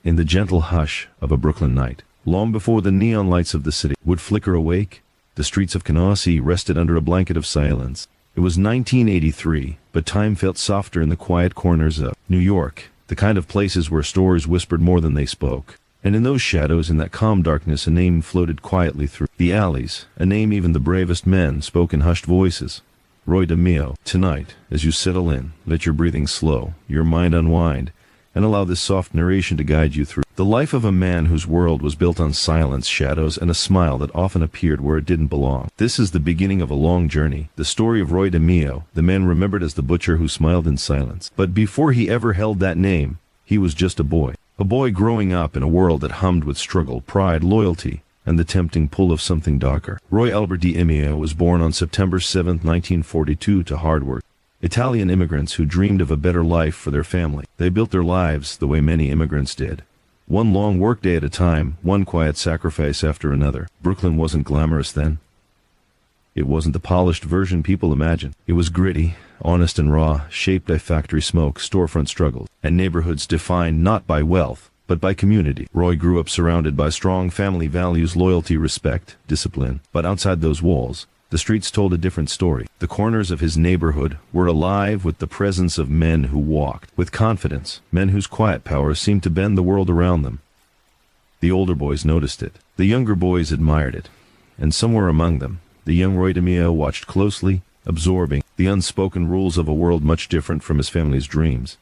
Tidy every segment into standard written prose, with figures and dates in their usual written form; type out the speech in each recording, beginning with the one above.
in the gentle hush of a Brooklyn night. Long before the neon lights of the city would flicker awake, the streets of Canarsie rested under a blanket of silence. It was 1983, but time felt softer in the quiet corners of New York, the kind of places where stories whispered more than they spoke. And in those shadows, in that calm darkness, a name floated quietly through the alleys, a name even the bravest men spoke in hushed voices. Roy DeMeo. Tonight, as you settle in, let your breathing slow, your mind unwind, and allow this soft narration to guide you through the life of a man whose world was built on silence, shadows, and a smile that often appeared where it didn't belong. This is the beginning of a long journey, the story of Roy DeMeo, the man remembered as the butcher who smiled in silence. But before he ever held that name, he was just a boy growing up in a world that hummed with struggle, pride, loyalty, and the tempting pull of something darker. Roy Albert DeMeo was born on September 7, 1942, to hard work Italian immigrants who dreamed of a better life for their family. They built their lives the way many immigrants did. One long workday at a time, one quiet sacrifice after another. Brooklyn wasn't glamorous then. It wasn't the polished version people imagined. It was gritty, honest and raw, shaped by factory smoke, storefront struggles, and neighborhoods defined not by wealth, but by community. Roy grew up surrounded by strong family values, loyalty, respect, discipline. But outside those walls, the streets told a different story. The corners of his neighborhood were alive with the presence of men who walked with confidence, men whose quiet power seemed to bend the world around them. The older boys noticed it. The younger boys admired it. And somewhere among them, the young Roy DeMeo watched closely, absorbing the unspoken rules of a world much different from his family's dreams.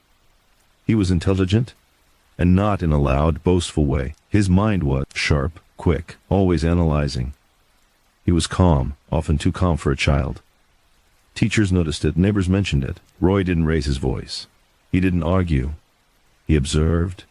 He was intelligent, and not in a loud, boastful way. His mind was sharp, quick, always analyzing. He was calm, often too calm for a child. Teachers noticed it, neighbors mentioned it. Roy didn't raise his voice. He didn't argue. He observed,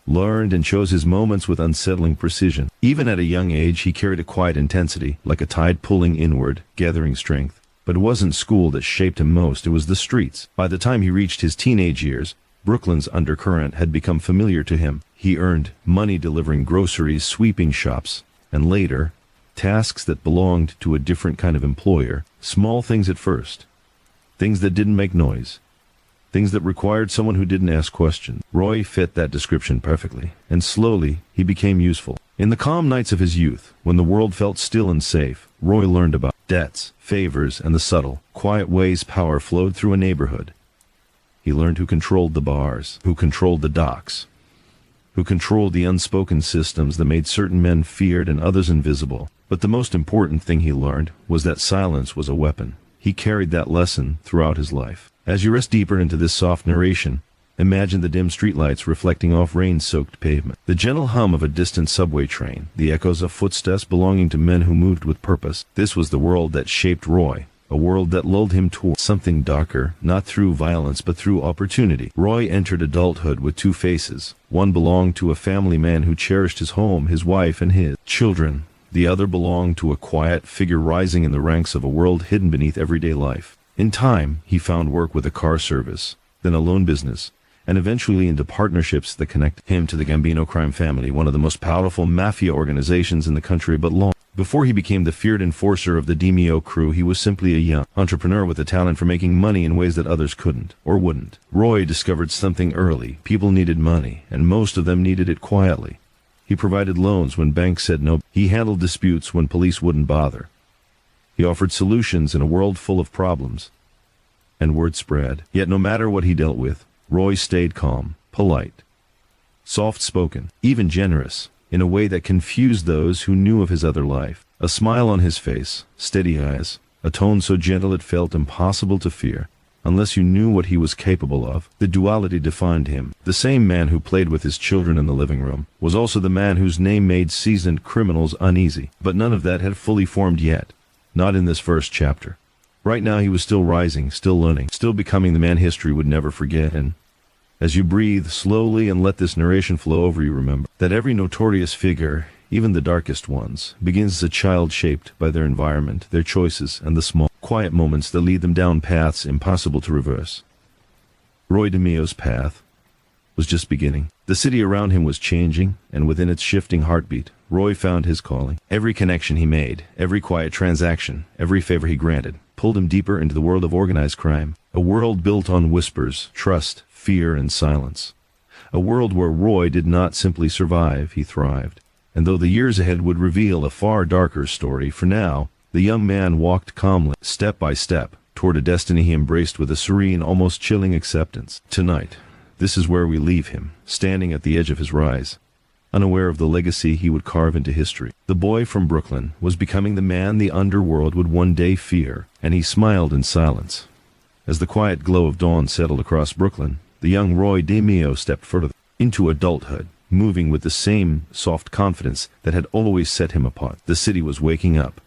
learned, and chose his moments with unsettling precision. Even at a young age, he carried a quiet intensity, like a tide pulling inward, gathering strength. But it wasn't school that shaped him most, it was the streets. By the time he reached his teenage years, Brooklyn's undercurrent had become familiar to him. He earned money delivering groceries, sweeping shops, and later, tasks that belonged to a different kind of employer. Small things at first. Things that didn't make noise. Things that required someone who didn't ask questions. Roy fit that description perfectly, and slowly he became useful. In the calm nights of his youth, when the world felt still and safe, Roy learned about debts, favors, and the subtle, quiet ways power flowed through a neighborhood. He learned who controlled the bars, who controlled the docks, who controlled the unspoken systems that made certain men feared and others invisible. But the most important thing he learned was that silence was a weapon. He carried that lesson throughout his life. As you rest deeper into this soft narration, imagine the dim streetlights reflecting off rain-soaked pavement, the gentle hum of a distant subway train, the echoes of footsteps belonging to men who moved with purpose. This was the world that shaped Roy, a world that lulled him toward something darker, not through violence but through opportunity. Roy entered adulthood with two faces. One belonged to a family man who cherished his home, his wife, and his children. The other belonged to a quiet figure rising in the ranks of a world hidden beneath everyday life. In time, he found work with a car service, then a loan business, and eventually into partnerships that connected him to the Gambino crime family, one of the most powerful mafia organizations in the country. But long before he became the feared enforcer of the DeMeo Crew, he was simply a young entrepreneur with a talent for making money in ways that others couldn't or wouldn't. Roy discovered something early. People needed money, and most of them needed it quietly. He provided loans when banks said no. He handled disputes when police wouldn't bother. He offered solutions in a world full of problems. And word spread. Yet no matter what he dealt with, Roy stayed calm, polite, soft-spoken, even generous, in a way that confused those who knew of his other life. A smile on his face, steady eyes, a tone so gentle it felt impossible to fear. Unless you knew what he was capable of, the duality defined him. The same man who played with his children in the living room was also the man whose name made seasoned criminals uneasy. But none of that had fully formed yet. Not in this first chapter. Right now he was still rising, still learning, still becoming the man history would never forget. And as you breathe slowly and let this narration flow over you, remember that every notorious figure, even the darkest ones, begins as a child shaped by their environment, their choices, and the small, quiet moments that lead them down paths impossible to reverse. Roy DeMeo's path was just beginning. The city around him was changing, and within its shifting heartbeat, Roy found his calling. Every connection he made, every quiet transaction, every favor he granted, pulled him deeper into the world of organized crime, a world built on whispers, trust, fear, and silence. A world where Roy did not simply survive, he thrived. And though the years ahead would reveal a far darker story, for now, the young man walked calmly, step by step, toward a destiny he embraced with a serene, almost chilling acceptance. Tonight, this is where we leave him, standing at the edge of his rise, unaware of the legacy he would carve into history. The boy from Brooklyn was becoming the man the underworld would one day fear, and he smiled in silence. As the quiet glow of dawn settled across Brooklyn, the young Roy DeMeo stepped further into adulthood, moving with the same soft confidence that had always set him apart. The city was waking up.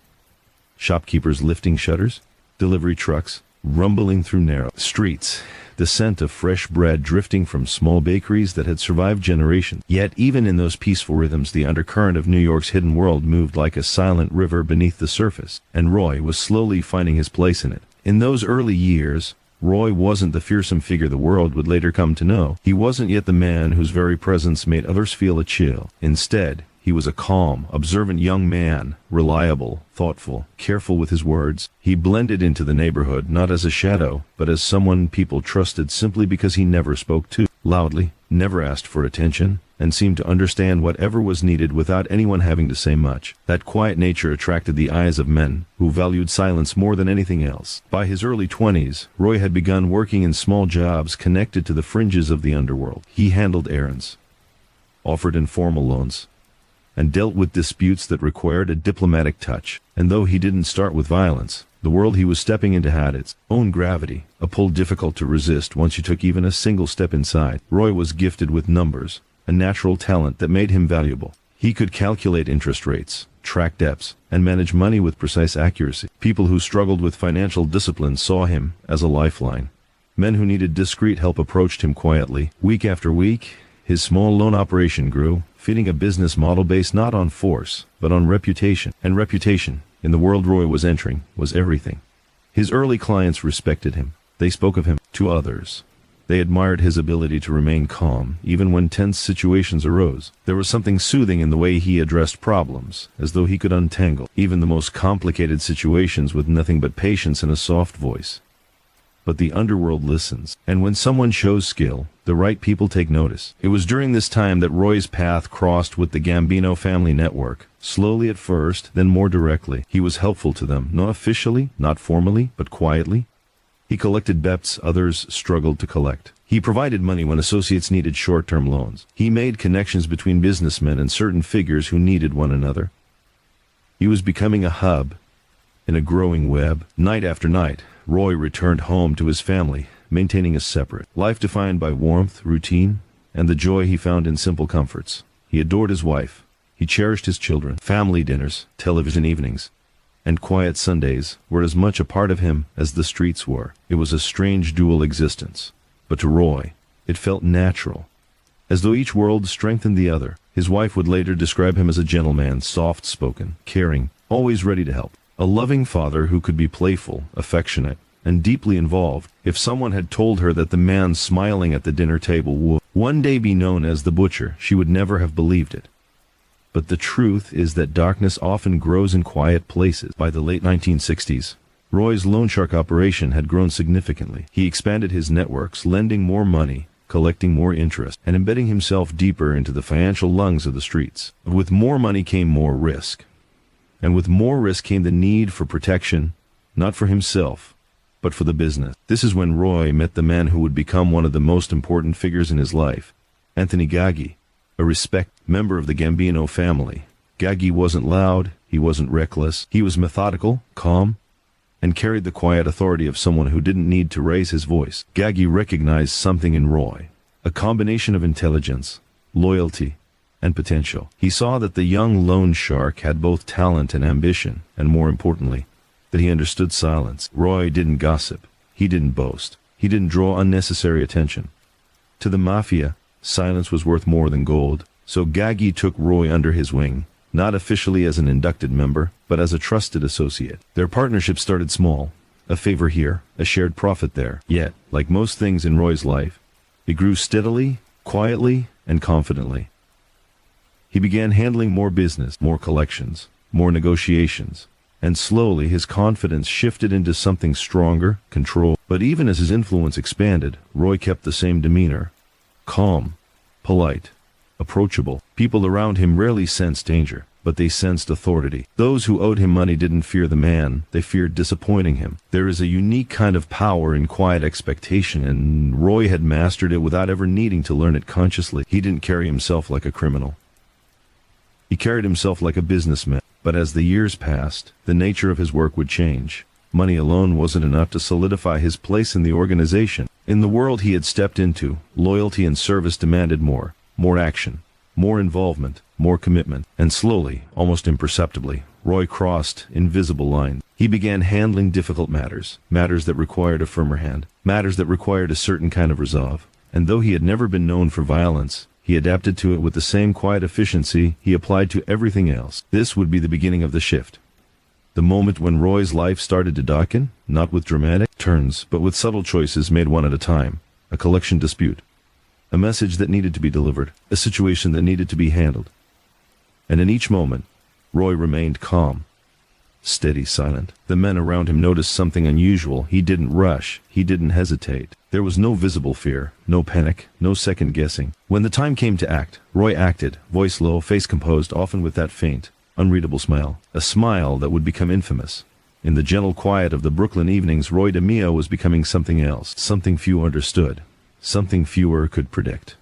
Shopkeepers lifting shutters, delivery trucks rumbling through narrow streets, the scent of fresh bread drifting from small bakeries that had survived generations. Yet even in those peaceful rhythms, the undercurrent of New York's hidden world moved like a silent river beneath the surface, and Roy was slowly finding his place in it. In those early years, Roy wasn't the fearsome figure the world would later come to know. He wasn't yet the man whose very presence made others feel a chill. Instead, he was a calm, observant young man, reliable, thoughtful, careful with his words. He blended into the neighborhood not as a shadow, but as someone people trusted simply because he never spoke too loudly, never asked for attention, and seemed to understand whatever was needed without anyone having to say much. That quiet nature attracted the eyes of men who valued silence more than anything else. By his early 20s, Roy had begun working in small jobs connected to the fringes of the underworld. He handled errands, offered informal loans, and dealt with disputes that required a diplomatic touch. And though he didn't start with violence, the world he was stepping into had its own gravity, a pull difficult to resist once you took even a single step inside. Roy was gifted with numbers, a natural talent that made him valuable. He could calculate interest rates, track debts, and manage money with precise accuracy. People who struggled with financial discipline saw him as a lifeline. Men who needed discreet help approached him quietly. Week after week, his small loan operation grew, feeding a business model based not on force, but on reputation. And reputation, in the world Roy was entering, was everything. His early clients respected him. They spoke of him to others. They admired his ability to remain calm, even when tense situations arose. There was something soothing in the way he addressed problems, as though he could untangle even the most complicated situations with nothing but patience and a soft voice. But the underworld listens, and when someone shows skill, the right people take notice. It was during this time that Roy's path crossed with the Gambino family network, slowly at first, then more directly. He was helpful to them, not officially, not formally, but quietly. He collected debts others struggled to collect. He provided money when associates needed short-term loans. He made connections between businessmen and certain figures who needed one another. He was becoming a hub in a growing web. Night after night, Roy returned home to his family, maintaining a separate life defined by warmth, routine, and the joy he found in simple comforts. He adored his wife. He cherished his children. Family dinners, television evenings, and quiet Sundays were as much a part of him as the streets were. It was a strange dual existence, but to Roy, it felt natural, as though each world strengthened the other. His wife would later describe him as a gentleman, soft-spoken, caring, always ready to help. A loving father who could be playful, affectionate, and deeply involved. If someone had told her that the man smiling at the dinner table would one day be known as the butcher, she would never have believed it. But the truth is that darkness often grows in quiet places. By the late 1960s, Roy's loan shark operation had grown significantly. He expanded his networks, lending more money, collecting more interest, and embedding himself deeper into the financial lungs of the streets. With more money came more risk. And with more risk came the need for protection, not for himself, but for the business. This is when Roy met the man who would become one of the most important figures in his life, Anthony Gaggi, a respected member of the Gambino family. Gaggi wasn't loud, he wasn't reckless, he was methodical, calm, and carried the quiet authority of someone who didn't need to raise his voice. Gaggi recognized something in Roy, a combination of intelligence, loyalty, and potential. He saw that the young loan shark had both talent and ambition, and more importantly, that he understood silence. Roy didn't gossip. He didn't boast. He didn't draw unnecessary attention. To the Mafia, silence was worth more than gold, so Gaggi took Roy under his wing, not officially as an inducted member, but as a trusted associate. Their partnership started small, a favor here, a shared profit there. Yet, like most things in Roy's life, it grew steadily, quietly, and confidently. He began handling more business, more collections, more negotiations, and slowly his confidence shifted into something stronger, control. But even as his influence expanded, Roy kept the same demeanor, calm, polite, approachable. People around him rarely sensed danger, but they sensed authority. Those who owed him money didn't fear the man, they feared disappointing him. There is a unique kind of power in quiet expectation, and Roy had mastered it without ever needing to learn it consciously. He didn't carry himself like a criminal. He carried himself like a businessman. But as the years passed, the nature of his work would change. Money alone wasn't enough to solidify his place in the organization. In the world he had stepped into, loyalty and service demanded more action, more involvement, more commitment. And slowly, almost imperceptibly, Roy crossed invisible lines. He began handling difficult matters that required a firmer hand, matters that required a certain kind of resolve. And though he had never been known for violence, he adapted to it with the same quiet efficiency he applied to everything else. This would be the beginning of the shift. The moment when Roy's life started to darken, not with dramatic turns, but with subtle choices made one at a time. A collection dispute. A message that needed to be delivered. A situation that needed to be handled. And in each moment, Roy remained calm, steady, silent. The men around him noticed something unusual. He didn't rush. He didn't hesitate. There was no visible fear, no panic, no second guessing. When the time came to act, Roy acted, voice low, face composed, often with that faint, unreadable smile. A smile that would become infamous. In the gentle quiet of the Brooklyn evenings, Roy DeMeo was becoming something else, something few understood, something fewer could predict.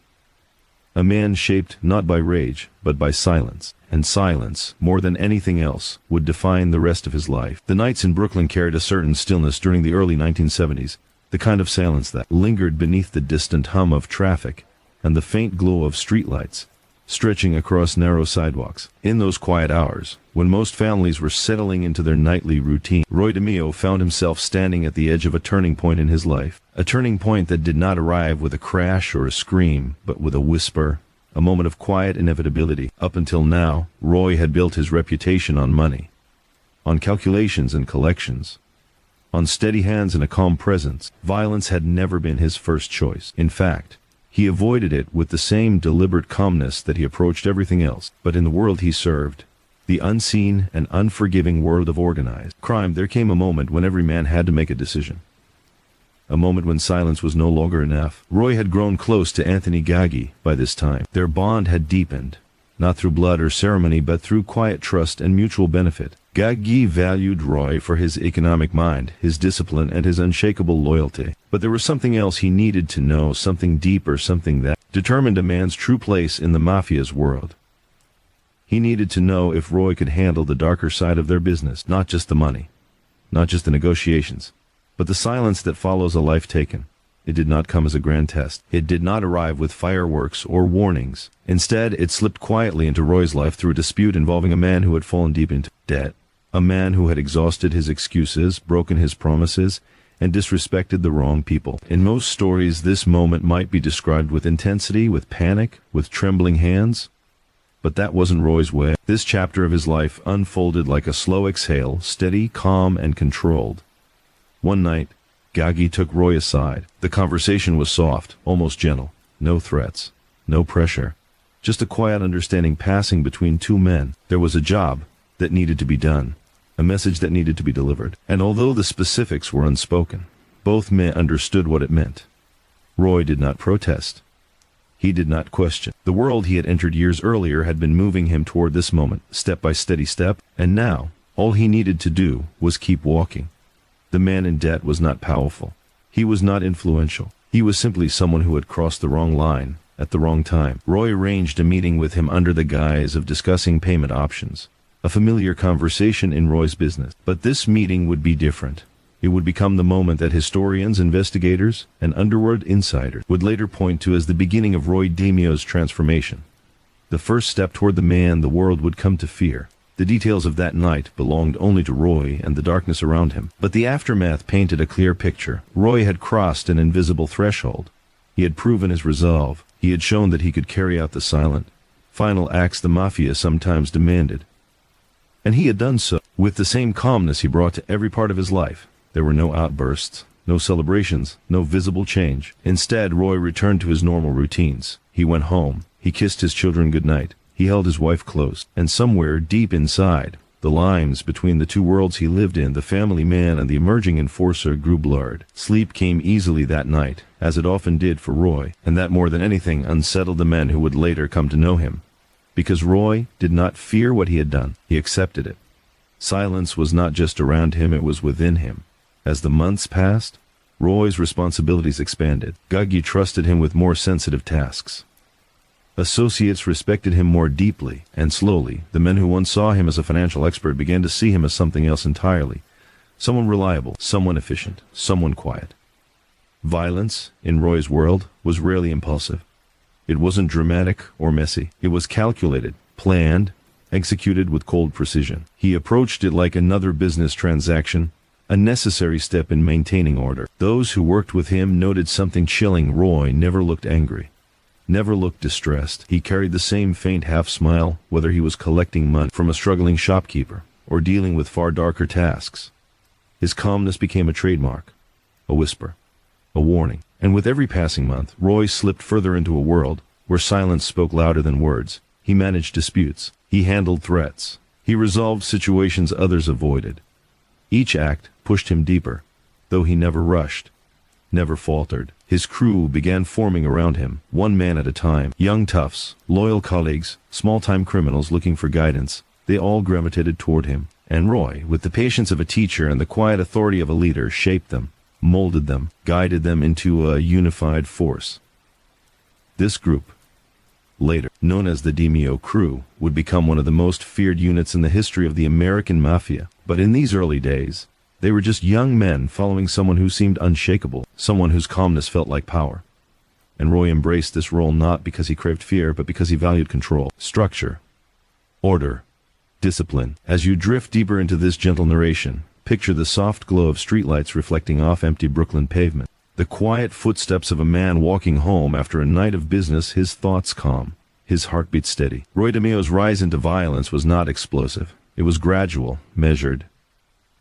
A man shaped not by rage, but by silence. And silence, more than anything else, would define the rest of his life. The nights in Brooklyn carried a certain stillness during the early 1970s, the kind of silence that lingered beneath the distant hum of traffic and the faint glow of streetlights, stretching across narrow sidewalks. In those quiet hours, when most families were settling into their nightly routine, Roy DeMeo found himself standing at the edge of a turning point in his life. A turning point that did not arrive with a crash or a scream, but with a whisper, a moment of quiet inevitability. Up until now, Roy had built his reputation on money, on calculations and collections, on steady hands and a calm presence. Violence had never been his first choice. In fact, he avoided it with the same deliberate calmness that he approached everything else. But in the world he served, the unseen and unforgiving world of organized crime, there came a moment when every man had to make a decision. A moment when silence was no longer enough. Roy had grown close to Anthony Gaggi by this time. Their bond had deepened, not through blood or ceremony, but through quiet trust and mutual benefit. Gaggi valued Roy for his economic mind, his discipline, and his unshakable loyalty. But there was something else he needed to know, something deeper, something that determined a man's true place in the Mafia's world. He needed to know if Roy could handle the darker side of their business, not just the money, not just the negotiations, but the silence that follows a life taken. It did not come as a grand test. It did not arrive with fireworks or warnings. Instead, it slipped quietly into Roy's life through a dispute involving a man who had fallen deep into debt, a man who had exhausted his excuses, broken his promises, and disrespected the wrong people. In most stories, this moment might be described with intensity, with panic, with trembling hands. But that wasn't Roy's way. This chapter of his life unfolded like a slow exhale, steady, calm, and controlled. One night, Gaggi took Roy aside. The conversation was soft, almost gentle. No threats, no pressure. Just a quiet understanding passing between two men. There was a job that needed to be done, a message that needed to be delivered. And although the specifics were unspoken, both men understood what it meant. Roy did not protest. He did not question. The world he had entered years earlier had been moving him toward this moment, step by steady step, and now, all he needed to do was keep walking. The man in debt was not powerful. He was not influential. He was simply someone who had crossed the wrong line at the wrong time. Roy arranged a meeting with him under the guise of discussing payment options, a familiar conversation in Roy's business. But this meeting would be different. It would become the moment that historians, investigators, and underworld insiders would later point to as the beginning of Roy DeMeo's transformation. The first step toward the man the world would come to fear. The details of that night belonged only to Roy and the darkness around him. But the aftermath painted a clear picture. Roy had crossed an invisible threshold. He had proven his resolve. He had shown that he could carry out the silent, final acts the Mafia sometimes demanded. And he had done so with the same calmness he brought to every part of his life. There were no outbursts, no celebrations, no visible change. Instead, Roy returned to his normal routines. He went home. He kissed his children goodnight. He held his wife close. And somewhere deep inside, The lines between the two worlds he lived in, the family man and the emerging enforcer, grew blurred. Sleep came easily that night, as it often did for Roy, and that more than anything unsettled the men who would later come to know him. Because Roy did not fear what he had done, he accepted it. Silence was not just around him, it was within him. As the months passed, Roy's responsibilities expanded. Guggy trusted him with more sensitive tasks. Associates respected him more deeply, and slowly, the men who once saw him as a financial expert began to see him as something else entirely. Someone reliable, someone efficient, someone quiet. Violence, in Roy's world, was rarely impulsive. It wasn't dramatic or messy. It was calculated, planned, executed with cold precision. He approached it like another business transaction, a necessary step in maintaining order. Those who worked with him noted something chilling. Roy never looked angry, never looked distressed. He carried the same faint half-smile, whether he was collecting money from a struggling shopkeeper or dealing with far darker tasks. His calmness became a trademark, a whisper, a warning. And with every passing month, Roy slipped further into a world where silence spoke louder than words. He managed disputes. He handled threats. He resolved situations others avoided. Each act pushed him deeper, though he never rushed, never faltered. His crew began forming around him, one man at a time. Young toughs, loyal colleagues, small-time criminals looking for guidance. They all gravitated toward him. And Roy, with the patience of a teacher and the quiet authority of a leader, shaped them, molded them, guided them into a unified force. This group, later known as the DeMeo Crew, would become one of the most feared units in the history of the American Mafia. But in these early days, they were just young men following someone who seemed unshakable, someone whose calmness felt like power. And Roy embraced this role not because he craved fear, but because he valued control, structure, order, discipline. As you drift deeper into this gentle narration, picture the soft glow of streetlights reflecting off empty Brooklyn pavement, the quiet footsteps of a man walking home after a night of business, his thoughts calm, his heartbeat steady. Roy DeMeo's rise into violence was not explosive. It was gradual, measured,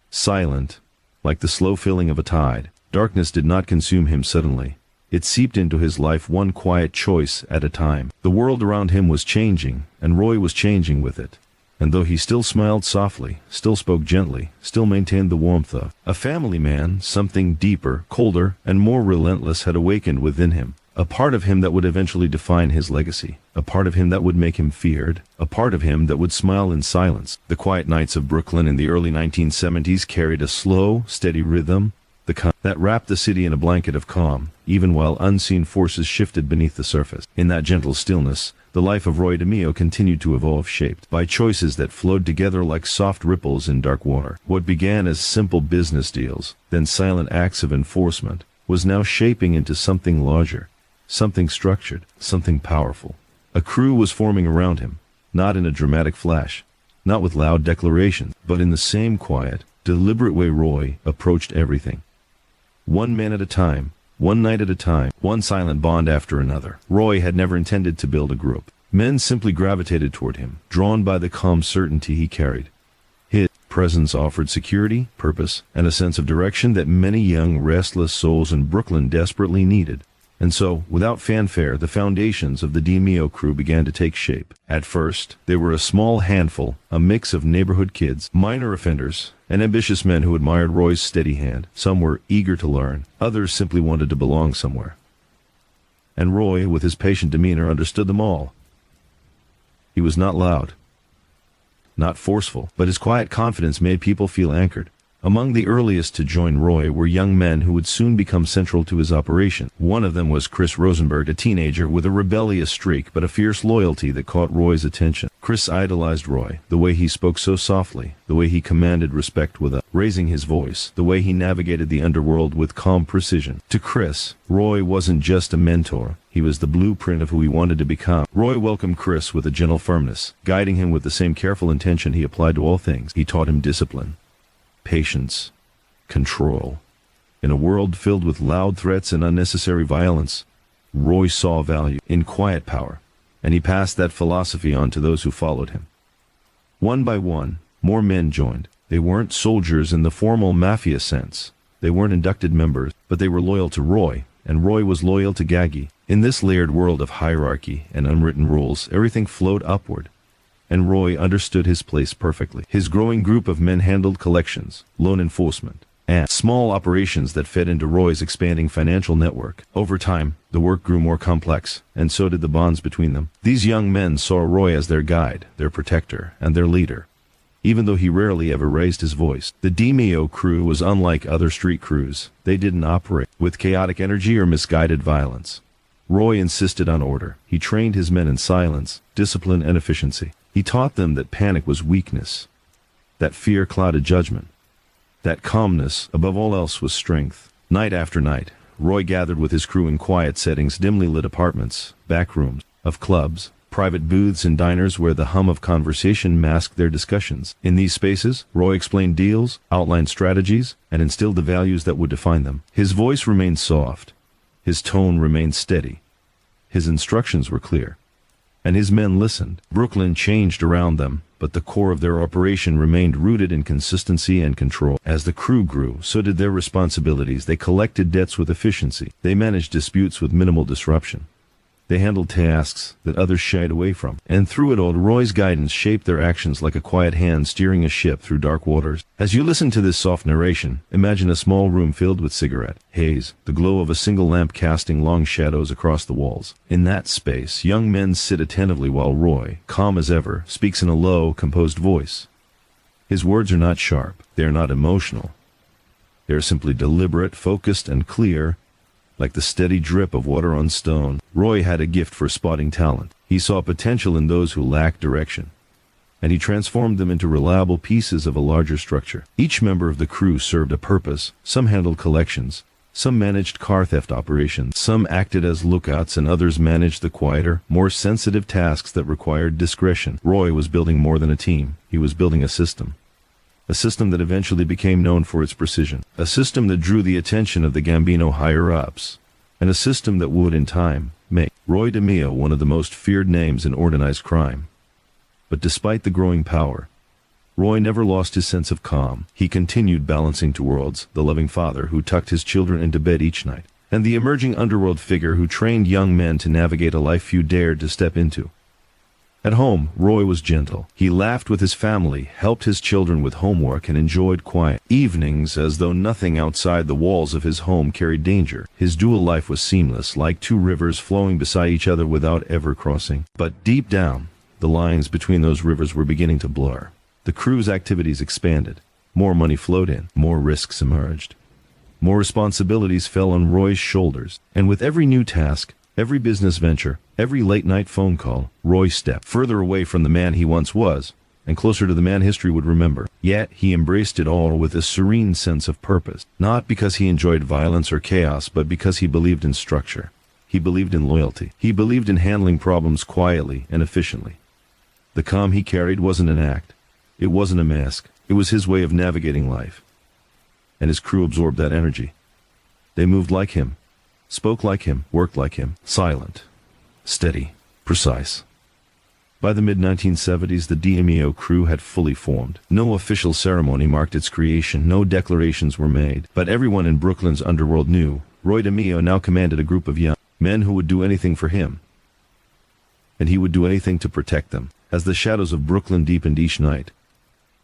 silent, like the slow filling of a tide. Darkness did not consume him suddenly. It seeped into his life one quiet choice at a time. The world around him was changing, and Roy was changing with it. And though he still smiled softly, still spoke gently, still maintained the warmth of a family man, something deeper, colder, and more relentless had awakened within him. A part of him that would eventually define his legacy. A part of him that would make him feared. A part of him that would smile in silence. The quiet nights of Brooklyn in the early 1970s carried a slow, steady rhythm, the kind that wrapped the city in a blanket of calm, even while unseen forces shifted beneath the surface. In that gentle stillness, the life of Roy DeMeo continued to evolve, shaped by choices that flowed together like soft ripples in dark water. What began as simple business deals, then silent acts of enforcement, was now shaping into something larger, something structured, something powerful. A crew was forming around him, not in a dramatic flash, not with loud declarations, but in the same quiet, deliberate way Roy approached everything. One man at a time, one night at a time, one silent bond after another. Roy had never intended to build a group. Men simply gravitated toward him, drawn by the calm certainty he carried. His presence offered security, purpose, and a sense of direction that many young, restless souls in Brooklyn desperately needed. And so, without fanfare, the foundations of the DeMeo Crew began to take shape. At first, they were a small handful, a mix of neighborhood kids, minor offenders, and ambitious men who admired Roy's steady hand. Some were eager to learn, others simply wanted to belong somewhere. And Roy, with his patient demeanor, understood them all. He was not loud, not forceful, but his quiet confidence made people feel anchored. Among the earliest to join Roy were young men who would soon become central to his operation. One of them was Chris Rosenberg, a teenager with a rebellious streak but a fierce loyalty that caught Roy's attention. Chris idolized Roy, the way he spoke so softly, the way he commanded respect without raising his voice, the way he navigated the underworld with calm precision. To Chris, Roy wasn't just a mentor. He was the blueprint of who he wanted to become. Roy welcomed Chris with a gentle firmness, guiding him with the same careful intention he applied to all things. He taught him discipline, patience, control. In a world filled with loud threats and unnecessary violence, Roy saw value in quiet power, and he passed that philosophy on to those who followed him. One by one, more men joined. They weren't soldiers in the formal Mafia sense. They weren't inducted members, but they were loyal to Roy, and Roy was loyal to Gaggy. In this layered world of hierarchy and unwritten rules, everything flowed upward. and Roy understood his place perfectly. His growing group of men handled collections, loan enforcement, and small operations that fed into Roy's expanding financial network. Over time, the work grew more complex, and so did the bonds between them. These young men saw Roy as their guide, their protector, and their leader. Even though he rarely ever raised his voice, the DeMeo Crew was unlike other street crews. They didn't operate with chaotic energy or misguided violence. Roy insisted on order. He trained his men in silence, discipline, and efficiency. He taught them that panic was weakness, that fear clouded judgment, that calmness, above all else, was strength. Night after night, Roy gathered with his crew in quiet settings, dimly lit apartments, back rooms of clubs, private booths and diners where the hum of conversation masked their discussions. In these spaces, Roy explained deals, outlined strategies, and instilled the values that would define them. His voice remained soft. His tone remained steady. His instructions were clear. And his men listened. Brooklyn changed around them, but the core of their operation remained rooted in consistency and control. As the crew grew, so did their responsibilities. They collected debts with efficiency. They managed disputes with minimal disruption. They handled tasks that others shied away from. And through it all, Roy's guidance shaped their actions like a quiet hand steering a ship through dark waters. As you listen to this soft narration, imagine a small room filled with cigarette haze, the glow of a single lamp casting long shadows across the walls. In that space, young men sit attentively while Roy, calm as ever, speaks in a low, composed voice. His words are not sharp. They are not emotional. They are simply deliberate, focused, and clear, like the steady drip of water on stone. Roy had a gift for spotting talent. He saw potential in those who lacked direction, and he transformed them into reliable pieces of a larger structure. Each member of the crew served a purpose. Some handled collections, some managed car theft operations, some acted as lookouts, and others managed the quieter, more sensitive tasks that required discretion. Roy was building more than a team. He was building a system. A system that eventually became known for its precision. A system that drew the attention of the Gambino higher-ups. And a system that would, in time, make Roy DeMeo one of the most feared names in organized crime. But despite the growing power, Roy never lost his sense of calm. He continued balancing two worlds: the loving father who tucked his children into bed each night, and the emerging underworld figure who trained young men to navigate a life few dared to step into. At home, Roy was gentle. He laughed with his family, helped his children with homework, and enjoyed quiet evenings as though nothing outside the walls of his home carried danger. His dual life was seamless, like two rivers flowing beside each other without ever crossing. But deep down, the lines between those rivers were beginning to blur. The crew's activities expanded. More money flowed in. More risks emerged. More responsibilities fell on Roy's shoulders. And with every new task, every business venture, every late-night phone call, Roy stepped further away from the man he once was, and closer to the man history would remember. Yet he embraced it all with a serene sense of purpose, not because he enjoyed violence or chaos, but because he believed in structure. He believed in loyalty. He believed in handling problems quietly and efficiently. The calm he carried wasn't an act. It wasn't a mask. It was his way of navigating life. And his crew absorbed that energy. They moved like him, spoke like him, worked like him, silent, steady, precise. By the mid-1970s, the DeMeo Crew had fully formed. No official ceremony marked its creation, no declarations were made, but everyone in Brooklyn's underworld knew Roy DeMeo now commanded a group of young men who would do anything for him, and he would do anything to protect them. As the shadows of Brooklyn deepened each night,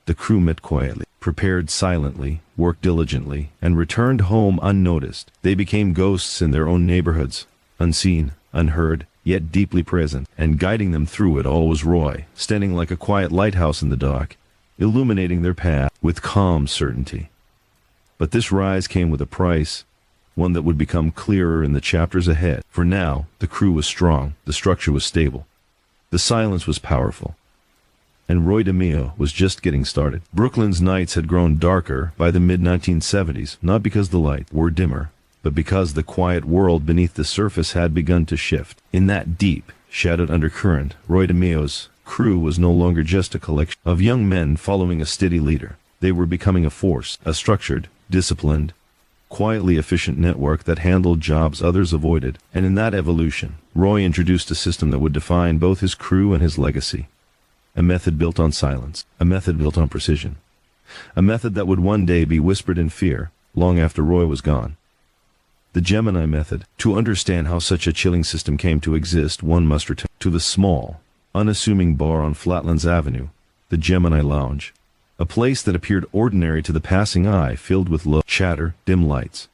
the crew met quietly, prepared silently, worked diligently, and returned home unnoticed. They became ghosts in their own neighborhoods, unseen, unheard, yet deeply present, and guiding them through it all was Roy, standing like a quiet lighthouse in the dark, illuminating their path with calm certainty. But this rise came with a price, one that would become clearer in the chapters ahead. For now, the crew was strong, the structure was stable, the silence was powerful, and Roy DeMeo was just getting started. Brooklyn's nights had grown darker by the mid-1970s, not because the lights were dimmer, but because the quiet world beneath the surface had begun to shift. In that deep, shadowed undercurrent, Roy DeMeo's crew was no longer just a collection of young men following a steady leader. They were becoming a force, a structured, disciplined, quietly efficient network that handled jobs others avoided. And in that evolution, Roy introduced a system that would define both his crew and his legacy. A method built on silence, a method built on precision, a method that would one day be whispered in fear, long after Roy was gone. The Gemini Method. To understand how such a chilling system came to exist, one must return to the small, unassuming bar on Flatlands Avenue, the Gemini Lounge. A place that appeared ordinary to the passing eye, filled with low chatter, dim lights,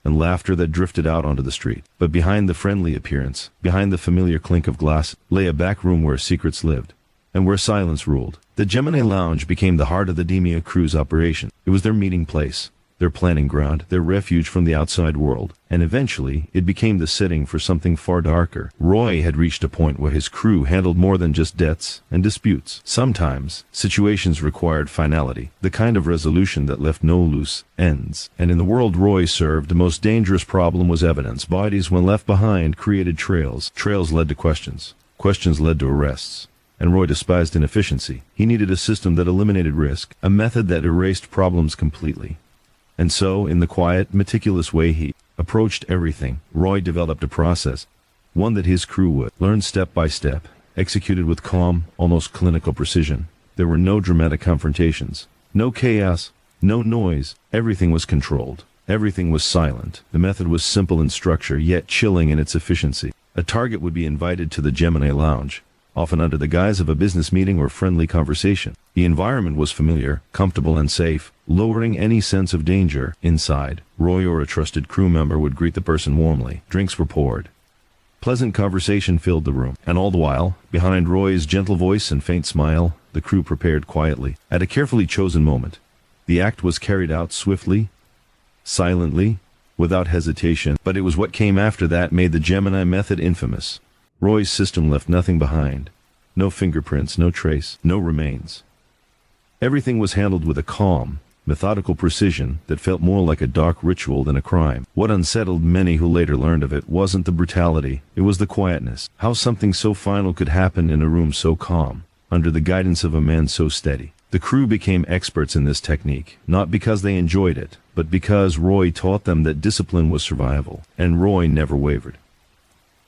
and laughter that drifted out onto the street. But behind the friendly appearance, behind the familiar clink of glass, lay a back room where secrets lived, and where silence ruled. The Gemini Lounge became the heart of the DeMeo Crew's operation. It was their meeting place, their planning ground, their refuge from the outside world, and eventually it became the setting for something far darker. Roy had reached a point where his crew handled more than just debts and disputes. Sometimes, situations required finality, the kind of resolution that left no loose ends. And in the world Roy served, the most dangerous problem was evidence. Bodies, when left behind, created trails. Trails led to questions. Questions led to arrests. And Roy despised inefficiency. He needed a system that eliminated risk, a method that erased problems completely. And so, in the quiet, meticulous way he approached everything, Roy developed a process, one that his crew would learn step by step, executed with calm, almost clinical precision. There were no dramatic confrontations, no chaos, no noise. Everything was controlled. Everything was silent. The method was simple in structure, yet chilling in its efficiency. A target would be invited to the Gemini Lounge, often under the guise of a business meeting or friendly conversation. The environment was familiar, comfortable, and safe, lowering any sense of danger. Inside, Roy or a trusted crew member would greet the person warmly. Drinks were poured. Pleasant conversation filled the room, and all the while, behind Roy's gentle voice and faint smile, the crew prepared quietly. At a carefully chosen moment, the act was carried out swiftly, silently, without hesitation. But it was what came after that made the Gemini Method infamous. Roy's system left nothing behind. No fingerprints, no trace, no remains. Everything was handled with a calm, methodical precision that felt more like a dark ritual than a crime. What unsettled many who later learned of it wasn't the brutality, it was the quietness. How something so final could happen in a room so calm, under the guidance of a man so steady. The crew became experts in this technique, not because they enjoyed it, but because Roy taught them that discipline was survival, and Roy never wavered.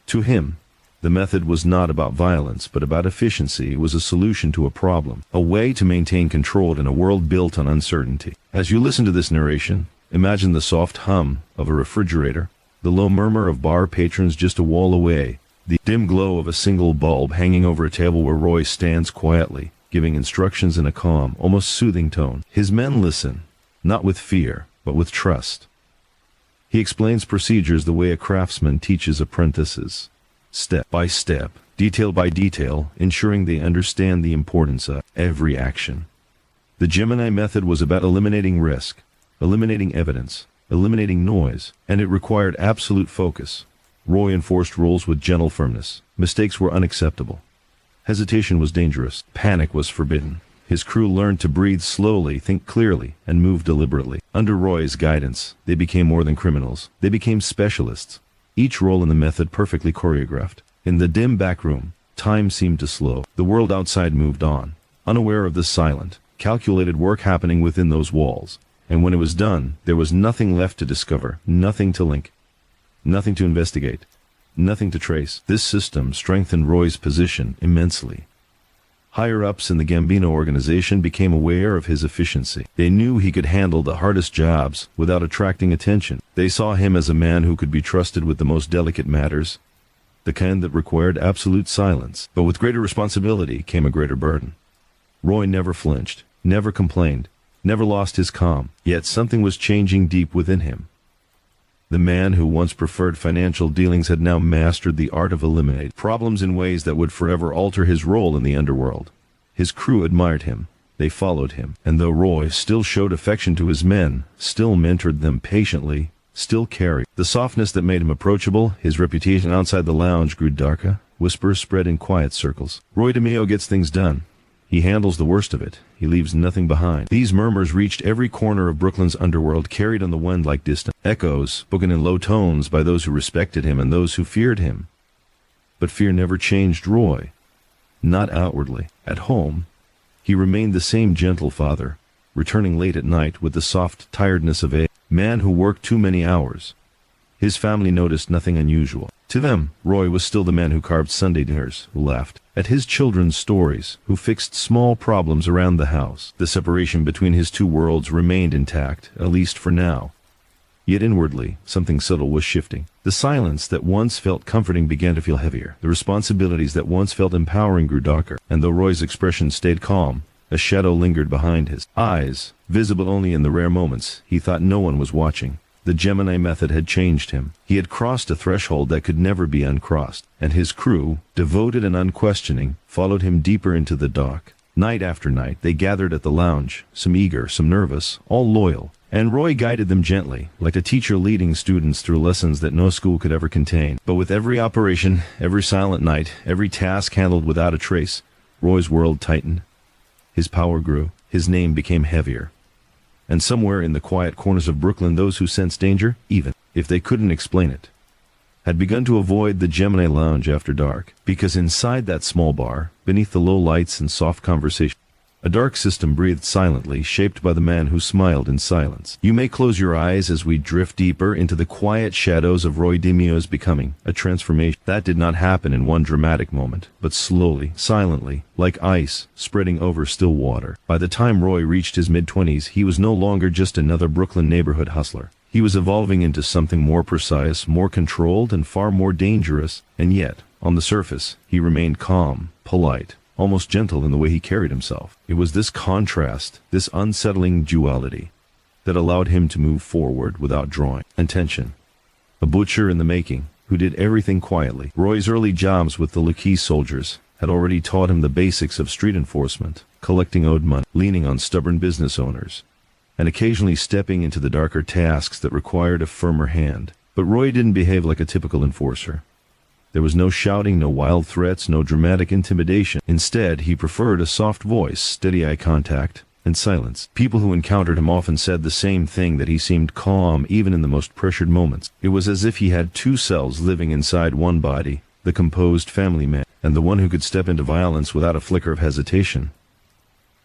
To him, the method was not about violence, but about efficiency. It was a solution to a problem, a way to maintain control in a world built on uncertainty. As you listen to this narration, imagine the soft hum of a refrigerator, the low murmur of bar patrons just a wall away, the dim glow of a single bulb hanging over a table where Roy stands quietly, giving instructions in a calm, almost soothing tone. His men listen, not with fear, but with trust. He explains procedures the way a craftsman teaches apprentices. Step by step, detail by detail, ensuring they understand the importance of every action. The Gemini Method was about eliminating risk, eliminating evidence, eliminating noise, and it required absolute focus. Roy enforced rules with gentle firmness. Mistakes were unacceptable. Hesitation was dangerous. Panic was forbidden. His crew learned to breathe slowly, think clearly, and move deliberately. Under Roy's guidance, they became more than criminals. They became specialists. Each role in the method perfectly choreographed. In the dim back room, time seemed to slow. The world outside moved on, unaware of the silent, calculated work happening within those walls. And when it was done, there was nothing left to discover, nothing to link, nothing to investigate, nothing to trace. This system strengthened Roy's position immensely. Higher-ups in the Gambino organization became aware of his efficiency. They knew he could handle the hardest jobs without attracting attention. They saw him as a man who could be trusted with the most delicate matters, the kind that required absolute silence. But with greater responsibility came a greater burden. Roy never flinched, never complained, never lost his calm. Yet something was changing deep within him. The man who once preferred financial dealings had now mastered the art of eliminating problems in ways that would forever alter his role in the underworld. His crew admired him. They followed him. And though Roy still showed affection to his men, still mentored them patiently, still carried the softness that made him approachable, his reputation outside the lounge grew darker. Whispers spread in quiet circles. Roy DeMeo gets things done. He handles the worst of it. He leaves nothing behind. These murmurs reached every corner of Brooklyn's underworld, carried on the wind like distant echoes, spoken in low tones by those who respected him and those who feared him. But fear never changed Roy. Not outwardly. At home, he remained the same gentle father, returning late at night with the soft tiredness of a man who worked too many hours. His family noticed nothing unusual. To them, Roy was still the man who carved Sunday dinners, who laughed at his children's stories, who fixed small problems around the house. The separation between his two worlds remained intact, at least for now. Yet inwardly, something subtle was shifting. The silence that once felt comforting began to feel heavier. The responsibilities that once felt empowering grew darker. And though Roy's expression stayed calm, a shadow lingered behind his eyes, visible only in the rare moments he thought no one was watching. The Gemini Method had changed him. He had crossed a threshold that could never be uncrossed, and his crew, devoted and unquestioning, followed him deeper into the dark. Night after night, they gathered at the lounge, some eager, some nervous, all loyal, and Roy guided them gently, like a teacher leading students through lessons that no school could ever contain. But with every operation, every silent night, every task handled without a trace, Roy's world tightened. His power grew, his name became heavier. And somewhere in the quiet corners of Brooklyn, those who sensed danger, even if they couldn't explain it, had begun to avoid the Gemini Lounge after dark, because inside that small bar, beneath the low lights and soft conversation, a dark system breathed silently, shaped by the man who smiled in silence. You may close your eyes as we drift deeper into the quiet shadows of Roy DeMeo's becoming, a transformation that did not happen in one dramatic moment, but slowly, silently, like ice spreading over still water. By the time Roy reached his mid-20s, he was no longer just another Brooklyn neighborhood hustler. He was evolving into something more precise, more controlled, and far more dangerous, and yet, on the surface, he remained calm, polite, almost gentle in the way he carried himself. It was this contrast, this unsettling duality, that allowed him to move forward without drawing attention. A butcher in the making, who did everything quietly. Roy's early jobs with the Lucky soldiers had already taught him the basics of street enforcement, collecting owed money, leaning on stubborn business owners, and occasionally stepping into the darker tasks that required a firmer hand. But Roy didn't behave like a typical enforcer. There was no shouting, no wild threats, no dramatic intimidation. Instead, he preferred a soft voice, steady eye contact, and silence. People who encountered him often said the same thing, that he seemed calm even in the most pressured moments. It was as if he had two selves living inside one body, the composed family man, and the one who could step into violence without a flicker of hesitation.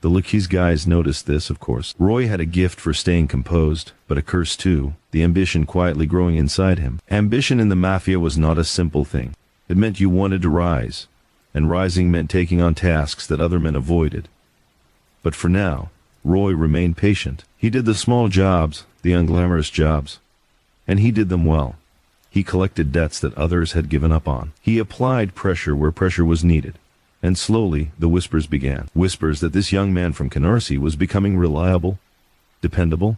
The Lucky's guys noticed this, of course. Roy had a gift for staying composed, but a curse too, the ambition quietly growing inside him. Ambition in the Mafia was not a simple thing. It meant you wanted to rise, and rising meant taking on tasks that other men avoided. But for now, Roy remained patient. He did the small jobs, the unglamorous jobs, and he did them well. He collected debts that others had given up on. He applied pressure where pressure was needed. And slowly, the whispers began. Whispers that this young man from Canarsie was becoming reliable, dependable,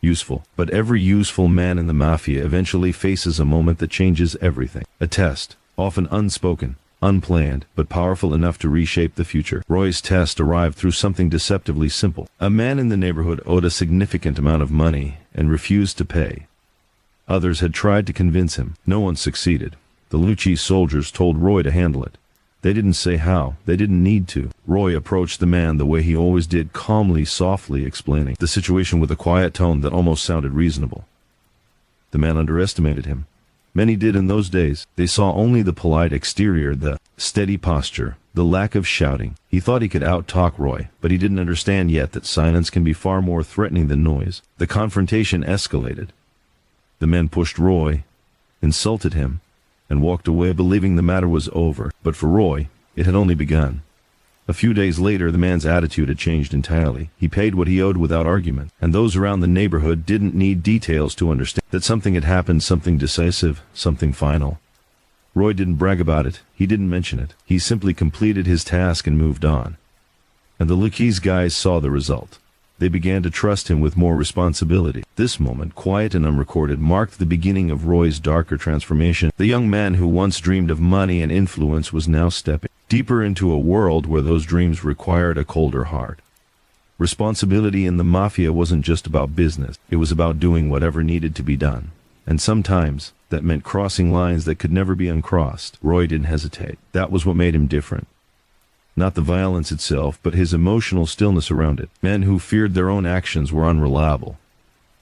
useful. But every useful man in the Mafia eventually faces a moment that changes everything. A test, often unspoken, unplanned, but powerful enough to reshape the future. Roy's test arrived through something deceptively simple. A man in the neighborhood owed a significant amount of money and refused to pay. Others had tried to convince him. No one succeeded. The Lucci soldiers told Roy to handle it. They didn't say how. They didn't need to. Roy approached the man the way he always did, calmly, softly, explaining the situation with a quiet tone that almost sounded reasonable. The man underestimated him. Many did in those days. They saw only the polite exterior, the steady posture, the lack of shouting. He thought he could out-talk Roy, but he didn't understand yet that silence can be far more threatening than noise. The confrontation escalated. The men pushed Roy, insulted him, and walked away believing the matter was over. But for Roy, it had only begun. A few days later, the man's attitude had changed entirely. He paid what he owed without argument, and those around the neighborhood didn't need details to understand that something had happened, something decisive, something final. Roy didn't brag about it. He didn't mention it. He simply completed his task and moved on. And the Lucky's guys saw the result. They began to trust him with more responsibility. This moment, quiet and unrecorded, marked the beginning of Roy's darker transformation. The young man who once dreamed of money and influence was now stepping deeper into a world where those dreams required a colder heart. Responsibility in the Mafia wasn't just about business. It was about doing whatever needed to be done. And sometimes, that meant crossing lines that could never be uncrossed. Roy didn't hesitate. That was what made him different. Not the violence itself, but his emotional stillness around it. Men who feared their own actions were unreliable.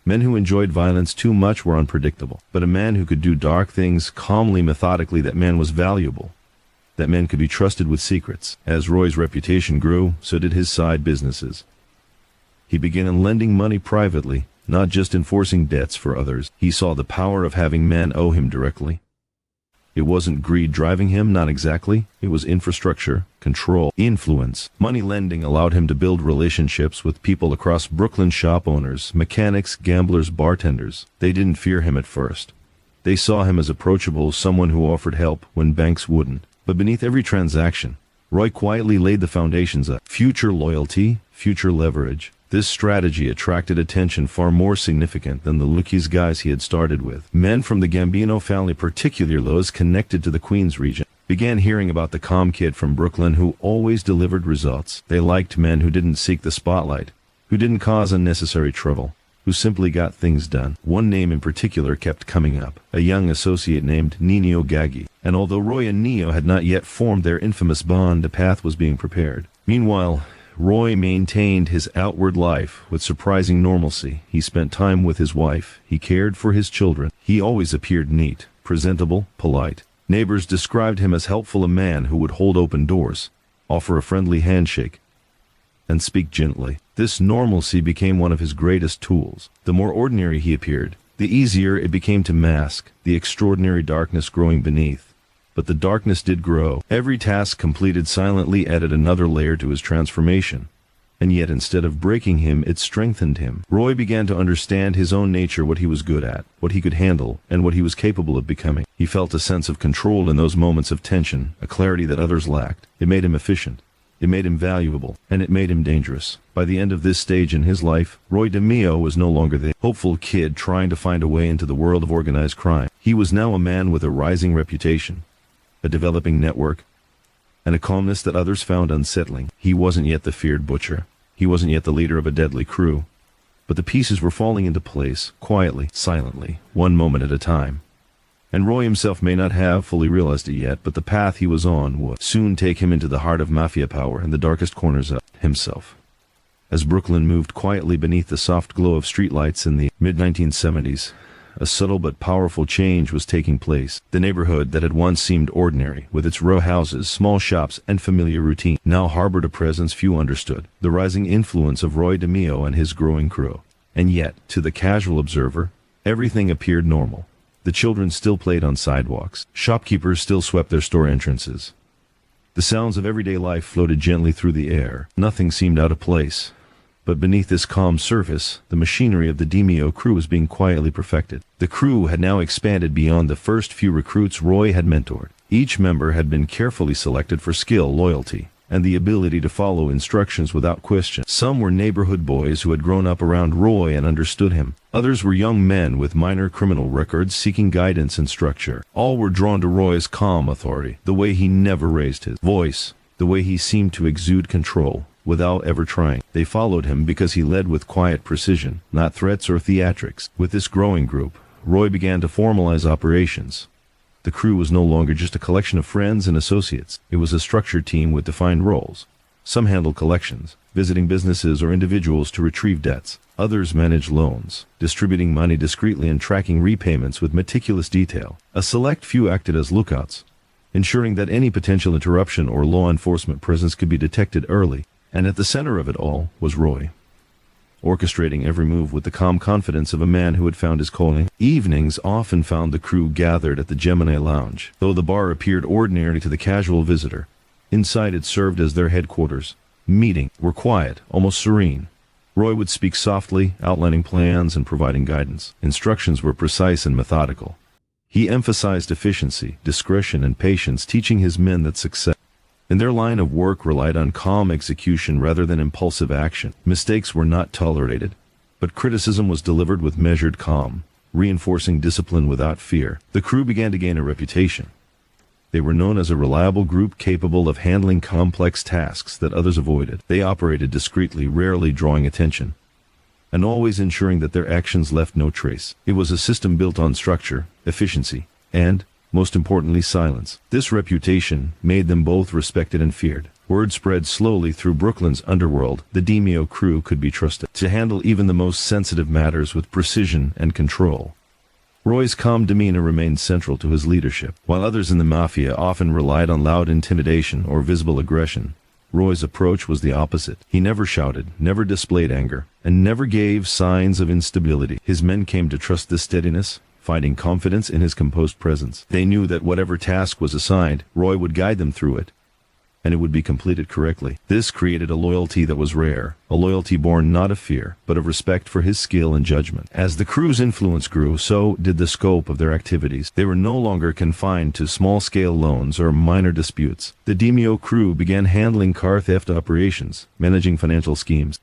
Men who enjoyed violence too much were unpredictable. But a man who could do dark things calmly, methodically, that man was valuable. That man could be trusted with secrets. As Roy's reputation grew, so did his side businesses. He began lending money privately, not just enforcing debts for others. He saw the power of having men owe him directly. It wasn't greed driving him, not exactly. It was infrastructure, control, influence. Money lending allowed him to build relationships with people across Brooklyn: shop owners, mechanics, gamblers, bartenders. They didn't fear him at first. They saw him as approachable, someone who offered help when banks wouldn't. But beneath every transaction, Roy quietly laid the foundations of future loyalty, future leverage. This strategy attracted attention far more significant than the luckiest guys he had started with. Men from the Gambino family, particularly those connected to the Queens region, began hearing about the calm kid from Brooklyn who always delivered results. They liked men who didn't seek the spotlight, who didn't cause unnecessary trouble, who simply got things done. One name in particular kept coming up, a young associate named Nino Gaggi. And although Roy and Neo had not yet formed their infamous bond, a path was being prepared. Meanwhile, Roy maintained his outward life with surprising normalcy. He spent time with his wife. He cared for his children. He always appeared neat, presentable, polite. Neighbors described him as helpful, a man who would hold open doors, offer a friendly handshake, and speak gently. This normalcy became one of his greatest tools. The more ordinary he appeared, the easier it became to mask the extraordinary darkness growing beneath. But the darkness did grow. Every task completed silently added another layer to his transformation. And yet instead of breaking him, it strengthened him. Roy began to understand his own nature, what he was good at, what he could handle, and what he was capable of becoming. He felt a sense of control in those moments of tension, a clarity that others lacked. It made him efficient. It made him valuable, and it made him dangerous. By the end of this stage in his life, Roy DeMeo was no longer the hopeful kid trying to find a way into the world of organized crime. He was now a man with a rising reputation, a developing network, and a calmness that others found unsettling. He wasn't yet the feared butcher. He wasn't yet the leader of a deadly crew. But the pieces were falling into place, quietly, silently, one moment at a time. And Roy himself may not have fully realized it yet, but the path he was on would soon take him into the heart of Mafia power and the darkest corners of himself. As Brooklyn moved quietly beneath the soft glow of streetlights in the mid-1970s, a subtle but powerful change was taking place. The neighborhood that had once seemed ordinary, with its row houses, small shops, and familiar routine, now harbored a presence few understood, the rising influence of Roy DeMeo and his growing crew. And yet, to the casual observer, everything appeared normal. The children still played on sidewalks. Shopkeepers still swept their store entrances. The sounds of everyday life floated gently through the air. Nothing seemed out of place. But beneath this calm surface, the machinery of the DeMeo Crew was being quietly perfected. The crew had now expanded beyond the first few recruits Roy had mentored. Each member had been carefully selected for skill, loyalty, and the ability to follow instructions without question. Some were neighborhood boys who had grown up around Roy and understood him. Others were young men with minor criminal records seeking guidance and structure. All were drawn to Roy's calm authority, the way he never raised his voice, the way he seemed to exude control without ever trying. They followed him because he led with quiet precision, not threats or theatrics. With this growing group, Roy began to formalize operations. The crew was no longer just a collection of friends and associates. It was a structured team with defined roles. Some handled collections, visiting businesses or individuals to retrieve debts. Others managed loans, distributing money discreetly and tracking repayments with meticulous detail. A select few acted as lookouts, ensuring that any potential interruption or law enforcement presence could be detected early. And at the center of it all was Roy, orchestrating every move with the calm confidence of a man who had found his calling. Evenings often found the crew gathered at the Gemini Lounge. Though the bar appeared ordinary to the casual visitor, inside it served as their headquarters. Meetings were quiet, almost serene. Roy would speak softly, outlining plans and providing guidance. Instructions were precise and methodical. He emphasized efficiency, discretion, and patience, teaching his men that success in their line of work relied on calm execution rather than impulsive action. Mistakes were not tolerated, but criticism was delivered with measured calm, reinforcing discipline without fear. The crew began to gain a reputation. They were known as a reliable group capable of handling complex tasks that others avoided. They operated discreetly, rarely drawing attention, and always ensuring that their actions left no trace. It was a system built on structure, efficiency, and, most importantly, silence. This reputation made them both respected and feared. Word spread slowly through Brooklyn's underworld. The DeMeo Crew could be trusted to handle even the most sensitive matters with precision and control. Roy's calm demeanor remained central to his leadership. While others in the Mafia often relied on loud intimidation or visible aggression, Roy's approach was the opposite. He never shouted, never displayed anger, and never gave signs of instability. His men came to trust this steadiness, finding confidence in his composed presence. They knew that whatever task was assigned, Roy would guide them through it, and it would be completed correctly. This created a loyalty that was rare, a loyalty born not of fear, but of respect for his skill and judgment. As the crew's influence grew, so did the scope of their activities. They were no longer confined to small-scale loans or minor disputes. The DeMeo Crew began handling car theft operations, managing financial schemes,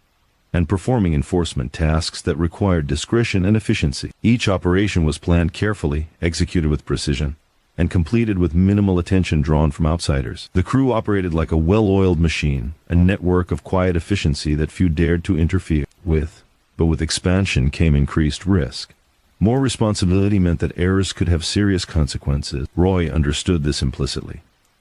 and performing enforcement tasks that required discretion and efficiency. Each operation was planned carefully, executed with precision, and completed with minimal attention drawn from outsiders. The crew operated like a well-oiled machine, a network of quiet efficiency that few dared to interfere with. But with expansion came increased risk. More responsibility meant that errors could have serious consequences. Roy understood this implicitly.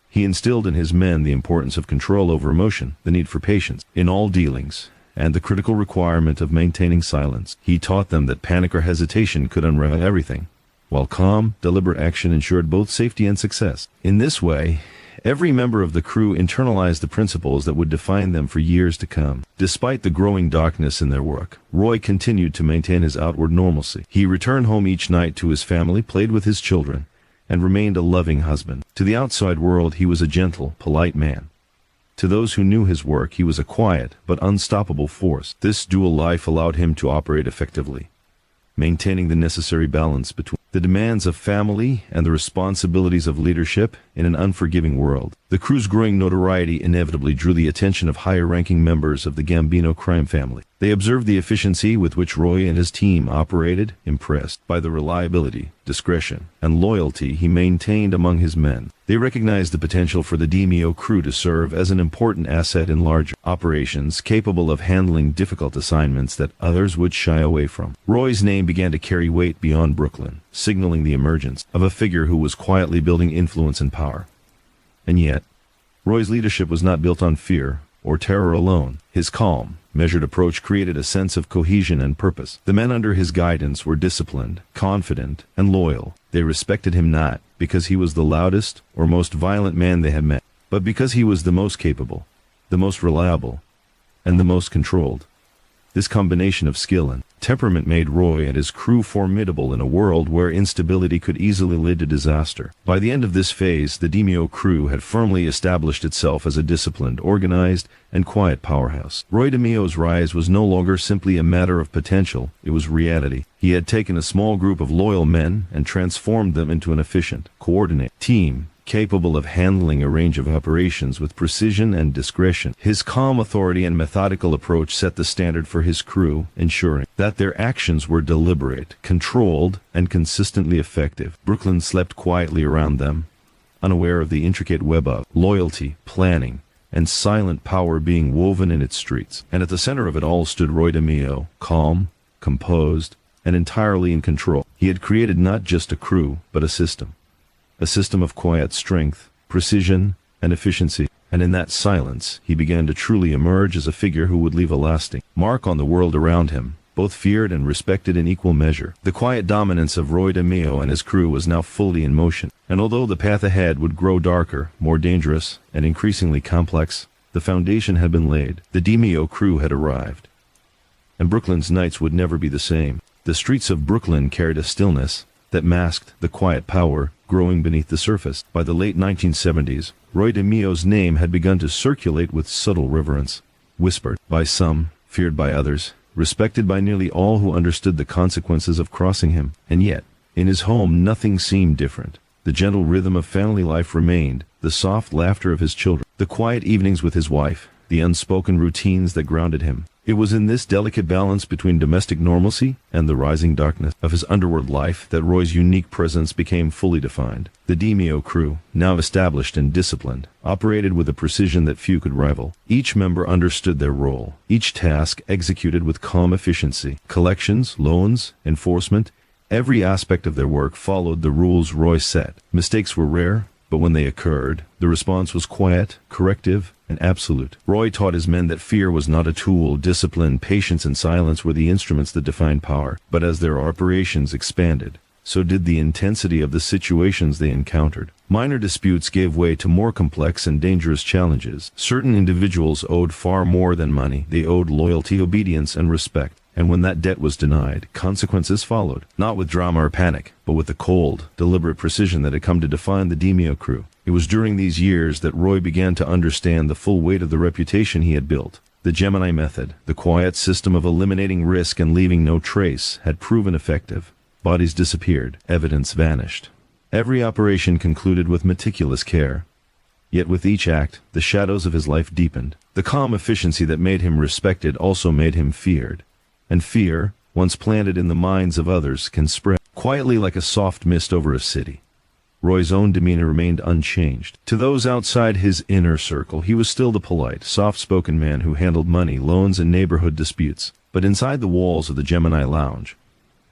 He instilled in his men the importance of control over emotion, the need for patience in all dealings, and the critical requirement of maintaining silence. He taught them that panic or hesitation could unravel everything, while calm, deliberate action ensured both safety and success. In this way, every member of the crew internalized the principles that would define them for years to come. Despite the growing darkness in their work, Roy continued to maintain his outward normalcy. He returned home each night to his family, played with his children, and remained a loving husband. To the outside world, he was a gentle, polite man. To those who knew his work, he was a quiet but unstoppable force. This dual life allowed him to operate effectively, maintaining the necessary balance between the demands of family and the responsibilities of leadership in an unforgiving world. The crew's growing notoriety inevitably drew the attention of higher-ranking members of the Gambino crime family. They observed the efficiency with which Roy and his team operated, impressed by the reliability, discretion, and loyalty he maintained among his men. They recognized the potential for the DeMeo Crew to serve as an important asset in larger operations, capable of handling difficult assignments that others would shy away from. Roy's name began to carry weight beyond Brooklyn, signaling the emergence of a figure who was quietly building influence and power. And yet, Roy's leadership was not built on fear or terror alone. His calm, measured approach created a sense of cohesion and purpose. The men under his guidance were disciplined, confident, and loyal. They respected him not because he was the loudest or most violent man they had met, but because he was the most capable, the most reliable, and the most controlled. This combination of skill and temperament made Roy and his crew formidable in a world where instability could easily lead to disaster. By the end of this phase, the DeMeo Crew had firmly established itself as a disciplined, organized, and quiet powerhouse. Roy DeMeo's rise was no longer simply a matter of potential, it was reality. He had taken a small group of loyal men and transformed them into an efficient, coordinated team, capable of handling a range of operations with precision and discretion. His calm authority and methodical approach set the standard for his crew, ensuring that their actions were deliberate, controlled, and consistently effective. Brooklyn slept quietly around them, unaware of the intricate web of loyalty, planning, and silent power being woven in its streets. And at the center of it all stood Roy DeMeo, calm, composed, and entirely in control. He had created not just a crew, but a system of quiet strength, precision, and efficiency. And in that silence, he began to truly emerge as a figure who would leave a lasting mark on the world around him, both feared and respected in equal measure. The quiet dominance of Roy DeMeo and his crew was now fully in motion, and although the path ahead would grow darker, more dangerous, and increasingly complex, the foundation had been laid. The DeMeo Crew had arrived, and Brooklyn's nights would never be the same. The streets of Brooklyn carried a stillness that masked the quiet power growing beneath the surface. By the late 1970s, Roy DeMeo's name had begun to circulate with subtle reverence, whispered by some, feared by others, respected by nearly all who understood the consequences of crossing him. And yet, in his home nothing seemed different. The gentle rhythm of family life remained, the soft laughter of his children, the quiet evenings with his wife, the unspoken routines that grounded him. It was in this delicate balance between domestic normalcy and the rising darkness of his underworld life that Roy's unique presence became fully defined. The DeMeo Crew, now established and disciplined, operated with a precision that few could rival. Each member understood their role, each task executed with calm efficiency. Collections, loans, enforcement, every aspect of their work followed the rules Roy set. Mistakes were rare, but when they occurred, the response was quiet, corrective, and absolute. Roy taught his men that fear was not a tool. Discipline, patience, and silence were the instruments that defined power. But as their operations expanded, so did the intensity of the situations they encountered. Minor disputes gave way to more complex and dangerous challenges. Certain individuals owed far more than money. They owed loyalty, obedience, and respect. And when that debt was denied, consequences followed, not with drama or panic, but with the cold, deliberate precision that had come to define the DeMeo Crew. It was during these years that Roy began to understand the full weight of the reputation he had built. The Gemini Method, the quiet system of eliminating risk and leaving no trace, had proven effective. Bodies disappeared, evidence vanished. Every operation concluded with meticulous care. Yet with each act, the shadows of his life deepened. The calm efficiency that made him respected also made him feared. And fear, once planted in the minds of others, can spread quietly like a soft mist over a city. Roy's own demeanor remained unchanged. To those outside his inner circle, he was still the polite, soft-spoken man who handled money, loans, and neighborhood disputes. But inside the walls of the Gemini Lounge,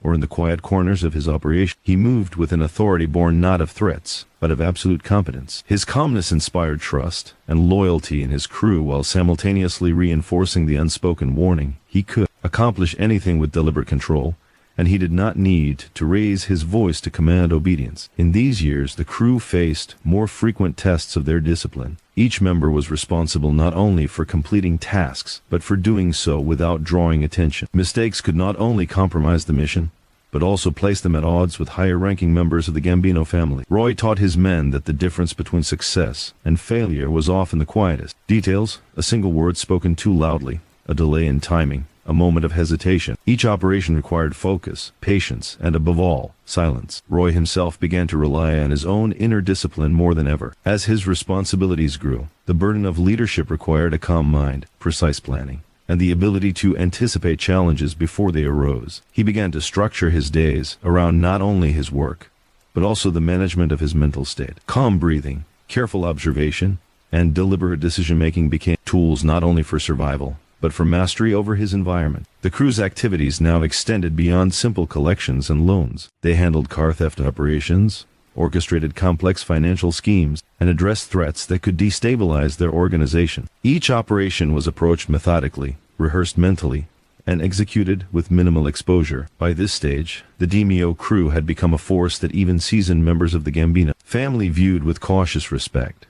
or in the quiet corners of his operation, he moved with an authority born not of threats, but of absolute competence. His calmness inspired trust and loyalty in his crew while simultaneously reinforcing the unspoken warning he could accomplish anything with deliberate control, and he did not need to raise his voice to command obedience. In these years, the crew faced more frequent tests of their discipline. Each member was responsible not only for completing tasks, but for doing so without drawing attention. Mistakes could not only compromise the mission, but also place them at odds with higher-ranking members of the Gambino family. Roy taught his men that the difference between success and failure was often the quietest. Details, a single word spoken too loudly, a delay in timing, a moment of hesitation. Each operation required focus, patience, and above all, silence. Roy himself began to rely on his own inner discipline more than ever. As his responsibilities grew, the burden of leadership required a calm mind, precise planning, and the ability to anticipate challenges before they arose. He began to structure his days around not only his work, but also the management of his mental state. Calm breathing, careful observation, and deliberate decision-making became tools not only for survival, but for mastery over his environment. The crew's activities now extended beyond simple collections and loans. They handled car theft operations, orchestrated complex financial schemes, and addressed threats that could destabilize their organization. Each operation was approached methodically, rehearsed mentally, and executed with minimal exposure. By this stage, the DeMeo Crew had become a force that even seasoned members of the Gambino family viewed with cautious respect.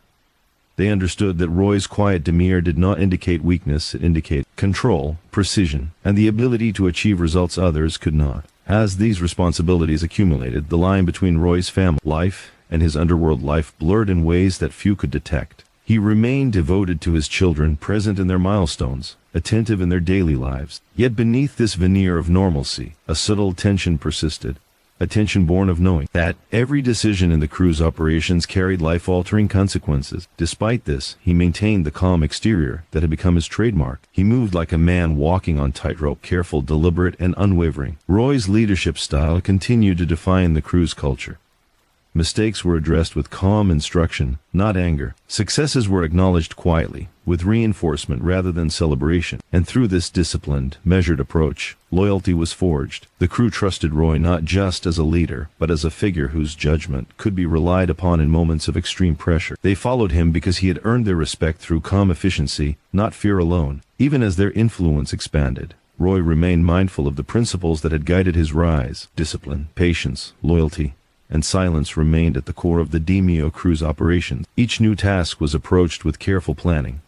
They understood that Roy's quiet demeanor did not indicate weakness, it indicated control, precision, and the ability to achieve results others could not. As these responsibilities accumulated, the line between Roy's family life and his underworld life blurred in ways that few could detect. He remained devoted to his children, present in their milestones, attentive in their daily lives. Yet beneath this veneer of normalcy, a subtle tension persisted. A tension born of knowing that every decision in the crew's operations carried life-altering consequences. Despite this, he maintained the calm exterior that had become his trademark. He moved like a man walking on tightrope, careful, deliberate, and unwavering. Roy's leadership style continued to define the crew's culture. Mistakes were addressed with calm instruction, not anger. Successes were acknowledged quietly, with reinforcement rather than celebration. And through this disciplined, measured approach, loyalty was forged. The crew trusted Roy not just as a leader, but as a figure whose judgment could be relied upon in moments of extreme pressure. They followed him because he had earned their respect through calm efficiency, not fear alone. Even as their influence expanded, Roy remained mindful of the principles that had guided his rise. Discipline, patience, loyalty, and silence remained at the core of the DeMeo Crew's operations. Each new task was approached with careful planning.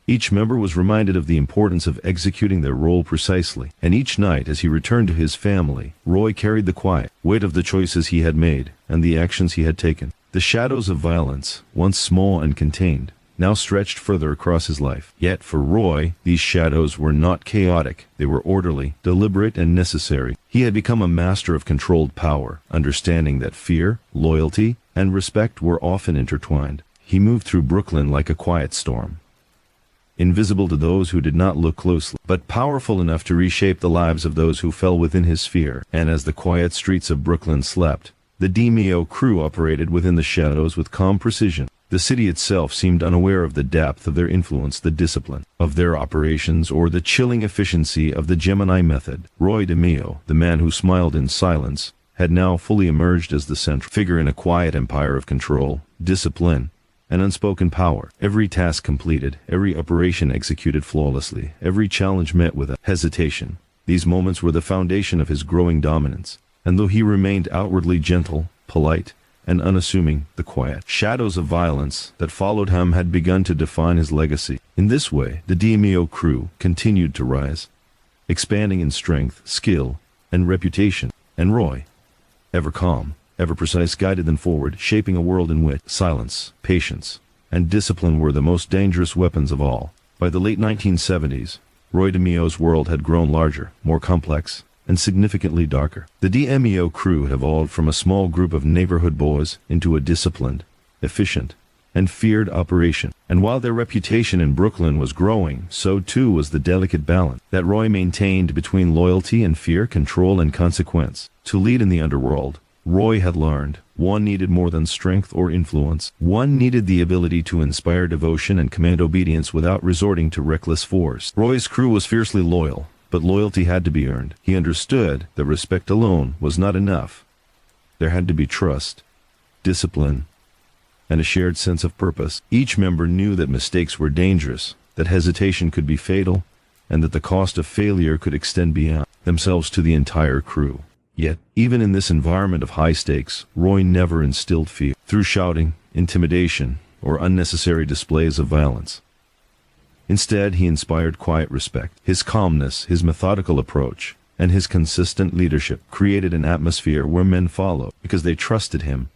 Each member was reminded of the importance of executing their role precisely, and each night as he returned to his family, Roy carried the quiet weight of the choices he had made and the actions he had taken. The shadows of violence, once small and contained, now stretched further across his life. Yet for Roy, these shadows were not chaotic. They were orderly, deliberate, and necessary. He had become a master of controlled power, understanding that fear, loyalty, and respect were often intertwined. He moved through Brooklyn like a quiet storm, invisible to those who did not look closely, but powerful enough to reshape the lives of those who fell within his sphere. And as the quiet streets of Brooklyn slept, the DeMeo Crew operated within the shadows with calm precision. The city itself seemed unaware of the depth of their influence, the discipline of their operations, or the chilling efficiency of the Gemini Method. Roy DeMeo, the man who smiled in silence, had now fully emerged as the central figure in a quiet empire of control, discipline, and unspoken power. Every task completed, every operation executed flawlessly, every challenge met with a hesitation. These moments were the foundation of his growing dominance. And though he remained outwardly gentle, polite, and unassuming, the quiet shadows of violence that followed him had begun to define his legacy. In this way, the DeMeo Crew continued to rise, expanding in strength, skill, and reputation. And Roy, ever calm, ever precise, guided them forward, shaping a world in which silence, patience, and discipline were the most dangerous weapons of all. By the late 1970s, Roy DeMeo's world had grown larger, more complex, and significantly darker. The DeMeo Crew had evolved from a small group of neighborhood boys into a disciplined, efficient, and feared operation. And while their reputation in Brooklyn was growing, so too was the delicate balance that Roy maintained between loyalty and fear, control and consequence. To lead in the underworld, Roy had learned, one needed more than strength or influence. One needed the ability to inspire devotion and command obedience without resorting to reckless force. Roy's crew was fiercely loyal, but loyalty had to be earned. He understood that respect alone was not enough. There had to be trust, discipline, and a shared sense of purpose. Each member knew that mistakes were dangerous, that hesitation could be fatal, and that the cost of failure could extend beyond themselves to the entire crew. Yet, even in this environment of high stakes, Roy never instilled fear through shouting, intimidation, or unnecessary displays of violence. Instead, he inspired quiet respect. His calmness, his methodical approach, and his consistent leadership created an atmosphere where men followed because they trusted him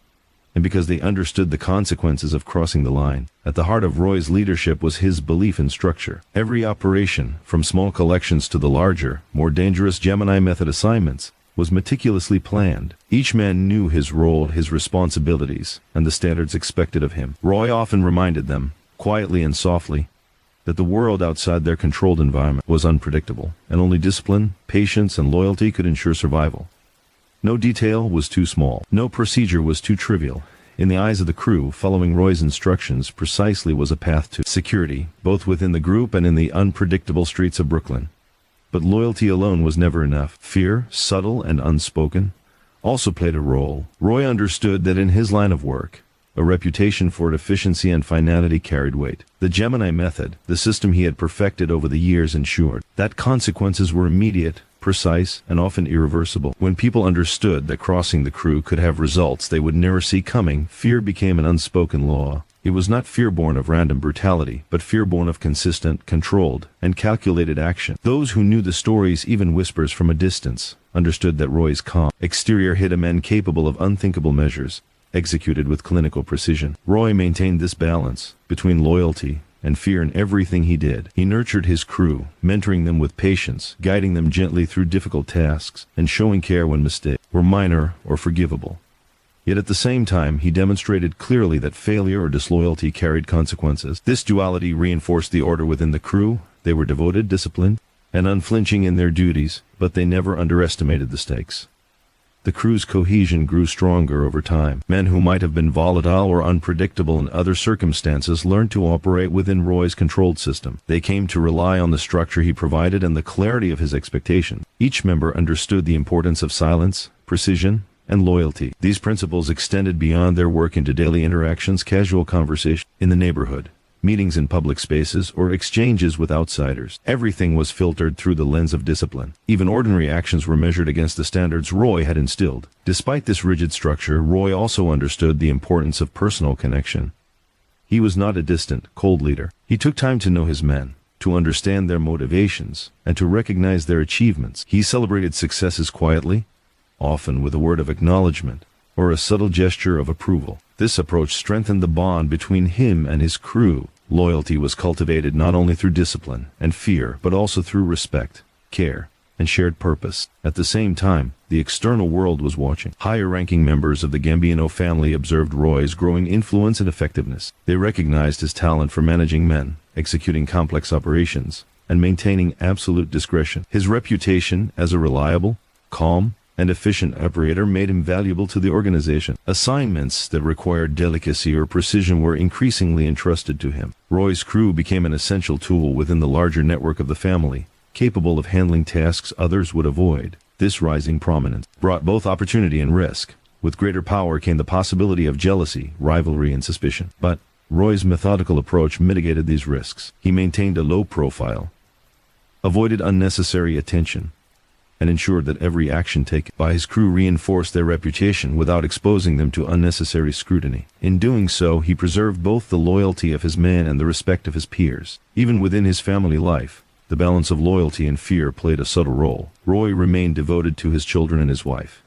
and because they understood the consequences of crossing the line. At the heart of Roy's leadership was his belief in structure. Every operation, from small collections to the larger, more dangerous Gemini Method assignments, was meticulously planned. Each man knew his role, his responsibilities, and the standards expected of him. Roy often reminded them, quietly and softly, that the world outside their controlled environment was unpredictable, and only discipline, patience, and loyalty could ensure survival. No detail was too small. No procedure was too trivial. In the eyes of the crew, following Roy's instructions precisely was a path to security, both within the group and in the unpredictable streets of Brooklyn. But loyalty alone was never enough. Fear, subtle and unspoken, also played a role. Roy understood that in his line of work, a reputation for efficiency and finality carried weight. The Gemini Method, the system he had perfected over the years, ensured that consequences were immediate, precise, and often irreversible. When people understood that crossing the crew could have results they would never see coming, fear became an unspoken law. It was not fear born of random brutality, but fear born of consistent, controlled, and calculated action. Those who knew the stories, even whispers from a distance, understood that Roy's calm exterior hid a man capable of unthinkable measures, executed with clinical precision. Roy maintained this balance between loyalty and fear in everything he did. He nurtured his crew, mentoring them with patience, guiding them gently through difficult tasks, and showing care when mistakes were minor or forgivable. Yet at the same time, he demonstrated clearly that failure or disloyalty carried consequences. This duality reinforced the order within the crew. They were devoted, disciplined, and unflinching in their duties, but they never underestimated the stakes. The crew's cohesion grew stronger over time. Men who might have been volatile or unpredictable in other circumstances learned to operate within Roy's controlled system. They came to rely on the structure he provided and the clarity of his expectations. Each member understood the importance of silence, precision, and loyalty. These principles extended beyond their work into daily interactions, casual conversation in the neighborhood, meetings in public spaces, or exchanges with outsiders. Everything was filtered through the lens of discipline. Even ordinary actions were measured against the standards Roy had instilled. Despite this rigid structure, Roy also understood the importance of personal connection. He was not a distant, cold leader. He took time to know his men, to understand their motivations, and to recognize their achievements. He celebrated successes quietly, often with a word of acknowledgement or a subtle gesture of approval. This approach strengthened the bond between him and his crew. Loyalty was cultivated not only through discipline and fear, but also through respect, care, and shared purpose. At the same time, the external world was watching. Higher-ranking members of the Gambino family observed Roy's growing influence and effectiveness. They recognized his talent for managing men, executing complex operations, and maintaining absolute discretion. His reputation as a reliable, calm, and efficient operator made him valuable to the organization. Assignments that required delicacy or precision were increasingly entrusted to him. Roy's crew became an essential tool within the larger network of the family, capable of handling tasks others would avoid. This rising prominence brought both opportunity and risk. With greater power came the possibility of jealousy, rivalry, and suspicion. But Roy's methodical approach mitigated these risks. He maintained a low profile, avoided unnecessary attention, and ensured that every action taken by his crew reinforced their reputation without exposing them to unnecessary scrutiny. In doing so, he preserved both the loyalty of his men and the respect of his peers. Even within his family life, The balance of loyalty and fear played a subtle role. Roy remained devoted to his children and his wife,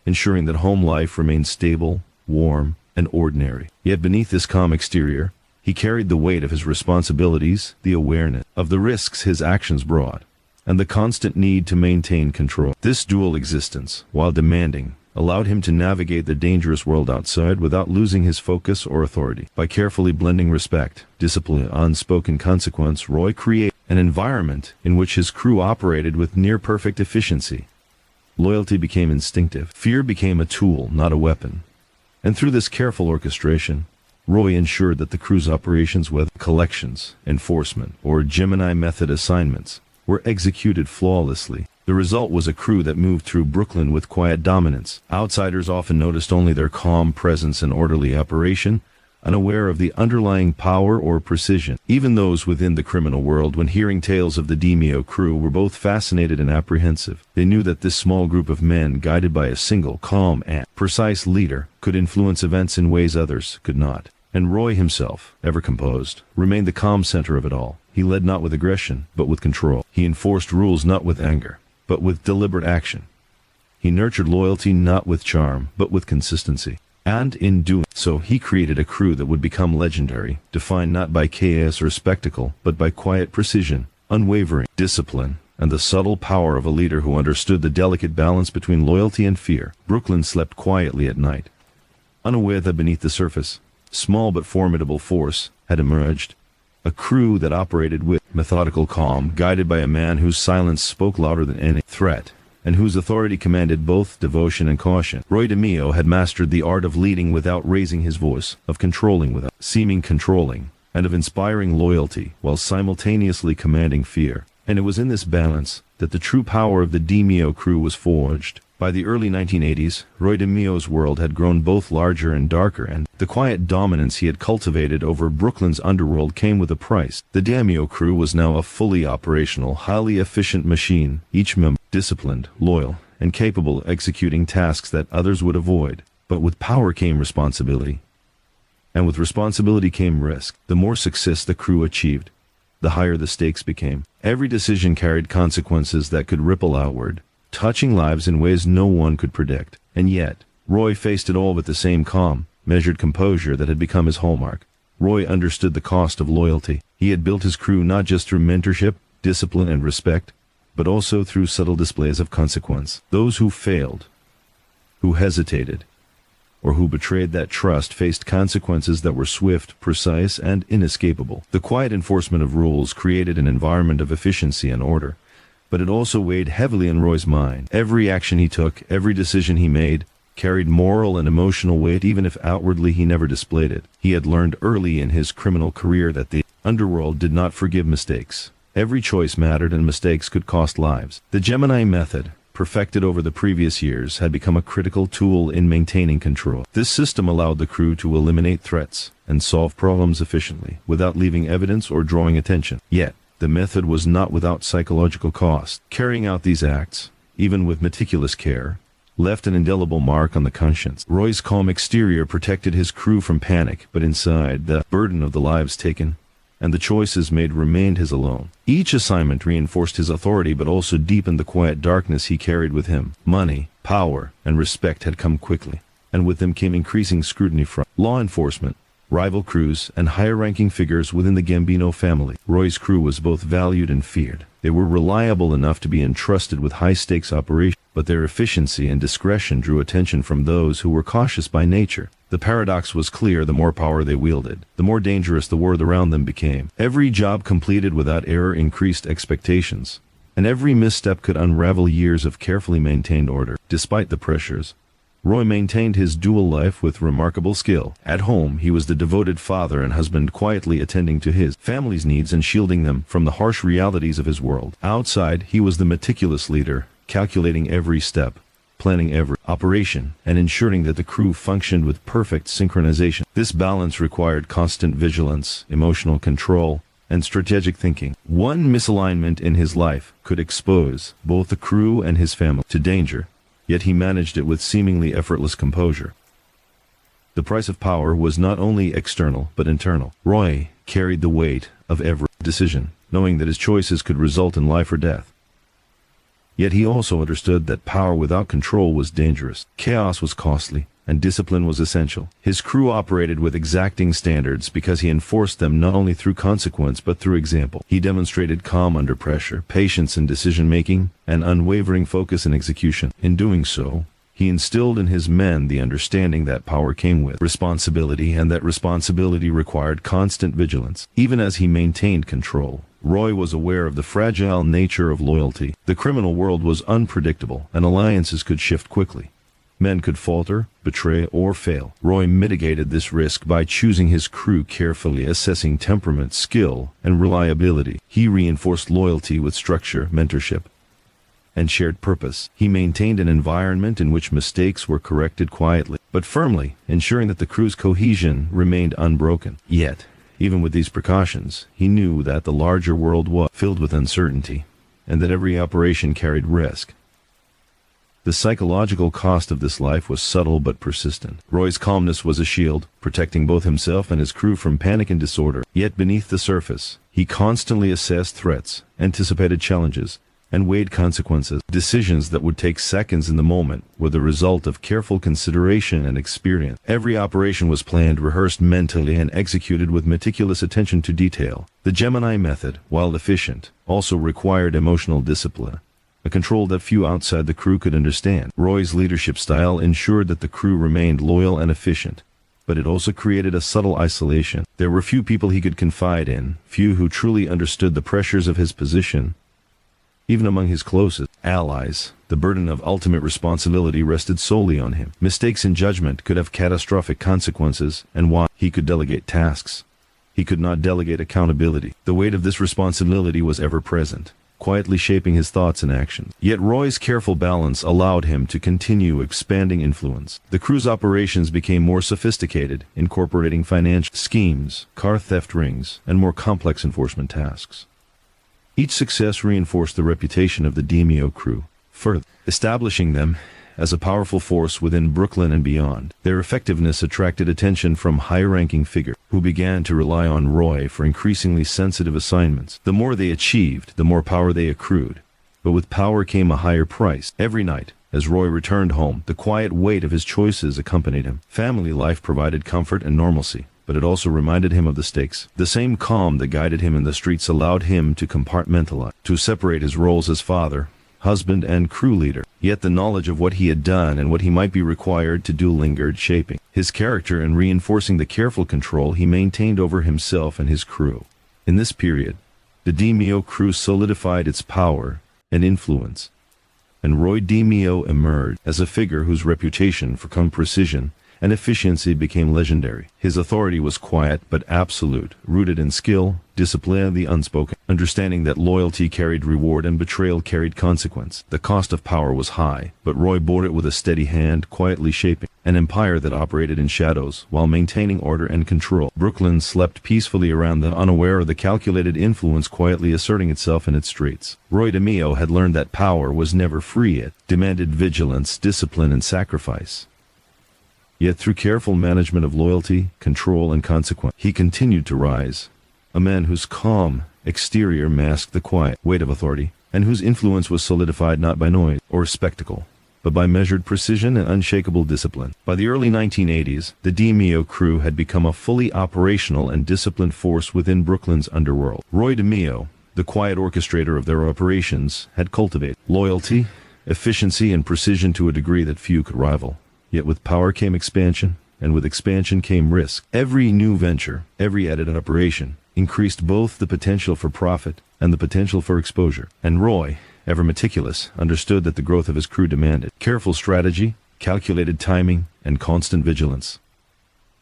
ensuring that home life remained stable, warm, and ordinary. Yet beneath this calm exterior, he carried the weight of his responsibilities, the awareness of the risks his actions brought, and the constant need to maintain control. This dual existence, while demanding, allowed him to navigate the dangerous world outside without losing his focus or authority. By carefully blending respect, discipline, and unspoken consequence, Roy created an environment in which his crew operated with near-perfect efficiency. Loyalty became instinctive. Fear became a tool, not a weapon. And through this careful orchestration, Roy ensured that the crew's operations, whether collections, enforcement, or Gemini Method assignments, were executed flawlessly. The result was a crew that moved through Brooklyn with quiet dominance. Outsiders often noticed only their calm presence and orderly operation, unaware of the underlying power or precision. Even those within the criminal world, when hearing tales of the DeMeo Crew, were both fascinated and apprehensive. They knew that this small group of men, guided by a single, calm and precise leader, could influence events in ways others could not. And Roy himself, ever composed, remained the calm center of it all. He led not with aggression, but with control. He enforced rules not with anger, but with deliberate action. He nurtured loyalty not with charm, but with consistency. And in doing so, he created a crew that would become legendary, defined not by chaos or spectacle, but by quiet precision, unwavering discipline, and the subtle power of a leader who understood the delicate balance between loyalty and fear. Brooklyn slept quietly at night, unaware that beneath the surface, small but formidable force had emerged. A crew that operated with methodical calm, guided by a man whose silence spoke louder than any threat, and whose authority commanded both devotion and caution. Roy DeMeo had mastered the art of leading without raising his voice, of controlling without seeming controlling, and of inspiring loyalty while simultaneously commanding fear. And it was in this balance that the true power of the DeMeo Crew was forged. By the early 1980s, Roy DeMeo's world had grown both larger and darker, and the quiet dominance he had cultivated over Brooklyn's underworld came with a price. The DeMeo Crew was now a fully operational, highly efficient machine, each member disciplined, loyal, and capable of executing tasks that others would avoid. But with power came responsibility, and with responsibility came risk. The more success the crew achieved, the higher the stakes became. Every decision carried consequences that could ripple outward, touching lives in ways no one could predict. And yet, Roy faced it all with the same calm, measured composure that had become his hallmark. Roy understood the cost of loyalty. He had built his crew not just through mentorship, discipline, and respect, but also through subtle displays of consequence. Those who failed, who hesitated, or who betrayed that trust faced consequences that were swift, precise, and inescapable. The quiet enforcement of rules created an environment of efficiency and order, but it also weighed heavily on Roy's mind. Every action he took, every decision he made, carried moral and emotional weight, even if outwardly he never displayed it. He had learned early in his criminal career that the underworld did not forgive mistakes. Every choice mattered, and mistakes could cost lives. The Gemini Method, perfected over the previous years, had become a critical tool in maintaining control. This system allowed the crew to eliminate threats and solve problems efficiently, without leaving evidence or drawing attention. Yet, the method was not without psychological cost. Carrying out these acts, even with meticulous care, left an indelible mark on the conscience. Roy's calm exterior protected his crew from panic, but inside, the burden of the lives taken and the choices made remained his alone. Each assignment reinforced his authority, but also deepened the quiet darkness he carried with him. Money, power, and respect had come quickly, and with them came increasing scrutiny from law enforcement, rival crews, and higher-ranking figures within the Gambino family. Roy's crew was both valued and feared. They were reliable enough to be entrusted with high-stakes operations, but their efficiency and discretion drew attention from those who were cautious by nature. The paradox was clear: the more power they wielded, the more dangerous the world around them became. Every job completed without error increased expectations, and every misstep could unravel years of carefully maintained order. Despite the pressures, Roy maintained his dual life with remarkable skill. At home, he was the devoted father and husband, quietly attending to his family's needs and shielding them from the harsh realities of his world. Outside, he was the meticulous leader, calculating every step, planning every operation, and ensuring that the crew functioned with perfect synchronization. This balance required constant vigilance, emotional control, and strategic thinking. One misalignment in his life could expose both the crew and his family to danger, yet he managed it with seemingly effortless composure. The price of power was not only external, but internal. Roy carried the weight of every decision, knowing that his choices could result in life or death. Yet he also understood that power without control was dangerous. Chaos was costly, and discipline was essential. His crew operated with exacting standards because he enforced them not only through consequence but through example. He demonstrated calm under pressure, patience in decision-making, and unwavering focus in execution. In doing so, he instilled in his men the understanding that power came with responsibility and that responsibility required constant vigilance. Even as he maintained control, Roy was aware of the fragile nature of loyalty. The criminal world was unpredictable, and alliances could shift quickly. Men could falter, betray, or fail. Roy mitigated this risk by choosing his crew carefully, assessing temperament, skill, and reliability. He reinforced loyalty with structure, mentorship, and shared purpose. He maintained an environment in which mistakes were corrected quietly, but firmly, ensuring that the crew's cohesion remained unbroken. Yet, even with these precautions, he knew that the larger world was filled with uncertainty, and that every operation carried risk. The psychological cost of this life was subtle but persistent. Roy's calmness was a shield, protecting both himself and his crew from panic and disorder. Yet beneath the surface, he constantly assessed threats, anticipated challenges, and weighed consequences. Decisions that would take seconds in the moment were the result of careful consideration and experience. Every operation was planned, rehearsed mentally, and executed with meticulous attention to detail. The Gemini Method, while efficient, also required emotional discipline, a control that few outside the crew could understand. Roy's leadership style ensured that the crew remained loyal and efficient, but it also created a subtle isolation. There were few people he could confide in, few who truly understood the pressures of his position. Even among his closest allies, the burden of ultimate responsibility rested solely on him. Mistakes in judgment could have catastrophic consequences, and while he could delegate tasks, he could not delegate accountability. The weight of this responsibility was ever present, quietly shaping his thoughts and actions. Yet Roy's careful balance allowed him to continue expanding influence. The crew's operations became more sophisticated, incorporating financial schemes, car theft rings, and more complex enforcement tasks. Each success reinforced the reputation of the DeMeo Crew, further establishing them as a powerful force within Brooklyn and beyond. Their effectiveness attracted attention from high-ranking figures who began to rely on Roy for increasingly sensitive assignments. The more they achieved, the more power they accrued. But with power came a higher price. Every night, as Roy returned home, the quiet weight of his choices accompanied him. Family life provided comfort and normalcy, but it also reminded him of the stakes. The same calm that guided him in the streets allowed him to compartmentalize, to separate his roles as father, husband, and crew leader. Yet the knowledge of what he had done and what he might be required to do lingered, shaping his character and reinforcing the careful control he maintained over himself and his crew. In this period, the DeMeo Crew solidified its power and influence, and Roy DeMeo emerged as a figure whose reputation for precision and efficiency became legendary. His authority was quiet but absolute, rooted in skill, discipline, and the unspoken, understanding that loyalty carried reward and betrayal carried consequence. The cost of power was high, but Roy bore it with a steady hand, quietly shaping an empire that operated in shadows while maintaining order and control. Brooklyn slept peacefully around them, unaware of the calculated influence quietly asserting itself in its streets. Roy DeMeo had learned that power was never free. It demanded vigilance, discipline, and sacrifice. Yet through careful management of loyalty, control, and consequence, he continued to rise, a man whose calm exterior masked the quiet weight of authority, and whose influence was solidified not by noise or spectacle, but by measured precision and unshakable discipline. By the early 1980s, the DeMeo Crew had become a fully operational and disciplined force within Brooklyn's underworld. Roy DeMeo, the quiet orchestrator of their operations, had cultivated loyalty, efficiency, and precision to a degree that few could rival. Yet with power came expansion, and with expansion came risk. Every new venture, every added operation, increased both the potential for profit and the potential for exposure. And Roy, ever meticulous, understood that the growth of his crew demanded careful strategy, calculated timing, and constant vigilance.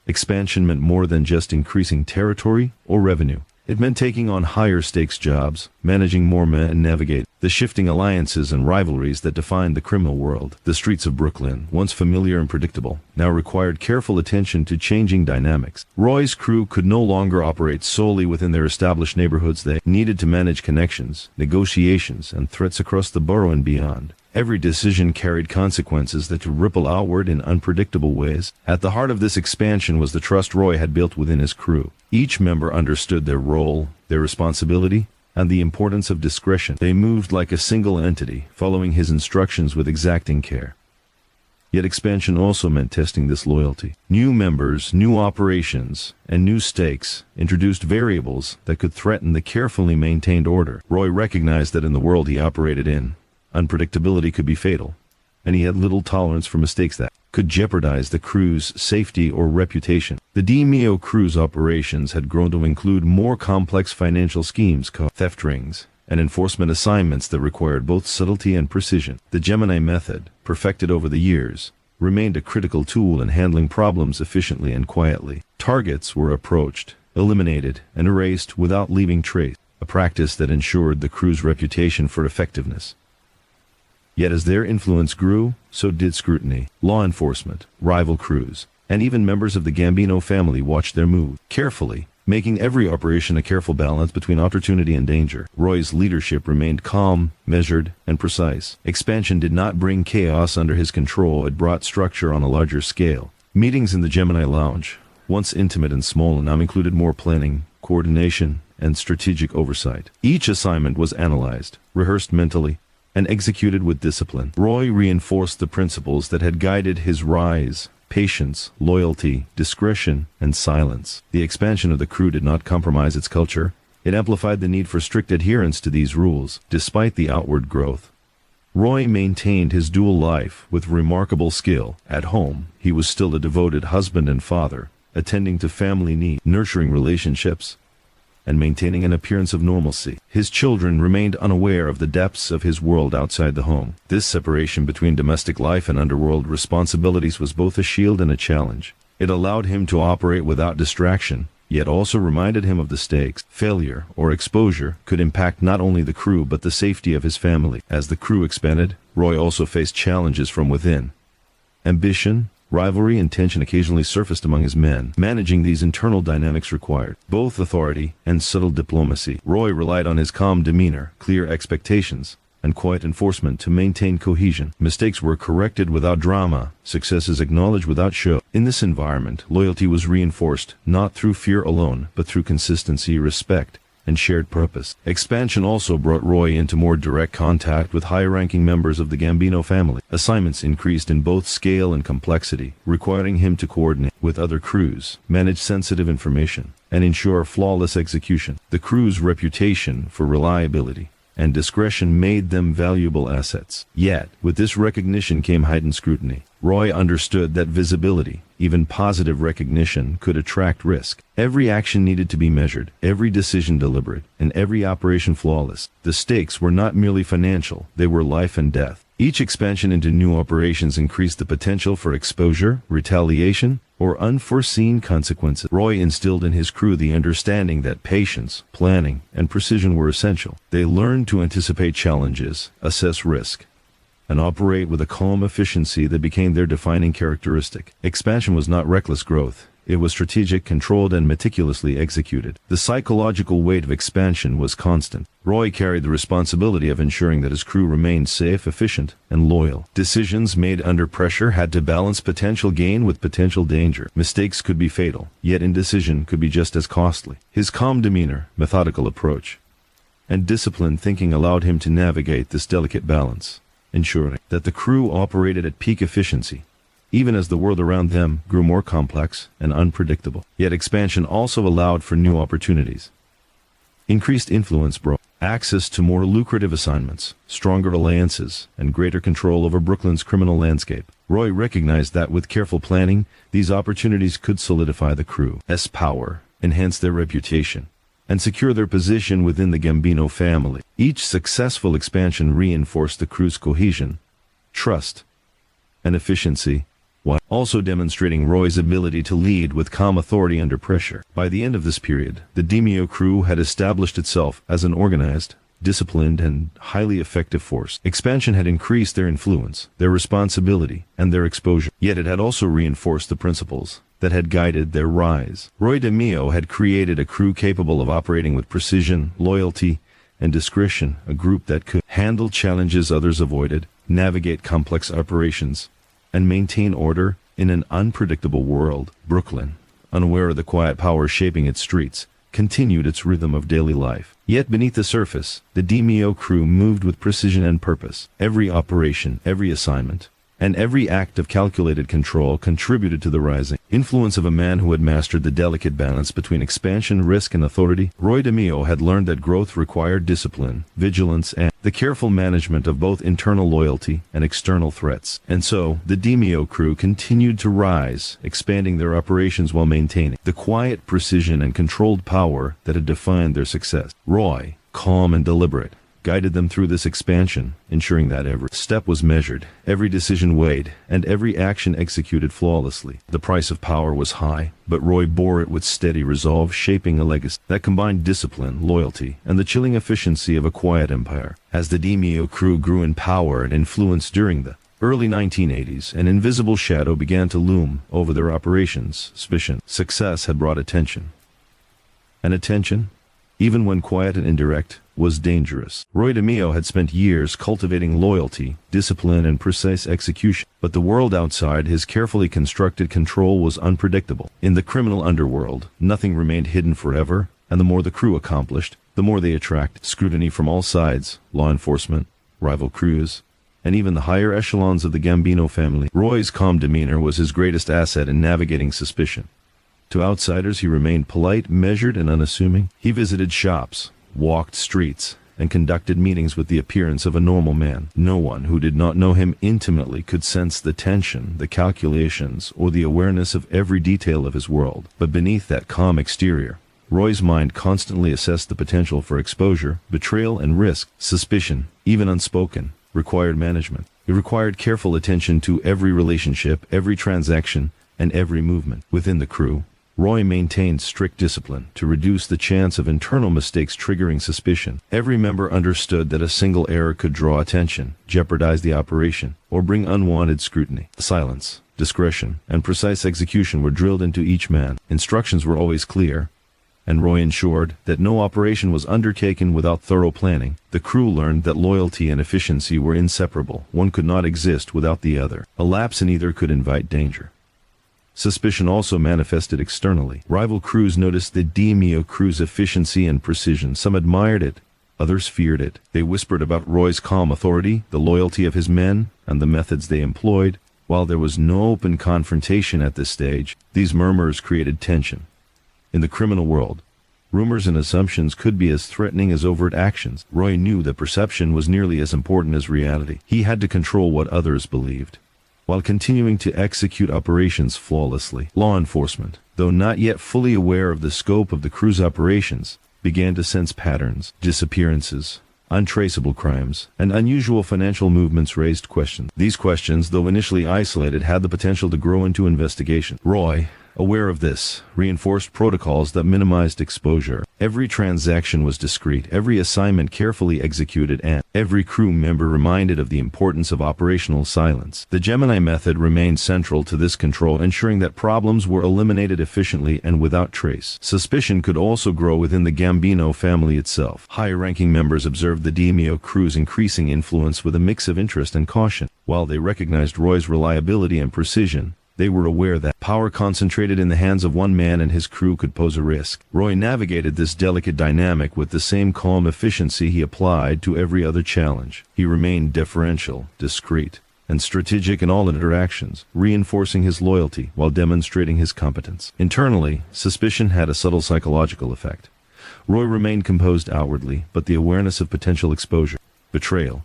Expansion meant more than just increasing territory or revenue. It meant taking on higher stakes jobs, managing more men, and navigate the shifting alliances and rivalries that defined the criminal world. The streets of Brooklyn, once familiar and predictable, now required careful attention to changing dynamics. Roy's crew could no longer operate solely within their established neighborhoods. They needed to manage connections, negotiations, and threats across the borough and beyond. Every decision carried consequences that could ripple outward in unpredictable ways. At the heart of this expansion was the trust Roy had built within his crew. Each member understood their role, their responsibility, and the importance of discretion. They moved like a single entity, following his instructions with exacting care. Yet expansion also meant testing this loyalty. New members, new operations, and new stakes introduced variables that could threaten the carefully maintained order. Roy recognized that in the world he operated in, unpredictability could be fatal, and he had little tolerance for mistakes that could jeopardize the crew's safety or reputation. The DeMeo Crew's operations had grown to include more complex financial schemes, theft rings, and enforcement assignments that required both subtlety and precision. The Gemini Method, perfected over the years, remained a critical tool in handling problems efficiently and quietly. Targets were approached, eliminated, and erased without leaving trace, a practice that ensured the crew's reputation for effectiveness. Yet as their influence grew, so did scrutiny. Law enforcement, rival crews, and even members of the Gambino family watched their move carefully, making every operation a careful balance between opportunity and danger. Roy's leadership remained calm, measured, and precise. Expansion did not bring chaos under his control, it brought structure on a larger scale. Meetings in the Gemini Lounge, once intimate and small, now included more planning, coordination, and strategic oversight. Each assignment was analyzed, rehearsed mentally, and executed with discipline. Roy reinforced the principles that had guided his rise: patience, loyalty, discretion, and silence. The expansion of the crew did not compromise its culture. It amplified the need for strict adherence to these rules. Despite the outward growth, Roy maintained his dual life with remarkable skill. At home, he was still a devoted husband and father, attending to family needs, nurturing relationships, and maintaining an appearance of normalcy. His children remained unaware of the depths of his world outside the home. This separation between domestic life and underworld responsibilities was both a shield and a challenge. It allowed him to operate without distraction, yet also reminded him of the stakes. Failure or exposure could impact not only the crew but the safety of his family. As the crew expanded, Roy also faced challenges from within. Ambition, rivalry, and tension occasionally surfaced among his men. Managing these internal dynamics required both authority and subtle diplomacy. Roy relied on his calm demeanor, clear expectations, and quiet enforcement to maintain cohesion. Mistakes were corrected without drama, successes acknowledged without show. In this environment, loyalty was reinforced, not through fear alone, but through consistency, respect, and shared purpose. Expansion also brought Roy into more direct contact with high-ranking members of the Gambino family. Assignments increased in both scale and complexity, requiring him to coordinate with other crews, manage sensitive information, and ensure flawless execution. The crew's reputation for reliability and discretion made them valuable assets. Yet, with this recognition came heightened scrutiny. Roy understood that visibility, even positive recognition, could attract risk. Every action needed to be measured, every decision deliberate, and every operation flawless. The stakes were not merely financial, they were life and death. Each expansion into new operations increased the potential for exposure, retaliation, or unforeseen consequences. Roy instilled in his crew the understanding that patience, planning, and precision were essential. They learned to anticipate challenges, assess risk, and operate with a calm efficiency that became their defining characteristic. Expansion was not reckless growth. It was strategic, controlled, and meticulously executed. The psychological weight of expansion was constant. Roy carried the responsibility of ensuring that his crew remained safe, efficient, and loyal. Decisions made under pressure had to balance potential gain with potential danger. Mistakes could be fatal, yet indecision could be just as costly. His calm demeanor, methodical approach, and disciplined thinking allowed him to navigate this delicate balance, ensuring that the crew operated at peak efficiency, even as the world around them grew more complex and unpredictable. Yet expansion also allowed for new opportunities. Increased influence brought access to more lucrative assignments, stronger alliances, and greater control over Brooklyn's criminal landscape. Roy recognized that with careful planning, these opportunities could solidify the crew's power, enhance their reputation, and secure their position within the Gambino family. Each successful expansion reinforced the crew's cohesion, trust, and efficiency, while also demonstrating Roy's ability to lead with calm authority under pressure. By the end of this period, the DeMeo Crew had established itself as an organized, disciplined, and highly effective force. Expansion had increased their influence, their responsibility, and their exposure, yet it had also reinforced the principles that had guided their rise. Roy DeMeo had created a crew capable of operating with precision, loyalty, and discretion, a group that could handle challenges others avoided, navigate complex operations, and maintain order in an unpredictable world. Brooklyn, unaware of the quiet power shaping its streets, continued its rhythm of daily life. Yet beneath the surface, the DeMeo crew moved with precision and purpose. Every operation, every assignment, and every act of calculated control contributed to the rising influence of a man who had mastered the delicate balance between expansion, risk, and authority. Roy DeMeo had learned that growth required discipline, vigilance, and the careful management of both internal loyalty and external threats. And so, the DeMeo crew continued to rise, expanding their operations while maintaining the quiet precision and controlled power that had defined their success. Roy, calm and deliberate, guided them through this expansion, ensuring that every step was measured, every decision weighed, and every action executed flawlessly. The price of power was high, but Roy bore it with steady resolve, shaping a legacy that combined discipline, loyalty, and the chilling efficiency of a quiet empire. As the DeMeo crew grew in power and influence during the early 1980s, an invisible shadow began to loom over their operations. Success had brought attention. And attention, even when quiet and indirect, was dangerous. Roy DeMeo had spent years cultivating loyalty, discipline, and precise execution, but the world outside his carefully constructed control was unpredictable. In the criminal underworld, nothing remained hidden forever, and the more the crew accomplished, the more they attracted scrutiny from all sides: law enforcement, rival crews, and even the higher echelons of the Gambino family. Roy's calm demeanor was his greatest asset in navigating suspicion. To outsiders, he remained polite, measured, and unassuming. He visited shops, walked streets, and conducted meetings with the appearance of a normal man. No one who did not know him intimately could sense the tension, the calculations, or the awareness of every detail of his world. But beneath that calm exterior, Roy's mind constantly assessed the potential for exposure, betrayal, and risk. Suspicion, even unspoken, required management. It required careful attention to every relationship, every transaction, and every movement. Within the crew, Roy maintained strict discipline to reduce the chance of internal mistakes triggering suspicion. Every member understood that a single error could draw attention, jeopardize the operation, or bring unwanted scrutiny. Silence, discretion, and precise execution were drilled into each man. Instructions were always clear, and Roy ensured that no operation was undertaken without thorough planning. The crew learned that loyalty and efficiency were inseparable. One could not exist without the other. A lapse in either could invite danger. Suspicion also manifested externally. Rival crews noticed the DeMeo crew's efficiency and precision. Some admired it, others feared it. They whispered about Roy's calm authority, the loyalty of his men, and the methods they employed. While there was no open confrontation at this stage, these murmurs created tension. In the criminal world, rumors and assumptions could be as threatening as overt actions. Roy knew that perception was nearly as important as reality. He had to control what others believed, while continuing to execute operations flawlessly. Law enforcement, though not yet fully aware of the scope of the crew's operations, began to sense patterns. Disappearances, untraceable crimes, and unusual financial movements raised questions. These questions, though initially isolated, had the potential to grow into investigation. Roy, aware of this, reinforced protocols that minimized exposure. Every transaction was discreet, every assignment carefully executed, and every crew member reminded of the importance of operational silence. The Gemini Method remained central to this control, ensuring that problems were eliminated efficiently and without trace. Suspicion could also grow within the Gambino family itself. High-ranking members observed the DeMeo crew's increasing influence with a mix of interest and caution. While they recognized Roy's reliability and precision, they were aware that power concentrated in the hands of one man and his crew could pose a risk. Roy navigated this delicate dynamic with the same calm efficiency he applied to every other challenge. He remained deferential, discreet, and strategic in all interactions, reinforcing his loyalty while demonstrating his competence. Internally, suspicion had a subtle psychological effect. Roy remained composed outwardly, but the awareness of potential exposure, betrayal,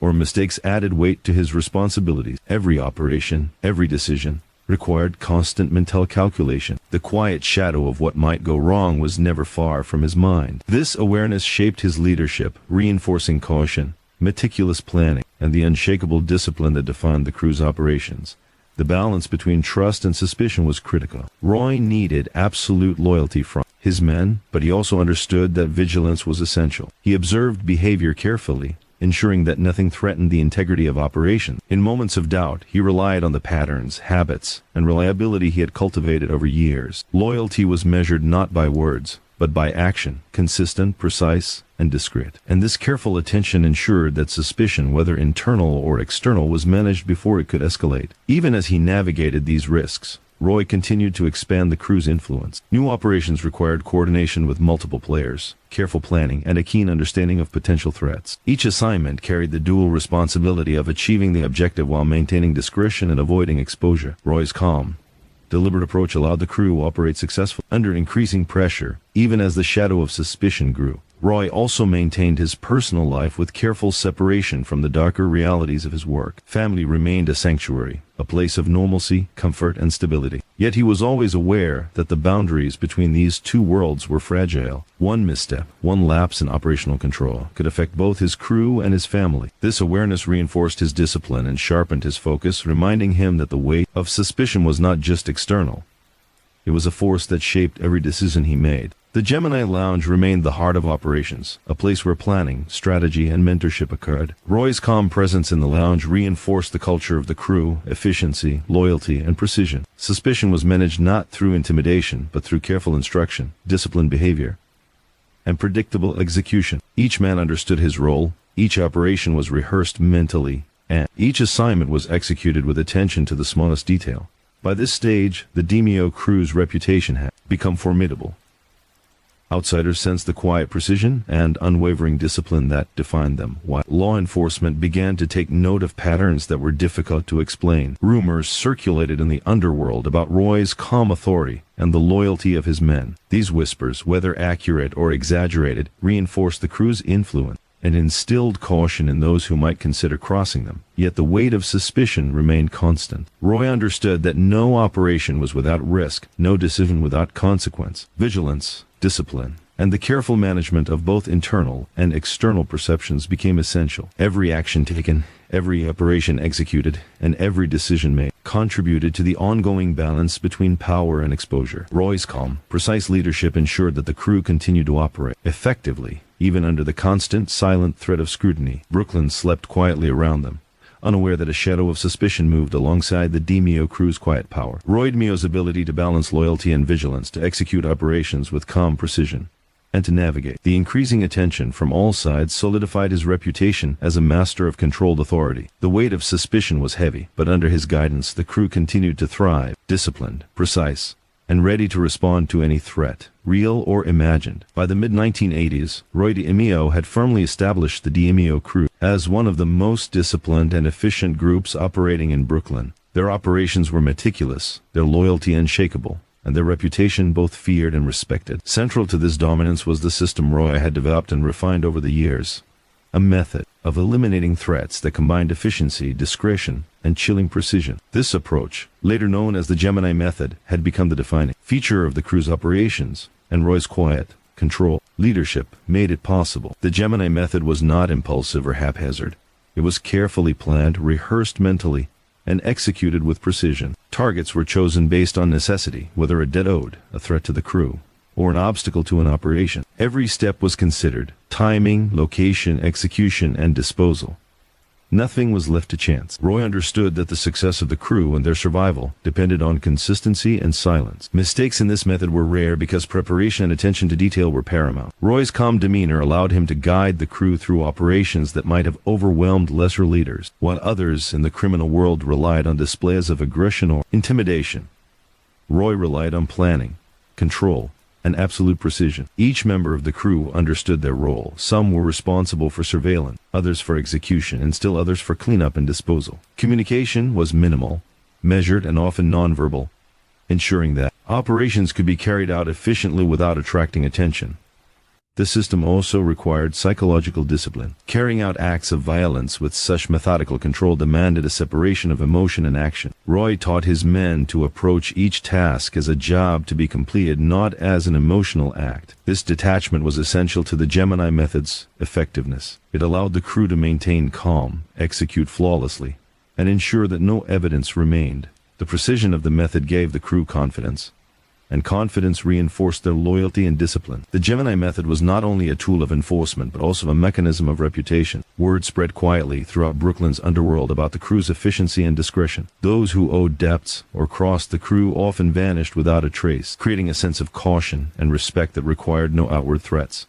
or mistakes added weight to his responsibilities. Every operation, every decision, required constant mental calculation. The quiet shadow of what might go wrong was never far from his mind. This awareness shaped his leadership, reinforcing caution, meticulous planning, and the unshakable discipline that defined the crew's operations. The balance between trust and suspicion was critical. Roy needed absolute loyalty from his men, but he also understood that vigilance was essential. He observed behavior carefully, ensuring that nothing threatened the integrity of operation. In moments of doubt, he relied on the patterns, habits, and reliability he had cultivated over years. Loyalty was measured not by words, but by action, consistent, precise, and discreet. And this careful attention ensured that suspicion, whether internal or external, was managed before it could escalate. Even as he navigated these risks, Roy continued to expand the crew's influence. New operations required coordination with multiple players, careful planning, and a keen understanding of potential threats. Each assignment carried the dual responsibility of achieving the objective while maintaining discretion and avoiding exposure. Roy's calm, deliberate approach allowed the crew to operate successfully under increasing pressure, even as the shadow of suspicion grew. Roy also maintained his personal life with careful separation from the darker realities of his work. Family remained a sanctuary, a place of normalcy, comfort, and stability. Yet he was always aware that the boundaries between these two worlds were fragile. One misstep, one lapse in operational control, could affect both his crew and his family. This awareness reinforced his discipline and sharpened his focus, reminding him that the weight of suspicion was not just external. It was a force that shaped every decision he made. The Gemini Lounge remained the heart of operations, a place where planning, strategy, and mentorship occurred. Roy's calm presence in the lounge reinforced the culture of the crew: efficiency, loyalty, and precision. Suspicion was managed not through intimidation, but through careful instruction, disciplined behavior, and predictable execution. Each man understood his role, each operation was rehearsed mentally, and each assignment was executed with attention to the smallest detail. By this stage, the DeMeo Crew's reputation had become formidable. Outsiders sensed the quiet precision and unwavering discipline that defined them, while law enforcement began to take note of patterns that were difficult to explain. Rumors circulated in the underworld about Roy's calm authority and the loyalty of his men. These whispers, whether accurate or exaggerated, reinforced the crew's influence and instilled caution in those who might consider crossing them. Yet the weight of suspicion remained constant. Roy understood that no operation was without risk, no decision without consequence. Vigilance, discipline, and the careful management of both internal and external perceptions became essential. Every action taken, every operation executed, and every decision made contributed to the ongoing balance between power and exposure. Roy's calm, precise leadership ensured that the crew continued to operate effectively, even under the constant, silent threat of scrutiny. Brooklyn slept quietly around them, unaware that a shadow of suspicion moved alongside the DeMeo Crew's quiet power. Roy DeMeo's ability to balance loyalty and vigilance, to execute operations with calm precision, and to navigate the increasing attention from all sides solidified his reputation as a master of controlled authority. The weight of suspicion was heavy, but under his guidance the crew continued to thrive, disciplined, precise, and ready to respond to any threat, real or imagined. By the mid-1980s, Roy DeMeo had firmly established the DeMeo Crew as one of the most disciplined and efficient groups operating in Brooklyn. Their operations were meticulous, their loyalty unshakable, and their reputation both feared and respected. Central to this dominance was the system Roy had developed and refined over the years, a method of eliminating threats that combined efficiency, discretion, and chilling precision. This approach, later known as the Gemini Method, had become the defining feature of the crew's operations, and Roy's quiet, control, leadership made it possible. The Gemini Method was not impulsive or haphazard. It was carefully planned, rehearsed mentally, and executed with precision. Targets were chosen based on necessity, whether a dead ode, a threat to the crew, or an obstacle to an operation. Every step was considered: timing, location, execution, and disposal. Nothing was left to chance. Roy understood that the success of the crew and their survival depended on consistency and silence. Mistakes in this method were rare because preparation and attention to detail were paramount. Roy's calm demeanor allowed him to guide the crew through operations that might have overwhelmed lesser leaders, while others in the criminal world relied on displays of aggression or intimidation. Roy relied on planning, control, and absolute precision. Each member of the crew understood their role. Some were responsible for surveillance, others for execution, and still others for cleanup and disposal. Communication was minimal, measured, and often nonverbal, ensuring that operations could be carried out efficiently without attracting attention. The system also required psychological discipline. Carrying out acts of violence with such methodical control demanded a separation of emotion and action. Roy taught his men to approach each task as a job to be completed, not as an emotional act. This detachment was essential to the Gemini Method's effectiveness. It allowed the crew to maintain calm, execute flawlessly, and ensure that no evidence remained. The precision of the method gave the crew confidence, and confidence reinforced their loyalty and discipline. The Gemini Method was not only a tool of enforcement, but also a mechanism of reputation. Word spread quietly throughout Brooklyn's underworld about the crew's efficiency and discretion. Those who owed debts or crossed the crew often vanished without a trace, creating a sense of caution and respect that required no outward threats.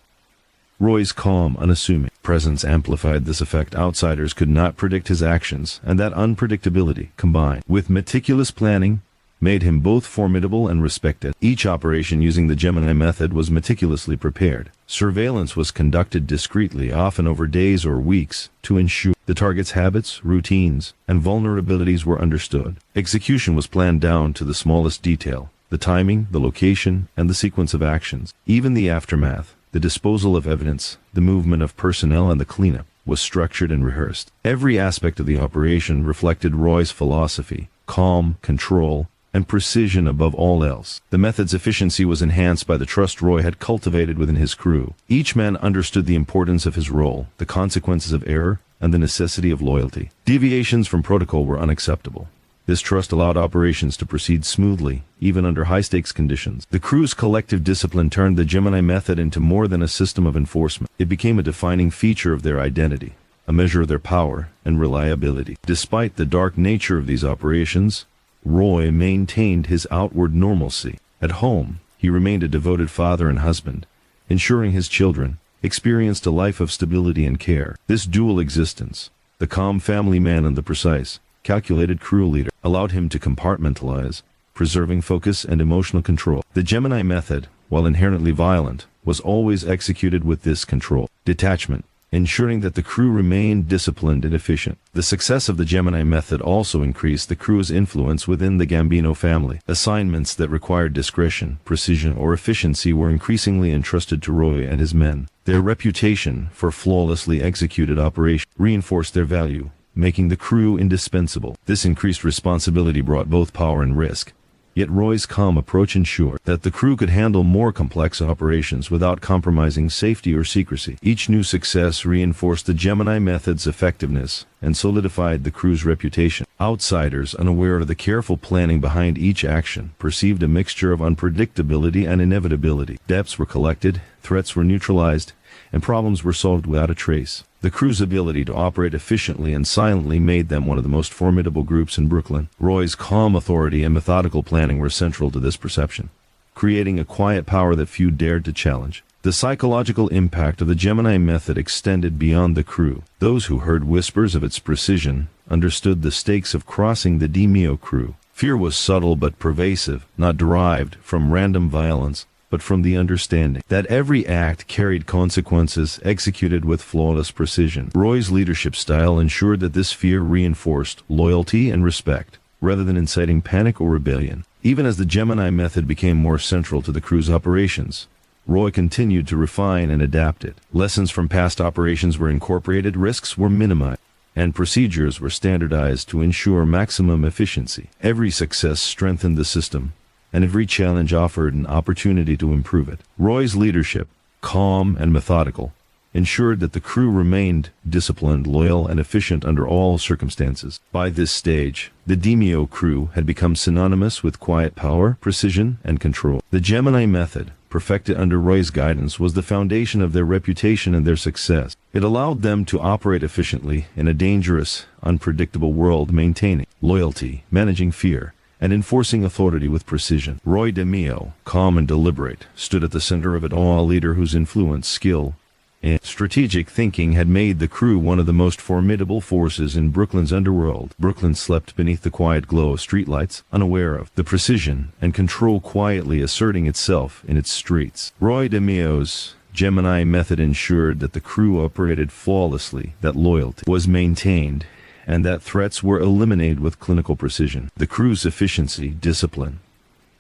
Roy's calm, unassuming presence amplified this effect. Outsiders could not predict his actions, and that unpredictability, combined with meticulous planning, made him both formidable and respected. Each operation using the Gemini method was meticulously prepared. Surveillance was conducted discreetly, often over days or weeks, to ensure the target's habits, routines, and vulnerabilities were understood. Execution was planned down to the smallest detail: the timing, the location, and the sequence of actions. Even the aftermath, the disposal of evidence, the movement of personnel, and the cleanup was structured and rehearsed. Every aspect of the operation reflected Roy's philosophy: calm, control, and precision above all else. The method's efficiency was enhanced by the trust Roy had cultivated within his crew. Each man understood the importance of his role, the consequences of error, and the necessity of loyalty. Deviations from protocol were unacceptable. This trust allowed operations to proceed smoothly, even under high-stakes conditions. The crew's collective discipline turned the Gemini method into more than a system of enforcement. It became a defining feature of their identity, a measure of their power and reliability. Despite the dark nature of these operations, Roy maintained his outward normalcy. At home, he remained a devoted father and husband, ensuring his children experienced a life of stability and care. This dual existence, the calm family man and the precise, calculated crew leader, allowed him to compartmentalize, preserving focus and emotional control. The Gemini method, while inherently violent, was always executed with this control: detachment, ensuring that the crew remained disciplined and efficient. The success of the Gemini method also increased the crew's influence within the Gambino family. Assignments that required discretion, precision, or efficiency were increasingly entrusted to Roy and his men. Their reputation for flawlessly executed operations reinforced their value, making the crew indispensable. This increased responsibility brought both power and risk. Yet Roy's calm approach ensured that the crew could handle more complex operations without compromising safety or secrecy. Each new success reinforced the Gemini method's effectiveness and solidified the crew's reputation. Outsiders, unaware of the careful planning behind each action, perceived a mixture of unpredictability and inevitability. Debts were collected, threats were neutralized, and problems were solved without a trace. The crew's ability to operate efficiently and silently made them one of the most formidable groups in Brooklyn. Roy's calm authority and methodical planning were central to this perception, creating a quiet power that few dared to challenge. The psychological impact of the Gemini method extended beyond the crew. Those who heard whispers of its precision understood the stakes of crossing the DeMeo Crew. Fear was subtle but pervasive, not derived from random violence, but from the understanding that every act carried consequences executed with flawless precision. Roy's leadership style ensured that this fear reinforced loyalty and respect, rather than inciting panic or rebellion. Even as the Gemini method became more central to the crew's operations, Roy continued to refine and adapt it. Lessons from past operations were incorporated, risks were minimized, and procedures were standardized to ensure maximum efficiency. Every success strengthened the system, and every challenge offered an opportunity to improve it. Roy's leadership, calm and methodical, ensured that the crew remained disciplined, loyal, and efficient under all circumstances. By this stage, the DeMeo Crew had become synonymous with quiet power, precision, and control. The Gemini method, perfected under Roy's guidance, was the foundation of their reputation and their success. It allowed them to operate efficiently in a dangerous, unpredictable world, maintaining loyalty, managing fear, and enforcing authority with precision. Roy DeMeo, calm and deliberate, stood at the center of it all, a leader whose influence, skill, and strategic thinking had made the crew one of the most formidable forces in Brooklyn's underworld. Brooklyn slept beneath the quiet glow of streetlights, unaware of the precision and control quietly asserting itself in its streets. Roy DeMeo's Gemini method ensured that the crew operated flawlessly, that loyalty was maintained, and that threats were eliminated with clinical precision. The crew's efficiency, discipline,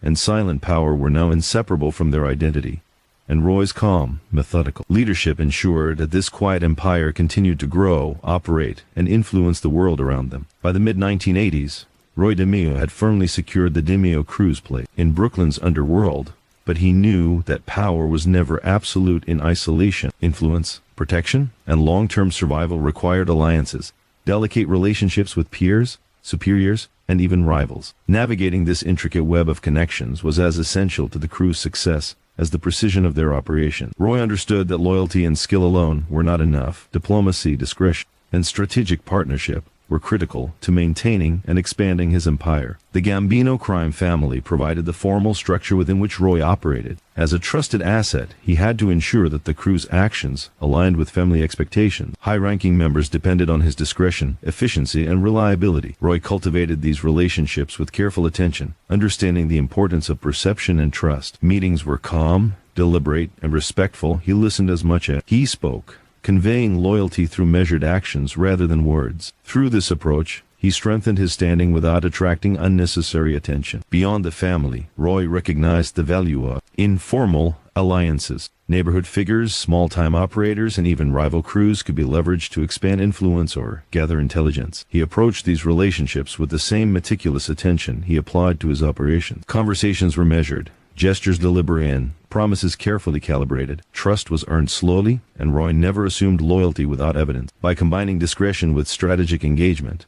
and silent power were now inseparable from their identity, and Roy's calm, methodical leadership ensured that this quiet empire continued to grow, operate, and influence the world around them. By the mid-1980s, Roy DeMeo had firmly secured the DeMeo Crew's place in Brooklyn's underworld, but he knew that power was never absolute in isolation. Influence, protection, and long-term survival required alliances, delicate relationships with peers, superiors, and even rivals. Navigating this intricate web of connections was as essential to the crew's success as the precision of their operation. Roy understood that loyalty and skill alone were not enough. Diplomacy, discretion, and strategic partnership were critical to maintaining and expanding his empire. The Gambino crime family provided the formal structure within which Roy operated, As a trusted asset, he had to ensure that the crew's actions aligned with family expectations. High-ranking members depended on his discretion, efficiency, and reliability. Roy cultivated these relationships with careful attention, understanding the importance of perception and trust. Meetings were calm, deliberate, and respectful. He listened as much as he spoke, conveying loyalty through measured actions rather than words. Through this approach, he strengthened his standing without attracting unnecessary attention. Beyond the family, Roy recognized the value of informal alliances. Neighborhood figures, small-time operators, and even rival crews could be leveraged to expand influence or gather intelligence. He approached these relationships with the same meticulous attention he applied to his operations. Conversations were measured, gestures deliberate, and promises carefully calibrated. Trust was earned slowly, and Roy never assumed loyalty without evidence. By combining discretion with strategic engagement,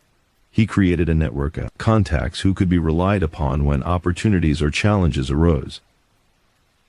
he created a network of contacts who could be relied upon when opportunities or challenges arose.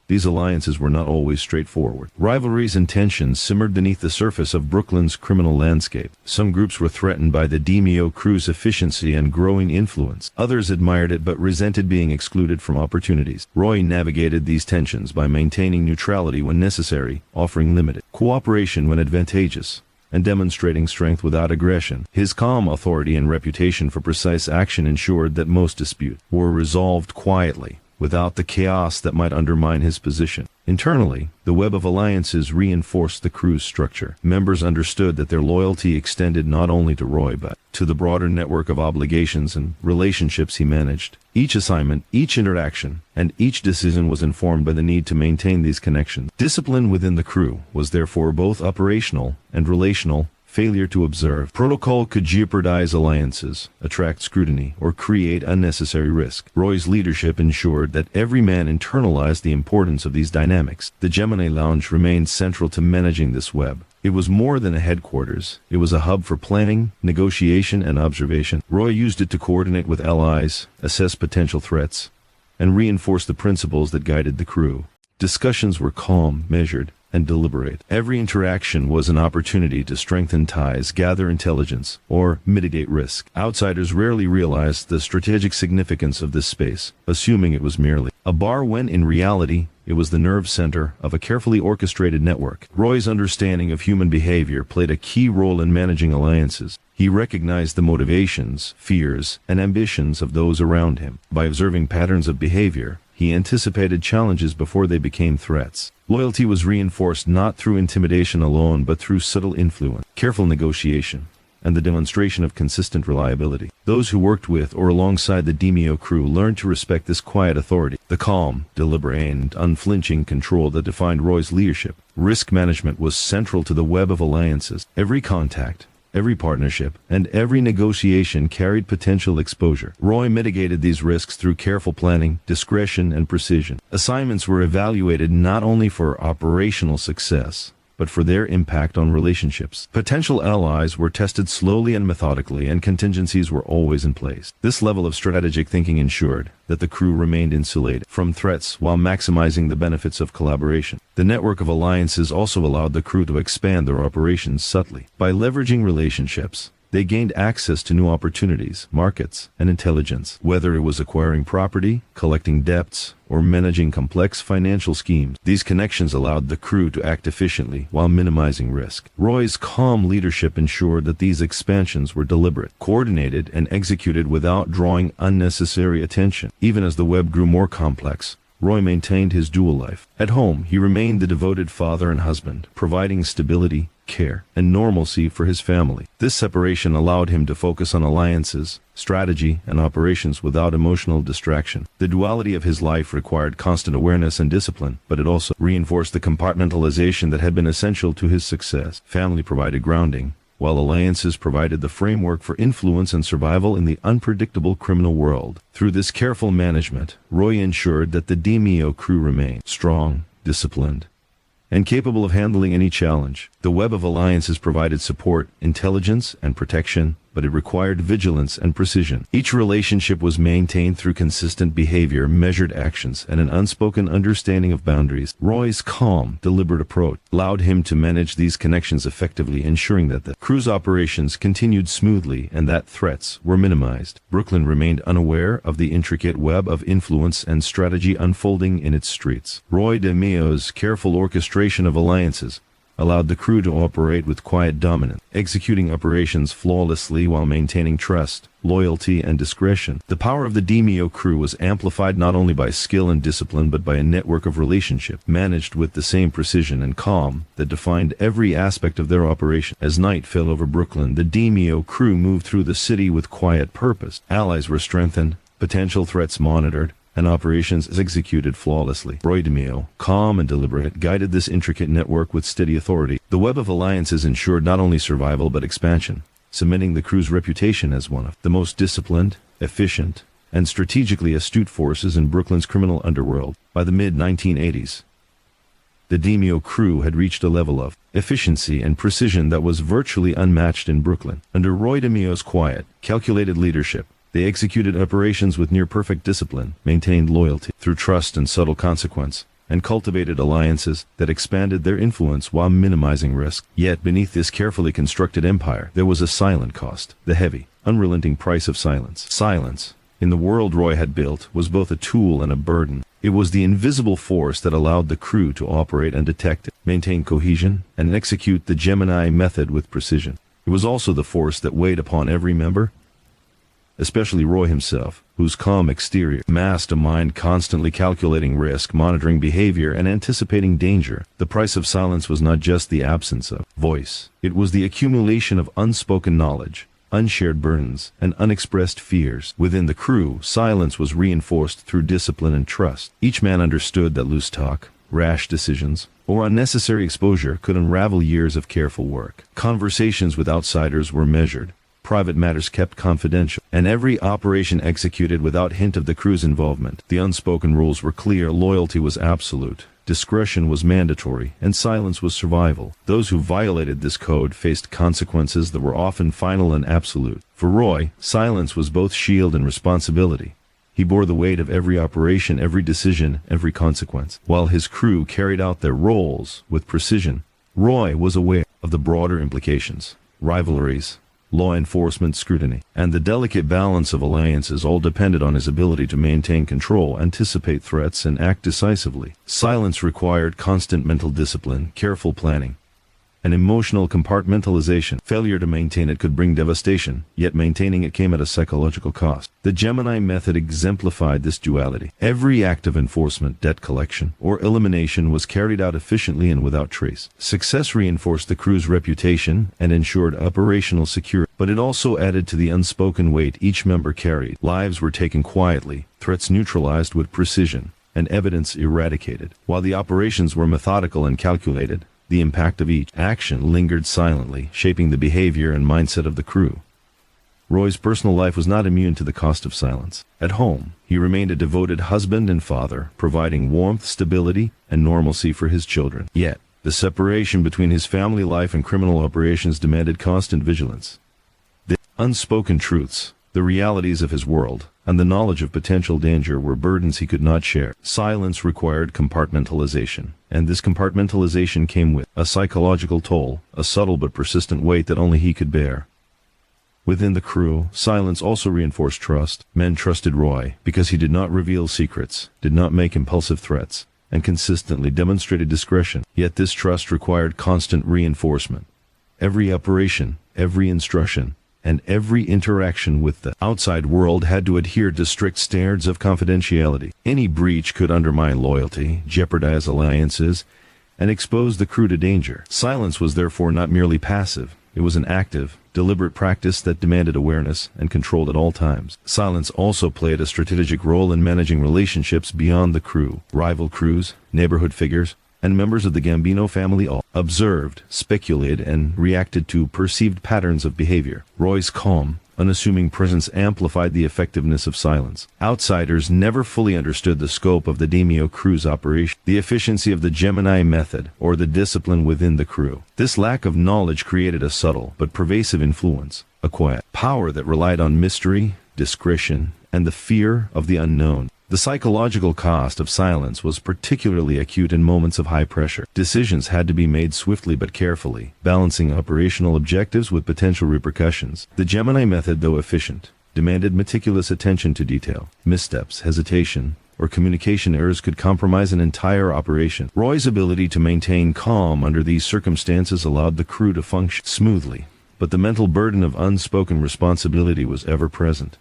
These alliances were not always straightforward. Rivalries and tensions simmered beneath the surface of Brooklyn's criminal landscape. Some groups were threatened by the DeMeo Crew's efficiency and growing influence. Others admired it but resented being excluded from opportunities. Roy navigated these tensions by maintaining neutrality when necessary, offering limited cooperation when advantageous, and demonstrating strength without aggression. His calm authority and reputation for precise action ensured that most disputes were resolved quietly, without the chaos that might undermine his position. Internally, the web of alliances reinforced the crew's structure. Members understood that their loyalty extended not only to Roy but to the broader network of obligations and relationships he managed. Each assignment, each interaction, and each decision was informed by the need to maintain these connections. Discipline within the crew was therefore both operational and relational. Failure to observe protocol could jeopardize alliances, attract scrutiny, or create unnecessary risk. Roy's leadership ensured that every man internalized the importance of these dynamics. The Gemini Lounge remained central to managing this web. It was more than a headquarters. It was a hub for planning, negotiation, and observation. Roy used it to coordinate with allies, assess potential threats, and reinforce the principles that guided the crew. Discussions were calm, measured, and deliberate. Every interaction was an opportunity to strengthen ties, gather intelligence, or mitigate risk. Outsiders rarely realized the strategic significance of this space, assuming it was merely a bar when in reality, it was the nerve center of a carefully orchestrated network. Roy's understanding of human behavior played a key role in managing alliances. He recognized the motivations, fears, and ambitions of those around him. By observing patterns of behavior, he anticipated challenges before they became threats. Loyalty was reinforced not through intimidation alone, but through subtle influence, careful negotiation, and the demonstration of consistent reliability. Those who worked with or alongside the DeMeo Crew learned to respect this quiet authority, the calm, deliberate, and unflinching control that defined Roy's leadership. Risk management was central to the web of alliances. Every contact, every partnership, and every negotiation carried potential exposure. Roy mitigated these risks through careful planning, discretion, and precision. Assignments were evaluated not only for operational success, but for their impact on relationships. Potential allies were tested slowly and methodically, and contingencies were always in place. This level of strategic thinking ensured that the crew remained insulated from threats while maximizing the benefits of collaboration. The network of alliances also allowed the crew to expand their operations subtly. By leveraging relationships, they gained access to new opportunities, markets, and intelligence. Whether it was acquiring property, collecting debts, or managing complex financial schemes, these connections allowed the crew to act efficiently while minimizing risk. Roy's calm leadership ensured that these expansions were deliberate, coordinated, and executed without drawing unnecessary attention. Even as the web grew more complex, Roy maintained his dual life. At home, he remained the devoted father and husband, providing stability, care, and normalcy for his family. This separation allowed him to focus on alliances, strategy, and operations without emotional distraction. The duality of his life required constant awareness and discipline, but it also reinforced the compartmentalization that had been essential to his success. Family provided grounding, while alliances provided the framework for influence and survival in the unpredictable criminal world. Through this careful management, Roy ensured that the DeMeo Crew remained strong, disciplined, and capable of handling any challenge. The web of alliances provided support, intelligence, and protection, but it required vigilance and precision. Each relationship was maintained through consistent behavior, measured actions, and an unspoken understanding of boundaries. Roy's calm, deliberate approach allowed him to manage these connections effectively, ensuring that the crew's operations continued smoothly and that threats were minimized. Brooklyn remained unaware of the intricate web of influence and strategy unfolding in its streets. Roy DeMeo's careful orchestration of alliances allowed the crew to operate with quiet dominance, executing operations flawlessly while maintaining trust, loyalty, and discretion. The power of the DeMeo Crew was amplified not only by skill and discipline but by a network of relationships managed with the same precision and calm that defined every aspect of their operation. As night fell over Brooklyn, the DeMeo Crew moved through the city with quiet purpose. Allies were strengthened, potential threats monitored, and operations executed flawlessly. Roy DeMeo, calm and deliberate, guided this intricate network with steady authority. The web of alliances ensured not only survival but expansion, cementing the crew's reputation as one of the most disciplined, efficient, and strategically astute forces in Brooklyn's criminal underworld. By the mid-1980s, the DeMeo Crew had reached a level of efficiency and precision that was virtually unmatched in Brooklyn. Under Roy DeMeo's quiet, calculated leadership, they executed operations with near-perfect discipline, maintained loyalty through trust and subtle consequence, and cultivated alliances that expanded their influence while minimizing risk. Yet beneath this carefully constructed empire, there was a silent cost, the heavy, unrelenting price of silence. Silence, in the world Roy had built, was both a tool and a burden. It was the invisible force that allowed the crew to operate undetected, maintain cohesion, and execute the Gemini Method with precision. It was also the force that weighed upon every member, especially Roy himself, whose calm exterior masked a mind constantly calculating risk, monitoring behavior, and anticipating danger. The price of silence was not just the absence of voice. It was the accumulation of unspoken knowledge, unshared burdens, and unexpressed fears. Within the crew, silence was reinforced through discipline and trust. Each man understood that loose talk, rash decisions, or unnecessary exposure could unravel years of careful work. Conversations with outsiders were measured, private matters kept confidential, and every operation executed without hint of the crew's involvement. The unspoken rules were clear, loyalty was absolute, discretion was mandatory, and silence was survival. Those who violated this code faced consequences that were often final and absolute. For Roy, silence was both shield and responsibility. He bore the weight of every operation, every decision, every consequence. While his crew carried out their roles with precision, Roy was aware of the broader implications, rivalries, law enforcement scrutiny, and the delicate balance of alliances all depended on his ability to maintain control, anticipate threats, and act decisively. Silence required constant mental discipline, careful planning, and emotional compartmentalization. Failure to maintain it could bring devastation, yet maintaining it came at a psychological cost. The Gemini Method exemplified this duality. Every act of enforcement, debt collection, or elimination was carried out efficiently and without trace. Success reinforced the crew's reputation and ensured operational security, but it also added to the unspoken weight each member carried. Lives were taken quietly, threats neutralized with precision, and evidence eradicated. While the operations were methodical and calculated, the impact of each action lingered silently, shaping the behavior and mindset of the crew. Roy's personal life was not immune to the cost of silence. At home, he remained a devoted husband and father, providing warmth, stability, and normalcy for his children. Yet, the separation between his family life and criminal operations demanded constant vigilance. The unspoken truths, the realities of his world, and the knowledge of potential danger were burdens he could not share. Silence required compartmentalization, and this compartmentalization came with a psychological toll, a subtle but persistent weight that only he could bear. Within the crew, silence also reinforced trust. Men trusted Roy because he did not reveal secrets, did not make impulsive threats, and consistently demonstrated discretion. Yet this trust required constant reinforcement. Every operation, every instruction, and every interaction with the outside world had to adhere to strict standards of confidentiality. Any breach could undermine loyalty, jeopardize alliances, and expose the crew to danger. Silence was therefore not merely passive. It was an active, deliberate practice that demanded awareness and control at all times. Silence also played a strategic role in managing relationships beyond the crew. Rival crews, neighborhood figures, and members of the Gambino family all observed, speculated, and reacted to perceived patterns of behavior. Roy's calm, unassuming presence amplified the effectiveness of silence. Outsiders never fully understood the scope of the DeMeo Crew's operation, the efficiency of the Gemini Method, or the discipline within the crew. This lack of knowledge created a subtle but pervasive influence, a quiet power that relied on mystery, discretion, and the fear of the unknown. The psychological cost of silence was particularly acute in moments of high pressure. Decisions had to be made swiftly but carefully, balancing operational objectives with potential repercussions. The Gemini Method, though efficient, demanded meticulous attention to detail. Missteps, hesitation, or communication errors could compromise an entire operation. Roy's ability to maintain calm under these circumstances allowed the crew to function smoothly, but the mental burden of unspoken responsibility was ever present.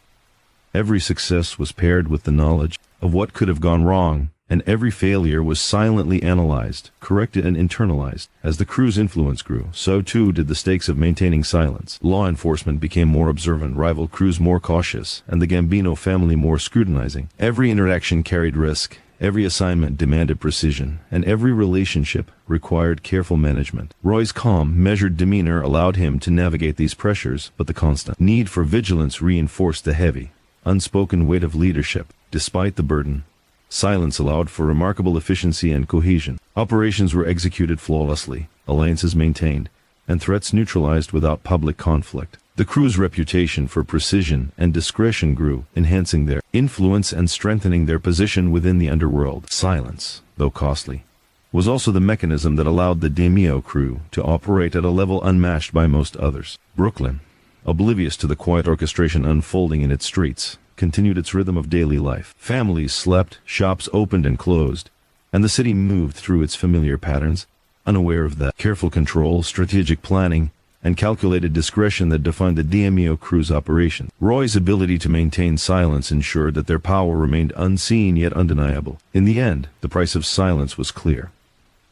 Every success was paired with the knowledge of what could have gone wrong, and every failure was silently analyzed, corrected, and internalized. As the crew's influence grew, so too did the stakes of maintaining silence. Law enforcement became more observant, rival crews more cautious, and the Gambino family more scrutinizing. Every interaction carried risk, every assignment demanded precision, and every relationship required careful management. Roy's calm, measured demeanor allowed him to navigate these pressures, but the constant need for vigilance reinforced the heavy, unspoken weight of leadership. Despite the burden, silence allowed for remarkable efficiency and cohesion. Operations were executed flawlessly, alliances maintained, and threats neutralized without public conflict. The crew's reputation for precision and discretion grew, enhancing their influence and strengthening their position within the underworld. Silence, though costly, was also the mechanism that allowed the DeMeo Crew to operate at a level unmatched by most others. Brooklyn, oblivious to the quiet orchestration unfolding in its streets, continued its rhythm of daily life. Families slept, shops opened and closed, and the city moved through its familiar patterns, unaware of the careful control, strategic planning, and calculated discretion that defined the DeMeo Crew's operation. Roy's ability to maintain silence ensured that their power remained unseen yet undeniable. In the end, the price of silence was clear.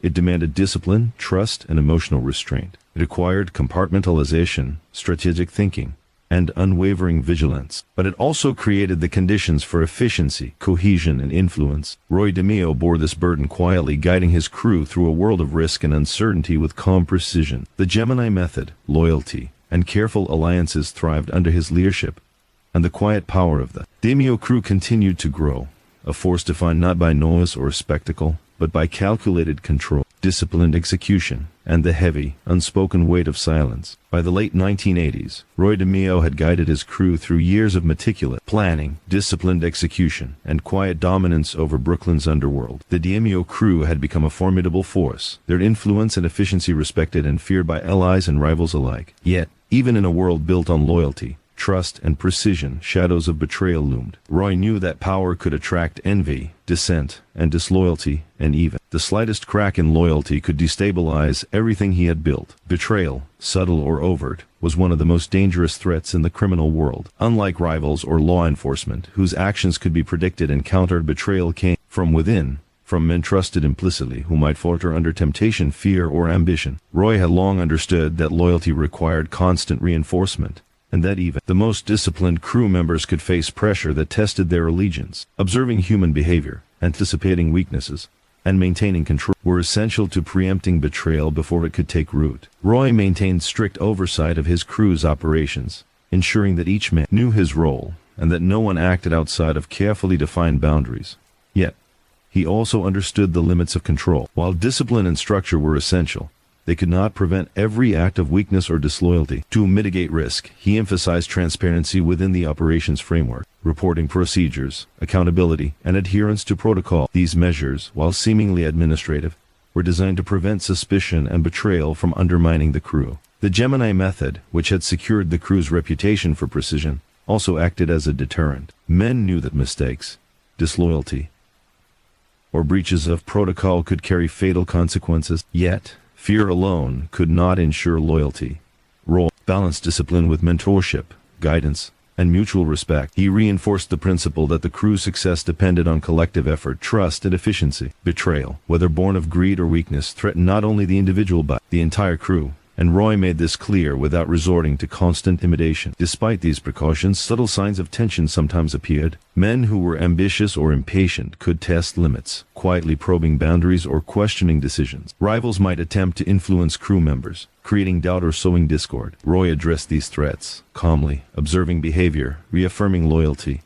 It demanded discipline, trust, and emotional restraint. It required compartmentalization, strategic thinking, and unwavering vigilance. But it also created the conditions for efficiency, cohesion, and influence. Roy DeMeo bore this burden quietly, guiding his crew through a world of risk and uncertainty with calm precision. The Gemini Method, loyalty, and careful alliances thrived under his leadership, and the quiet power of the DeMeo Crew continued to grow, a force defined not by noise or spectacle, but by calculated control, disciplined execution, and the heavy, unspoken weight of silence. By the late 1980s, Roy DeMeo had guided his crew through years of meticulous planning, disciplined execution, and quiet dominance over Brooklyn's underworld. The DeMeo Crew had become a formidable force, their influence and efficiency respected and feared by allies and rivals alike. Yet, even in a world built on loyalty, trust, and precision, shadows of betrayal loomed. Roy knew that power could attract envy, dissent, and disloyalty, and even the slightest crack in loyalty could destabilize everything he had built. Betrayal, subtle or overt, was one of the most dangerous threats in the criminal world. Unlike rivals or law enforcement, whose actions could be predicted and countered, betrayal came from within, from men trusted implicitly who might falter under temptation, fear, or ambition. Roy had long understood that loyalty required constant reinforcement, and that even the most disciplined crew members could face pressure that tested their allegiance. Observing human behavior, anticipating weaknesses, and maintaining control were essential to preempting betrayal before it could take root. Roy maintained strict oversight of his crew's operations, ensuring that each man knew his role and that no one acted outside of carefully defined boundaries. Yet, he also understood the limits of control. While discipline and structure were essential, they could not prevent every act of weakness or disloyalty. To mitigate risk, he emphasized transparency within the operations framework, reporting procedures, accountability, and adherence to protocol. These measures, while seemingly administrative, were designed to prevent suspicion and betrayal from undermining the crew. The Gemini Method, which had secured the crew's reputation for precision, also acted as a deterrent. Men knew that mistakes, disloyalty, or breaches of protocol could carry fatal consequences. Yet, fear alone could not ensure loyalty. Roy balanced discipline with mentorship, guidance, and mutual respect. He reinforced the principle that the crew's success depended on collective effort, trust, and efficiency. Betrayal, whether born of greed or weakness, threatened not only the individual but the entire crew, and Roy made this clear without resorting to constant intimidation. Despite these precautions, subtle signs of tension sometimes appeared. Men who were ambitious or impatient could test limits, quietly probing boundaries or questioning decisions. Rivals might attempt to influence crew members, creating doubt or sowing discord. Roy addressed these threats calmly, observing behavior, reaffirming loyalty,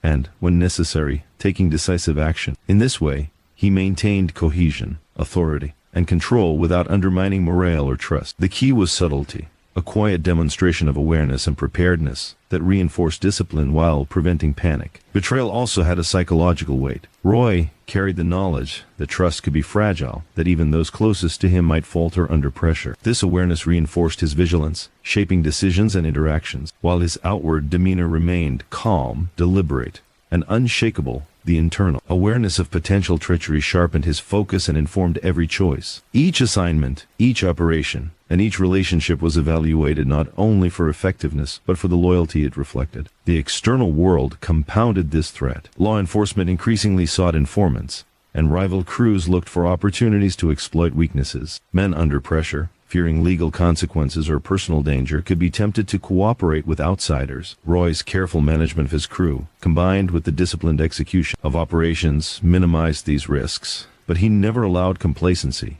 and, when necessary, taking decisive action. In this way, he maintained cohesion, authority, and control without undermining morale or trust. The key was subtlety, a quiet demonstration of awareness and preparedness that reinforced discipline while preventing panic. Betrayal also had a psychological weight. Roy carried the knowledge that trust could be fragile, that even those closest to him might falter under pressure. This awareness reinforced his vigilance, shaping decisions and interactions, while his outward demeanor remained calm, deliberate, and unshakable. The internal awareness of potential treachery sharpened his focus and informed every choice. Each assignment, each operation, and each relationship was evaluated not only for effectiveness, but for the loyalty it reflected. The external world compounded this threat. Law enforcement increasingly sought informants, and rival crews looked for opportunities to exploit weaknesses. Men under pressure, fearing legal consequences or personal danger, could be tempted to cooperate with outsiders. Roy's careful management of his crew, combined with the disciplined execution of operations, minimized these risks, but he never allowed complacency.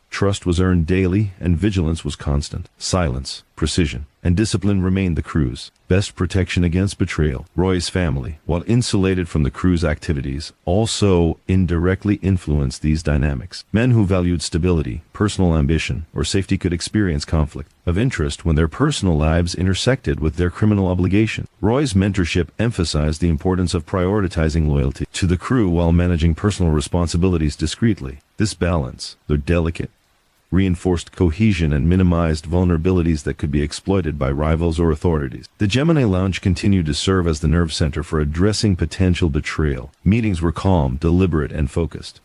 Trust was earned daily, and vigilance was constant. Silence, precision, and discipline remained the crew's best protection against betrayal. Roy's family, while insulated from the crew's activities, also indirectly influenced these dynamics. Men who valued stability, personal ambition, or safety could experience conflict of interest when their personal lives intersected with their criminal obligation. Roy's mentorship emphasized the importance of prioritizing loyalty to the crew while managing personal responsibilities discreetly. This balance, though delicate, reinforced cohesion and minimized vulnerabilities that could be exploited by rivals or authorities. The Gemini Lounge continued to serve as the nerve center for addressing potential betrayal. Meetings were calm, deliberate, and focused.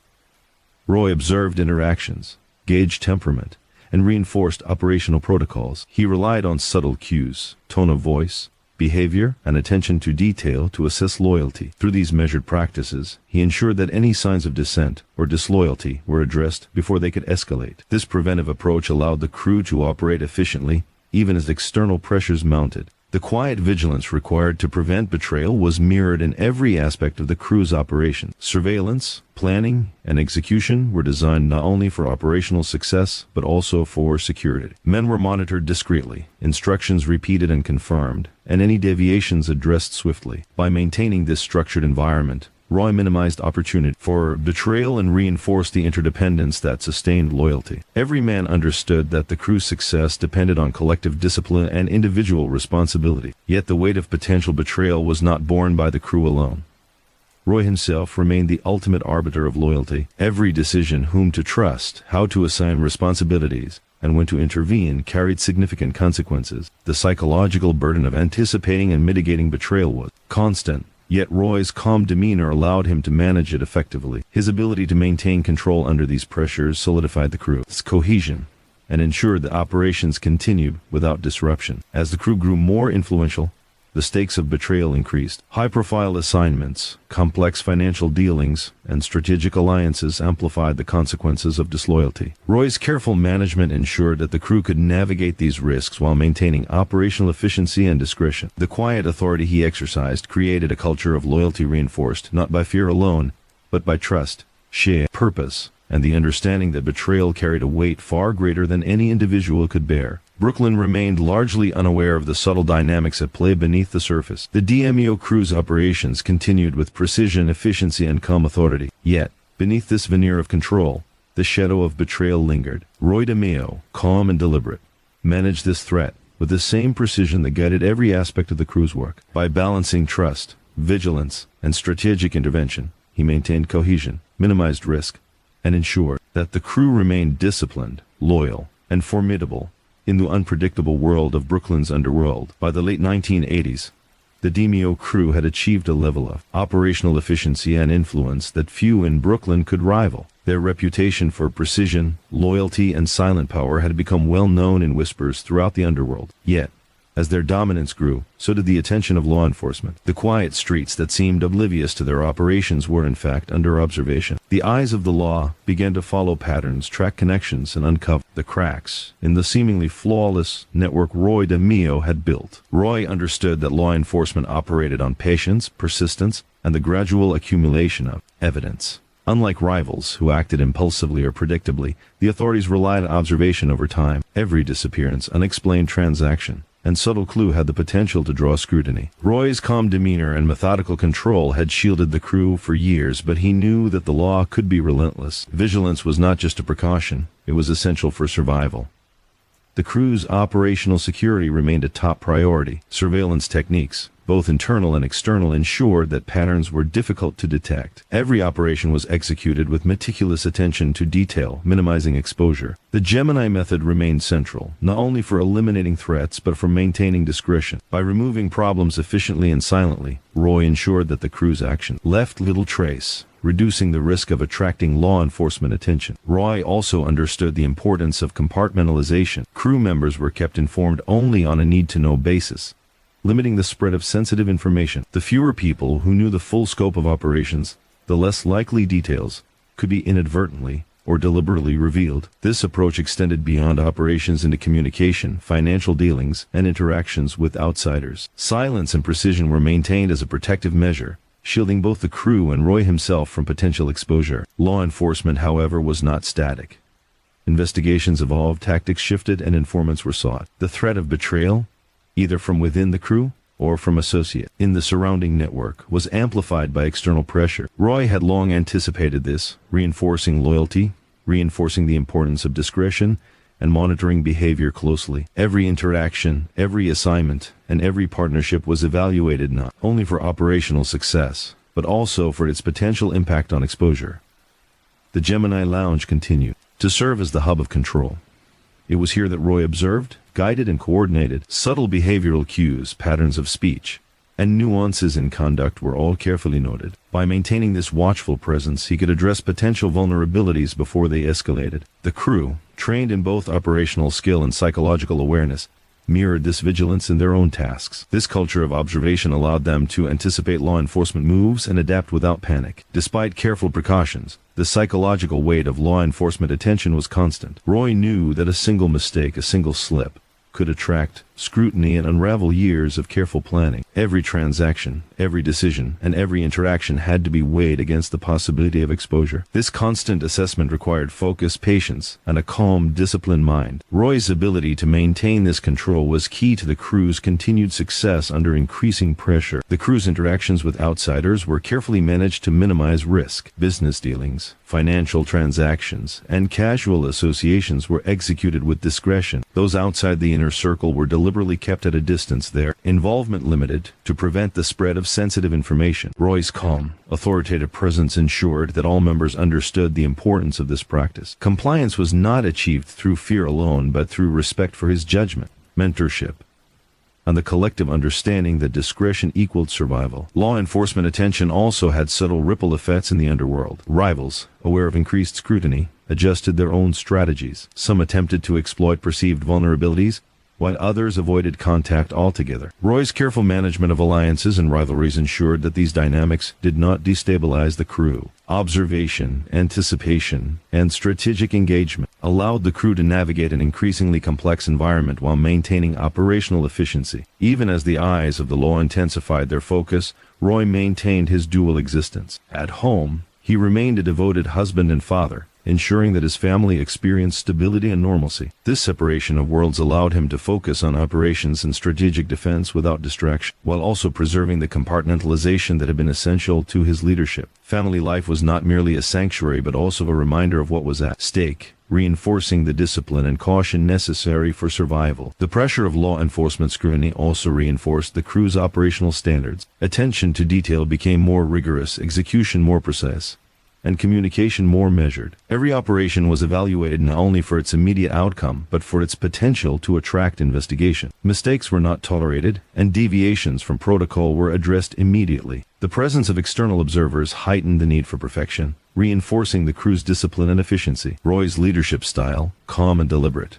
Roy observed interactions, gauged temperament, and reinforced operational protocols. He relied on subtle cues, tone of voice, behavior, and attention to detail to assess loyalty. Through these measured practices, he ensured that any signs of dissent or disloyalty were addressed before they could escalate. This preventive approach allowed the crew to operate efficiently, even as external pressures mounted. The quiet vigilance required to prevent betrayal was mirrored in every aspect of the crew's operation. Surveillance, planning, and execution were designed not only for operational success, but also for security. Men were monitored discreetly, instructions repeated and confirmed, and any deviations addressed swiftly. By maintaining this structured environment, Roy minimized opportunity for betrayal and reinforced the interdependence that sustained loyalty. Every man understood that the crew's success depended on collective discipline and individual responsibility. Yet the weight of potential betrayal was not borne by the crew alone. Roy himself remained the ultimate arbiter of loyalty. Every decision whom to trust, how to assign responsibilities, and when to intervene carried significant consequences. The psychological burden of anticipating and mitigating betrayal was constant. Yet Roy's calm demeanor allowed him to manage it effectively. His ability to maintain control under these pressures solidified the crew's cohesion and ensured that operations continued without disruption. As the crew grew more influential, the stakes of betrayal increased. High-profile assignments, complex financial dealings, and strategic alliances amplified the consequences of disloyalty. Roy's careful management ensured that the crew could navigate these risks while maintaining operational efficiency and discretion. The quiet authority he exercised created a culture of loyalty reinforced not by fear alone, but by trust, shared purpose, and the understanding that betrayal carried a weight far greater than any individual could bear. Brooklyn remained largely unaware of the subtle dynamics at play beneath the surface. The DeMeo Crew's operations continued with precision, efficiency, and calm authority. Yet, beneath this veneer of control, the shadow of betrayal lingered. Roy DeMeo, calm and deliberate, managed this threat with the same precision that guided every aspect of the crew's work. By balancing trust, vigilance, and strategic intervention, he maintained cohesion, minimized risk, and ensured that the crew remained disciplined, loyal, and formidable in the unpredictable world of Brooklyn's underworld. By the late 1980s, the DeMeo Crew had achieved a level of operational efficiency and influence that few in Brooklyn could rival. Their reputation for precision, loyalty, and silent power had become well known in whispers throughout the underworld. Yet, As their dominance grew, so did the attention of law enforcement. The quiet streets that seemed oblivious to their operations were in fact under observation. The eyes of the law began to follow patterns, track connections, and uncover the cracks in the seemingly flawless network Roy DeMeo had built. Roy understood that law enforcement operated on patience, persistence, and the gradual accumulation of evidence. Unlike rivals who acted impulsively or predictably, the authorities relied on observation over time. Every disappearance, unexplained transaction, and subtle clue had the potential to draw scrutiny. Roy's calm demeanor and methodical control had shielded the crew for years, but he knew that the law could be relentless. Vigilance was not just a precaution, it was essential for survival. The crew's operational security remained a top priority. Surveillance techniques, both internal and external, ensured that patterns were difficult to detect. Every operation was executed with meticulous attention to detail, minimizing exposure. The Gemini Method remained central, not only for eliminating threats but for maintaining discretion. By removing problems efficiently and silently, Roy ensured that the crew's action left little trace, reducing the risk of attracting law enforcement attention. Roy also understood the importance of compartmentalization. Crew members were kept informed only on a need-to-know basis, limiting the spread of sensitive information. The fewer people who knew the full scope of operations, the less likely details could be inadvertently or deliberately revealed. This approach extended beyond operations into communication, financial dealings, and interactions with outsiders. Silence and precision were maintained as a protective measure, shielding both the crew and Roy himself from potential exposure. Law enforcement, however, was not static. Investigations evolved, tactics shifted, and informants were sought. The threat of betrayal, either from within the crew or from associate in the surrounding network, was amplified by external pressure. Roy had long anticipated this, reinforcing loyalty, reinforcing the importance of discretion, and monitoring behavior closely. Every interaction, every assignment, and every partnership was evaluated not only for operational success, but also for its potential impact on exposure. The Gemini Lounge continued to serve as the hub of control. It was here that Roy observed, guided, and coordinated. Subtle behavioral cues, patterns of speech, and nuances in conduct were all carefully noted. By maintaining this watchful presence, he could address potential vulnerabilities before they escalated. The crew, trained in both operational skill and psychological awareness, mirrored this vigilance in their own tasks. This culture of observation allowed them to anticipate law enforcement moves and adapt without panic. Despite careful precautions, the psychological weight of law enforcement attention was constant. Roy knew that a single mistake, a single slip, could attract scrutiny and unravel years of careful planning. Every transaction, every decision, and every interaction had to be weighed against the possibility of exposure. This constant assessment required focus, patience, and a calm, disciplined mind. Roy's ability to maintain this control was key to the crew's continued success under increasing pressure. The crew's interactions with outsiders were carefully managed to minimize risk. Business dealings, financial transactions, and casual associations were executed with discretion. Those outside the inner circle were deliberately kept at a distance, their involvement limited to prevent the spread of sensitive information. Roy's calm, authoritative presence ensured that all members understood the importance of this practice. Compliance was not achieved through fear alone, but through respect for his judgment, mentorship, and the collective understanding that discretion equaled survival. Law enforcement attention also had subtle ripple effects in the underworld. Rivals, aware of increased scrutiny, adjusted their own strategies. Some attempted to exploit perceived vulnerabilities, while others avoided contact altogether. Roy's careful management of alliances and rivalries ensured that these dynamics did not destabilize the crew. Observation, anticipation, and strategic engagement allowed the crew to navigate an increasingly complex environment while maintaining operational efficiency. Even as the eyes of the law intensified their focus, Roy maintained his dual existence. At home, he remained a devoted husband and father, ensuring that his family experienced stability and normalcy. This separation of worlds allowed him to focus on operations and strategic defense without distraction, while also preserving the compartmentalization that had been essential to his leadership. Family life was not merely a sanctuary but also a reminder of what was at stake, reinforcing the discipline and caution necessary for survival. The pressure of law enforcement scrutiny also reinforced the crew's operational standards. Attention to detail became more rigorous, execution more precise, and communication more measured. Every operation was evaluated not only for its immediate outcome, but for its potential to attract investigation. Mistakes were not tolerated, and deviations from protocol were addressed immediately. The presence of external observers heightened the need for perfection, reinforcing the crew's discipline and efficiency. Roy's leadership style, calm and deliberate,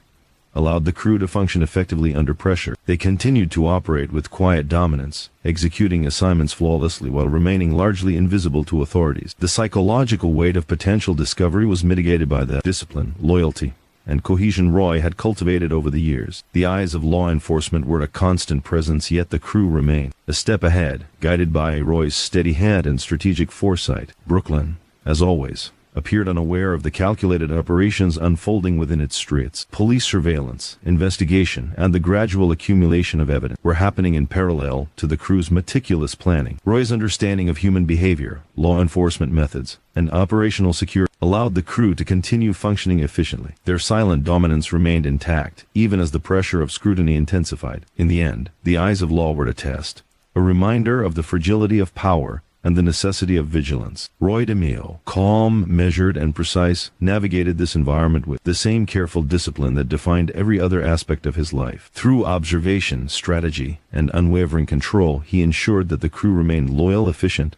allowed the crew to function effectively under pressure. They continued to operate with quiet dominance, executing assignments flawlessly while remaining largely invisible to authorities. The psychological weight of potential discovery was mitigated by the discipline, loyalty, and cohesion Roy had cultivated over the years. The eyes of law enforcement were a constant presence, yet the crew remained a step ahead, guided by Roy's steady hand and strategic foresight. Brooklyn, as always, appeared unaware of the calculated operations unfolding within its streets. Police surveillance, investigation, and the gradual accumulation of evidence were happening in parallel to the crew's meticulous planning. Roy's understanding of human behavior, law enforcement methods, and operational security allowed the crew to continue functioning efficiently. Their silent dominance remained intact, even as the pressure of scrutiny intensified. In the end, the eyes of law were a test, a reminder of the fragility of power and the necessity of vigilance. Roy DeMeo, calm, measured, and precise, navigated this environment with the same careful discipline that defined every other aspect of his life. Through observation, strategy, and unwavering control, he ensured that the crew remained loyal, efficient,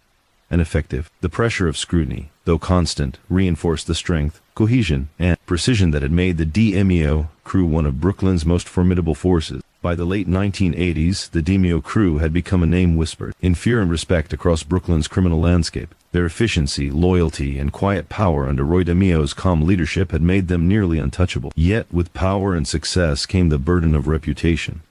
and effective. The pressure of scrutiny, though constant, reinforced the strength, cohesion, and precision that had made the DeMeo Crew one of Brooklyn's most formidable forces. By the late 1980s, the DeMeo Crew had become a name whispered in fear and respect across Brooklyn's criminal landscape. Their efficiency, loyalty, and quiet power under Roy DeMeo's calm leadership had made them nearly untouchable. Yet, with power and success came the burden of reputation,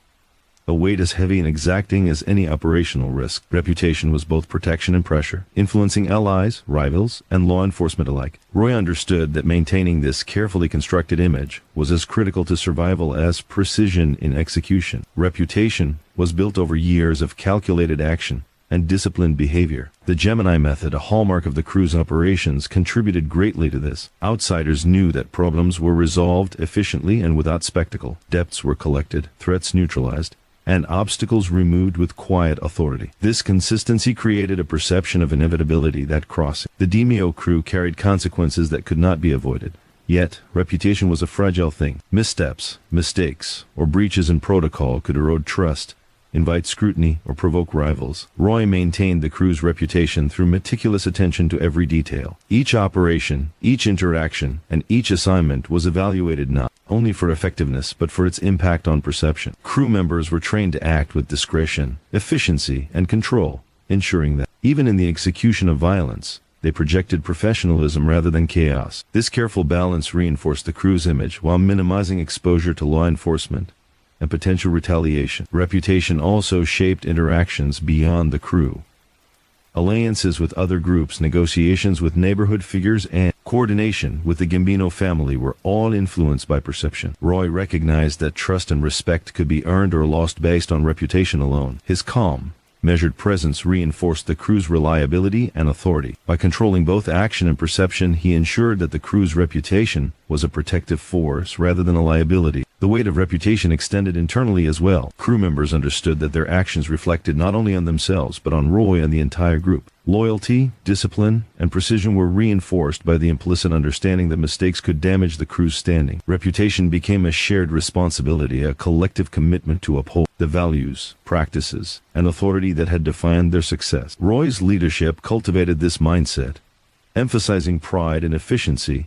a weight as heavy and exacting as any operational risk. Reputation was both protection and pressure, influencing allies, rivals, and law enforcement alike. Roy understood that maintaining this carefully constructed image was as critical to survival as precision in execution. Reputation was built over years of calculated action and disciplined behavior. The Gemini Method, a hallmark of the crew's operations, contributed greatly to this. Outsiders knew that problems were resolved efficiently and without spectacle. Debts were collected, threats neutralized, and obstacles removed with quiet authority. This consistency created a perception of inevitability that crossing the DeMeo Crew carried consequences that could not be avoided. Yet, reputation was a fragile thing. Missteps, mistakes, or breaches in protocol could erode trust, invite scrutiny, or provoke rivals. Roy maintained the crew's reputation through meticulous attention to every detail. Each operation, each interaction, and each assignment was evaluated not only for effectiveness but for its impact on perception. Crew members were trained to act with discretion, efficiency, and control, ensuring that, even in the execution of violence, they projected professionalism rather than chaos. This careful balance reinforced the crew's image while minimizing exposure to law enforcement and potential retaliation. Reputation also shaped interactions beyond the crew. Alliances with other groups, negotiations with neighborhood figures, and coordination with the Gambino family were all influenced by perception. Roy recognized that trust and respect could be earned or lost based on reputation alone. His calm, measured presence reinforced the crew's reliability and authority. By controlling both action and perception, he ensured that the crew's reputation was a protective force rather than a liability. The weight of reputation extended internally as well. Crew members understood that their actions reflected not only on themselves, but on Roy and the entire group. Loyalty, discipline, and precision were reinforced by the implicit understanding that mistakes could damage the crew's standing. Reputation became a shared responsibility, a collective commitment to uphold the values, practices, and authority that had defined their success. Roy's leadership cultivated this mindset, emphasizing pride and efficiency,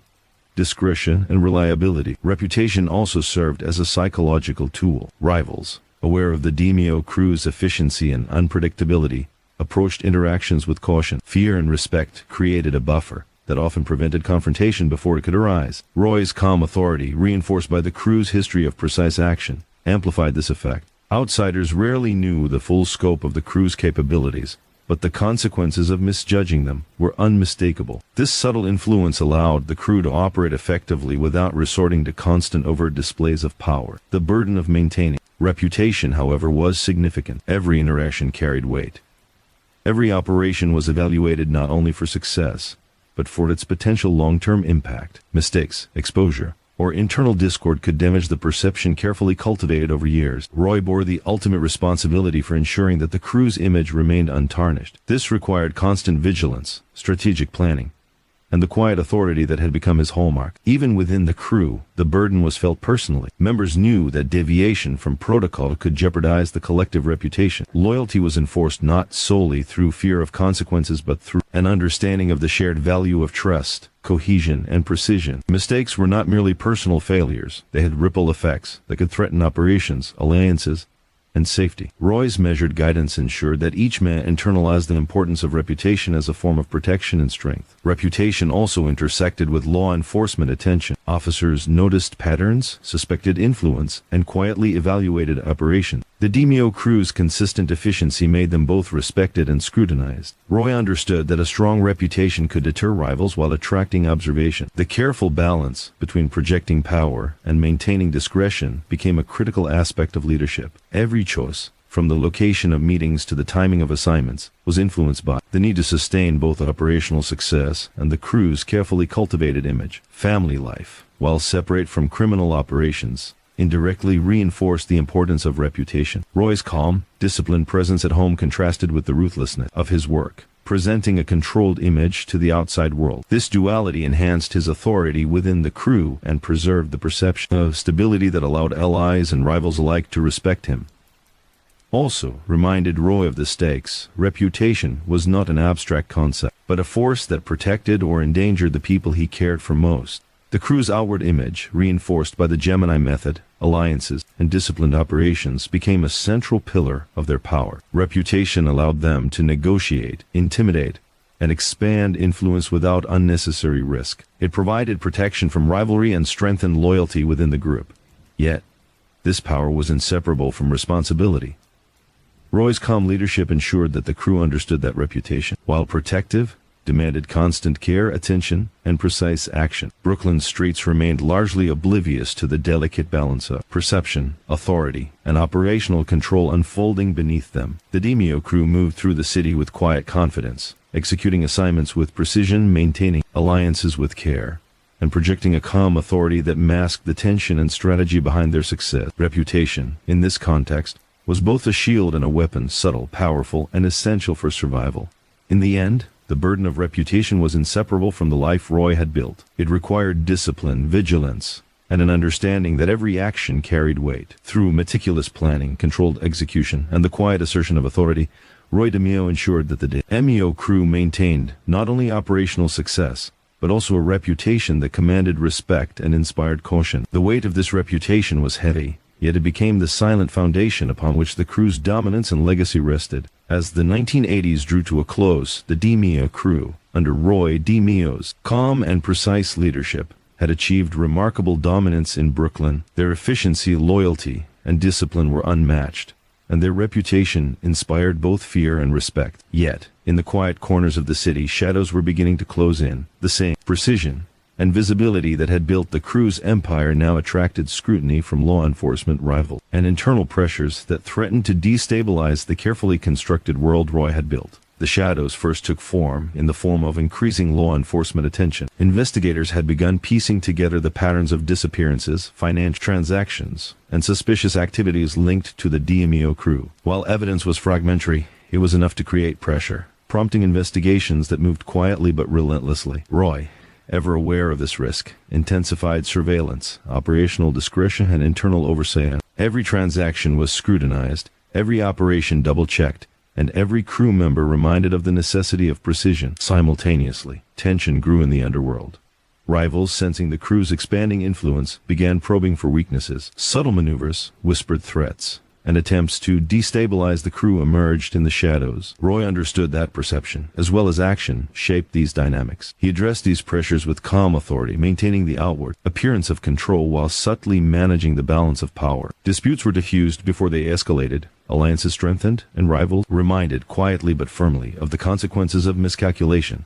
discretion, and reliability. Reputation also served as a psychological tool. Rivals, aware of the DeMeo Crew's efficiency and unpredictability, approached interactions with caution. Fear and respect created a buffer that often prevented confrontation before it could arise. Roy's calm authority, reinforced by the crew's history of precise action, amplified this effect. Outsiders rarely knew the full scope of the crew's capabilities, but the consequences of misjudging them were unmistakable. This subtle influence allowed the crew to operate effectively without resorting to constant overt displays of power. The burden of maintaining reputation, however, was significant. Every interaction carried weight. Every operation was evaluated not only for success, but for its potential long-term impact. Mistakes, exposure, or internal discord could damage the perception carefully cultivated over years. Roy bore the ultimate responsibility for ensuring that the crew's image remained untarnished. This required constant vigilance, strategic planning, and the quiet authority that had become his hallmark. Even within the crew, the burden was felt personally. Members knew that deviation from protocol could jeopardize the collective reputation. Loyalty was enforced not solely through fear of consequences but through an understanding of the shared value of trust, cohesion, and precision. Mistakes were not merely personal failures. They had ripple effects that could threaten operations, alliances, and safety. Roy's measured guidance ensured that each man internalized the importance of reputation as a form of protection and strength. Reputation also intersected with law enforcement attention. Officers noticed patterns, suspected influence, and quietly evaluated operations. The DeMeo Crew's consistent efficiency made them both respected and scrutinized. Roy understood that a strong reputation could deter rivals while attracting observation. The careful balance between projecting power and maintaining discretion became a critical aspect of leadership. Every choice, from the location of meetings to the timing of assignments, was influenced by the need to sustain both operational success and the crew's carefully cultivated image. Family life, while separate from criminal operations, indirectly reinforced the importance of reputation. Roy's calm, disciplined presence at home contrasted with the ruthlessness of his work, presenting a controlled image to the outside world. This duality enhanced his authority within the crew and preserved the perception of stability that allowed allies and rivals alike to respect him. Also reminded Roy of the stakes. Reputation was not an abstract concept, but a force that protected or endangered the people he cared for most. The crew's outward image, reinforced by the Gemini Method, alliances, and disciplined operations, became a central pillar of their power. Reputation allowed them to negotiate, intimidate, and expand influence without unnecessary risk. It provided protection from rivalry and strengthened loyalty within the group. Yet, this power was inseparable from responsibility. Roy's calm leadership ensured that the crew understood that reputation, while protective, demanded constant care, attention, and precise action. Brooklyn's streets remained largely oblivious to the delicate balance of perception, authority, and operational control unfolding beneath them. The DeMeo Crew moved through the city with quiet confidence, executing assignments with precision, maintaining alliances with care, and projecting a calm authority that masked the tension and strategy behind their success. Reputation, in this context, was both a shield and a weapon, subtle, powerful, and essential for survival. In the end, the burden of reputation was inseparable from the life Roy had built. It required discipline, vigilance, and an understanding that every action carried weight. Through meticulous planning, controlled execution, and the quiet assertion of authority, Roy DeMeo ensured that the DeMeo Crew maintained not only operational success, but also a reputation that commanded respect and inspired caution. The weight of this reputation was heavy, yet it became the silent foundation upon which the crew's dominance and legacy rested. As the 1980s drew to a close, the DeMeo Crew, under Roy DeMeo's calm and precise leadership, had achieved remarkable dominance in Brooklyn. Their efficiency, loyalty, and discipline were unmatched, and their reputation inspired both fear and respect. Yet, in the quiet corners of the city, shadows were beginning to close in. The same precision and visibility that had built the crew's empire now attracted scrutiny from law enforcement rivals and internal pressures that threatened to destabilize the carefully constructed world Roy had built. The shadows first took form in the form of increasing law enforcement attention. Investigators had begun piecing together the patterns of disappearances, financial transactions, and suspicious activities linked to the DeMeo Crew. While evidence was fragmentary, it was enough to create pressure, prompting investigations that moved quietly but relentlessly. Roy, ever aware of this risk, intensified surveillance, operational discretion, and internal oversight. Every transaction was scrutinized, every operation double-checked, and every crew member reminded of the necessity of precision. Simultaneously, tension grew in the underworld. Rivals, sensing the crew's expanding influence, began probing for weaknesses. Subtle maneuvers, whispered threats, and attempts to destabilize the crew emerged in the shadows. Roy understood that perception, as well as action, shaped these dynamics. He addressed these pressures with calm authority, maintaining the outward appearance of control while subtly managing the balance of power. Disputes were diffused before they escalated, alliances strengthened, and rivals reminded quietly but firmly of the consequences of miscalculation.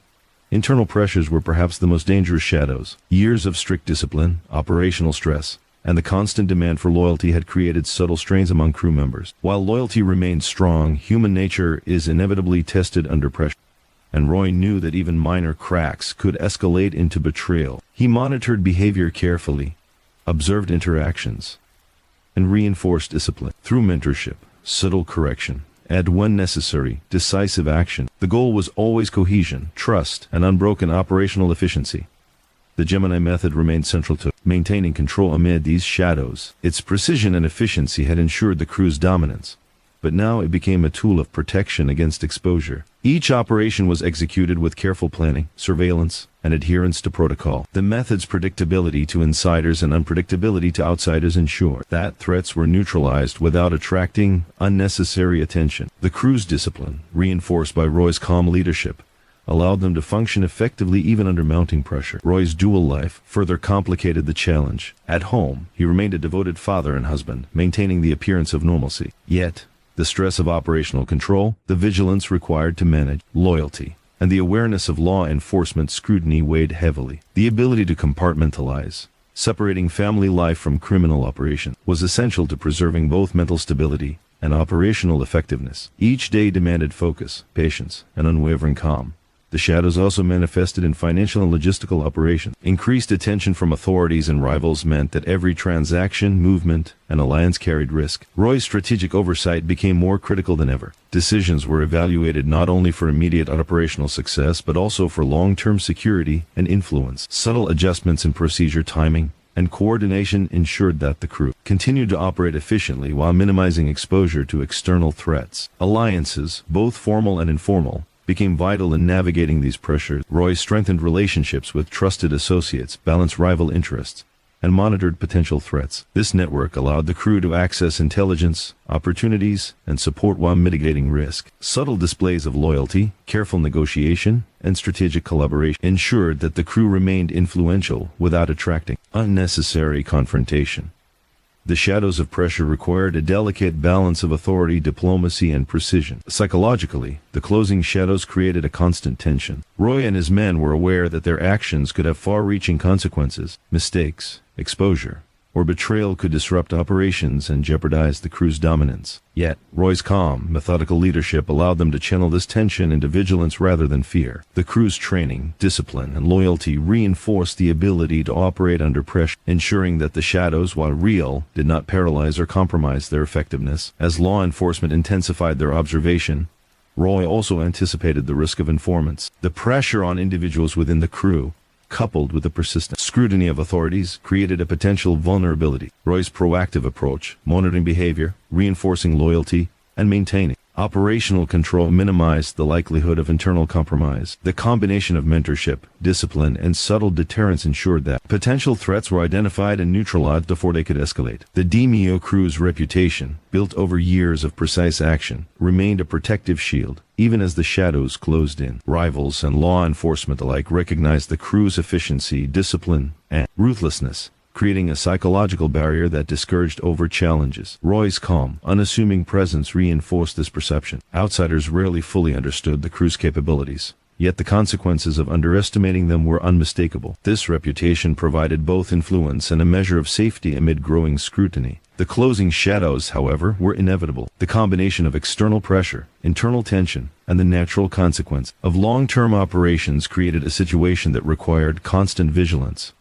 Internal pressures were perhaps the most dangerous shadows. Years of strict discipline, operational stress, and the constant demand for loyalty had created subtle strains among crew members. While loyalty remained strong, human nature is inevitably tested under pressure, and Roy knew that even minor cracks could escalate into betrayal. He monitored behavior carefully, observed interactions, and reinforced discipline. Through mentorship, subtle correction, and when necessary, decisive action. The goal was always cohesion, trust, and unbroken operational efficiency. The Gemini Method remained central to maintaining control amid these shadows. Its precision and efficiency had ensured the crew's dominance, but now it became a tool of protection against exposure. Each operation was executed with careful planning, surveillance, and adherence to protocol. The method's predictability to insiders and unpredictability to outsiders ensured that threats were neutralized without attracting unnecessary attention. The crew's discipline, reinforced by Roy's calm leadership, allowed them to function effectively even under mounting pressure. Roy's dual life further complicated the challenge. At home, he remained a devoted father and husband, maintaining the appearance of normalcy. Yet, the stress of operational control, the vigilance required to manage, loyalty, and the awareness of law enforcement scrutiny weighed heavily. The ability to compartmentalize, separating family life from criminal operation, was essential to preserving both mental stability and operational effectiveness. Each day demanded focus, patience, and unwavering calm. The shadows also manifested in financial and logistical operations. Increased attention from authorities and rivals meant that every transaction, movement, and alliance carried risk. Roy's strategic oversight became more critical than ever. Decisions were evaluated not only for immediate operational success, but also for long-term security and influence. Subtle adjustments in procedure, timing, and coordination ensured that the crew continued to operate efficiently while minimizing exposure to external threats. Alliances, both formal and informal, became vital in navigating these pressures. Roy strengthened relationships with trusted associates, balanced rival interests, and monitored potential threats. This network allowed the crew to access intelligence, opportunities, and support while mitigating risk. Subtle displays of loyalty, careful negotiation, and strategic collaboration ensured that the crew remained influential without attracting unnecessary confrontation. The shadows of pressure required a delicate balance of authority, diplomacy, and precision. Psychologically, the closing shadows created a constant tension. Roy and his men were aware that their actions could have far-reaching consequences. Mistakes, exposure, or betrayal could disrupt operations and jeopardize the crew's dominance. Yet, Roy's calm, methodical leadership allowed them to channel this tension into vigilance rather than fear. The crew's training, discipline, and loyalty reinforced the ability to operate under pressure, ensuring that the shadows, while real, did not paralyze or compromise their effectiveness. As law enforcement intensified their observation, Roy also anticipated the risk of informants. The pressure on individuals within the crew, coupled with the persistent scrutiny of authorities, created a potential vulnerability. Roy's proactive approach, monitoring behavior, reinforcing loyalty, and maintaining operational control minimized the likelihood of internal compromise. The combination of mentorship, discipline, and subtle deterrence ensured that potential threats were identified and neutralized before they could escalate. The DeMeo Crew's reputation, built over years of precise action, remained a protective shield, even as the shadows closed in. Rivals and law enforcement alike recognized the crew's efficiency, discipline, and ruthlessness, creating a psychological barrier that discouraged overt challenges. Roy's calm, unassuming presence reinforced this perception. Outsiders rarely fully understood the crew's capabilities, yet the consequences of underestimating them were unmistakable. This reputation provided both influence and a measure of safety amid growing scrutiny. The closing shadows, however, were inevitable. The combination of external pressure, internal tension, and the natural consequence of long-term operations created a situation that required constant vigilance.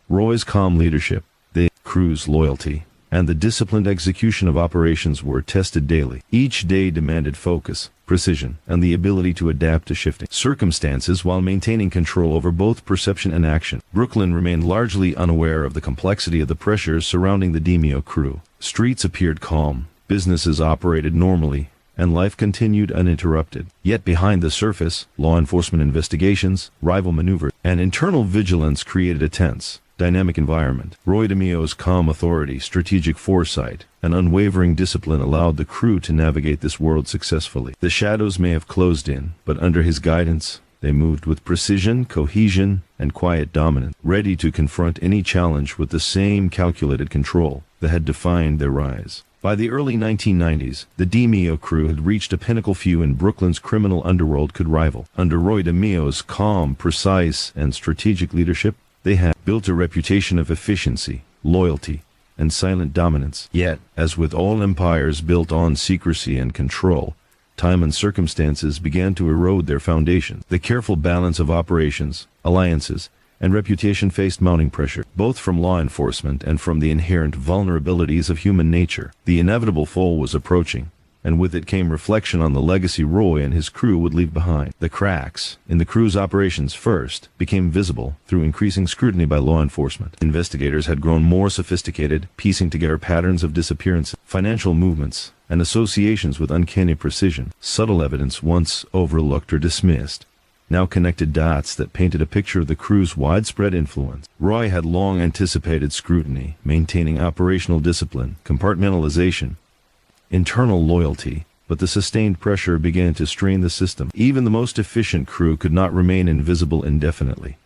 Roy's calm leadership, the crew's loyalty, and the disciplined execution of operations were tested daily. Each day demanded focus, precision, and the ability to adapt to shifting circumstances while maintaining control over both perception and action. Brooklyn remained largely unaware of the complexity of the pressures surrounding the DeMeo Crew. Streets appeared calm, businesses operated normally, and life continued uninterrupted. Yet behind the surface, law enforcement investigations, rival maneuvers, and internal vigilance created a tense, dynamic environment. Roy DeMeo's calm authority, strategic foresight, and unwavering discipline allowed the crew to navigate this world successfully. The shadows may have closed in, but under his guidance, they moved with precision, cohesion, and quiet dominance, ready to confront any challenge with the same calculated control that had defined their rise. By the early 1990s, the DeMeo Crew had reached a pinnacle few in Brooklyn's criminal underworld could rival. Under Roy DeMeo's calm, precise, and strategic leadership, they had built a reputation of efficiency, loyalty, and silent dominance. Yet, as with all empires built on secrecy and control, time and circumstances began to erode their foundation. The careful balance of operations, alliances, and reputation faced mounting pressure, both from law enforcement and from the inherent vulnerabilities of human nature. The inevitable fall was approaching, and with it came reflection on the legacy Roy and his crew would leave behind. The cracks in the crew's operations first became visible through increasing scrutiny by law enforcement. Investigators had grown more sophisticated, piecing together patterns of disappearances, financial movements, and associations with uncanny precision. Subtle evidence once overlooked or dismissed now connected dots that painted a picture of the crew's widespread influence. Roy had long anticipated scrutiny, maintaining operational discipline, compartmentalization, internal loyalty, but the sustained pressure began to strain the system. Even the most efficient crew could not remain invisible indefinitely.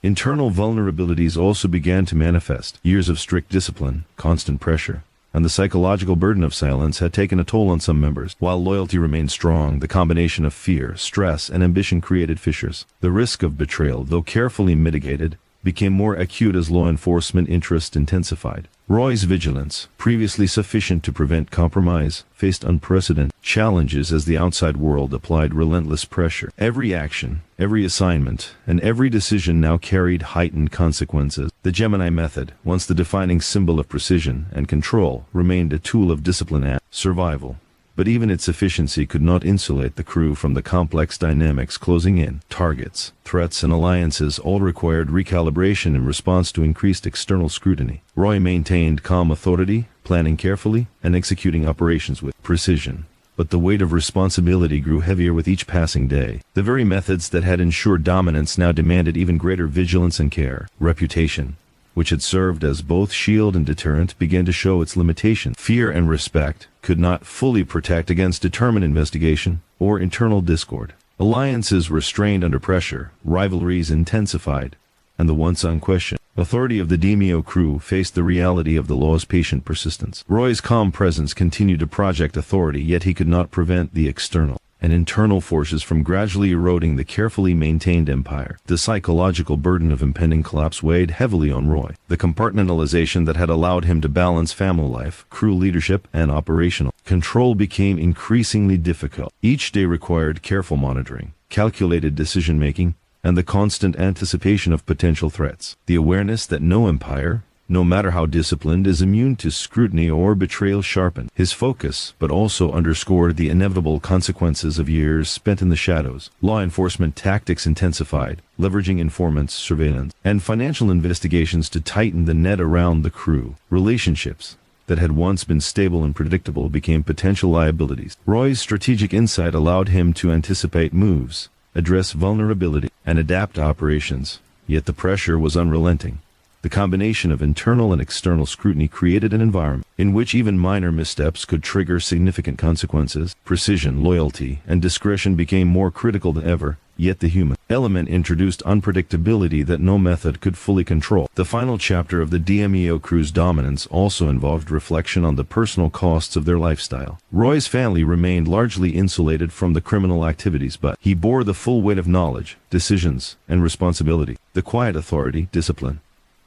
Internal vulnerabilities also began to manifest. Years of strict discipline, constant pressure, and the psychological burden of silence had taken a toll on some members. While loyalty remained strong, the combination of fear, stress, and ambition created fissures. The risk of betrayal, though carefully mitigated, became more acute as law enforcement interest intensified. Roy's vigilance, previously sufficient to prevent compromise, faced unprecedented challenges as the outside world applied relentless pressure. Every action, every assignment, and every decision now carried heightened consequences. The Gemini Method, once the defining symbol of precision and control, remained a tool of discipline and survival. But even its efficiency could not insulate the crew from the complex dynamics closing in. Targets, threats, and alliances all required recalibration in response to increased external scrutiny. Roy maintained calm authority, planning carefully, and executing operations with precision. But the weight of responsibility grew heavier with each passing day. The very methods that had ensured dominance now demanded even greater vigilance and care. Reputation, which had served as both shield and deterrent, began to show its limitations. Fear and respect could not fully protect against determined investigation or internal discord. Alliances were strained under pressure, rivalries intensified, and the once unquestioned authority of the DeMeo Crew faced the reality of the law's patient persistence. Roy's calm presence continued to project authority, yet he could not prevent the external and internal forces from gradually eroding the carefully maintained empire. The psychological burden of impending collapse weighed heavily on Roy. The compartmentalization that had allowed him to balance family life, crew leadership, and operational control became increasingly difficult. Each day required careful monitoring, calculated decision-making, and the constant anticipation of potential threats. The awareness that no empire, no matter how disciplined, is immune to scrutiny or betrayal sharpened his focus, but also underscored the inevitable consequences of years spent in the shadows. Law enforcement tactics intensified, leveraging informants, surveillance, and financial investigations to tighten the net around the crew. Relationships that had once been stable and predictable became potential liabilities. Roy's strategic insight allowed him to anticipate moves, address vulnerability, and adapt operations, yet the pressure was unrelenting. The combination of internal and external scrutiny created an environment in which even minor missteps could trigger significant consequences. Precision, loyalty, and discretion became more critical than ever, yet the human element introduced unpredictability that no method could fully control. The final chapter of the DeMeo Crew's dominance also involved reflection on the personal costs of their lifestyle. Roy's family remained largely insulated from the criminal activities, but he bore the full weight of knowledge, decisions, and responsibility. The quiet authority, discipline,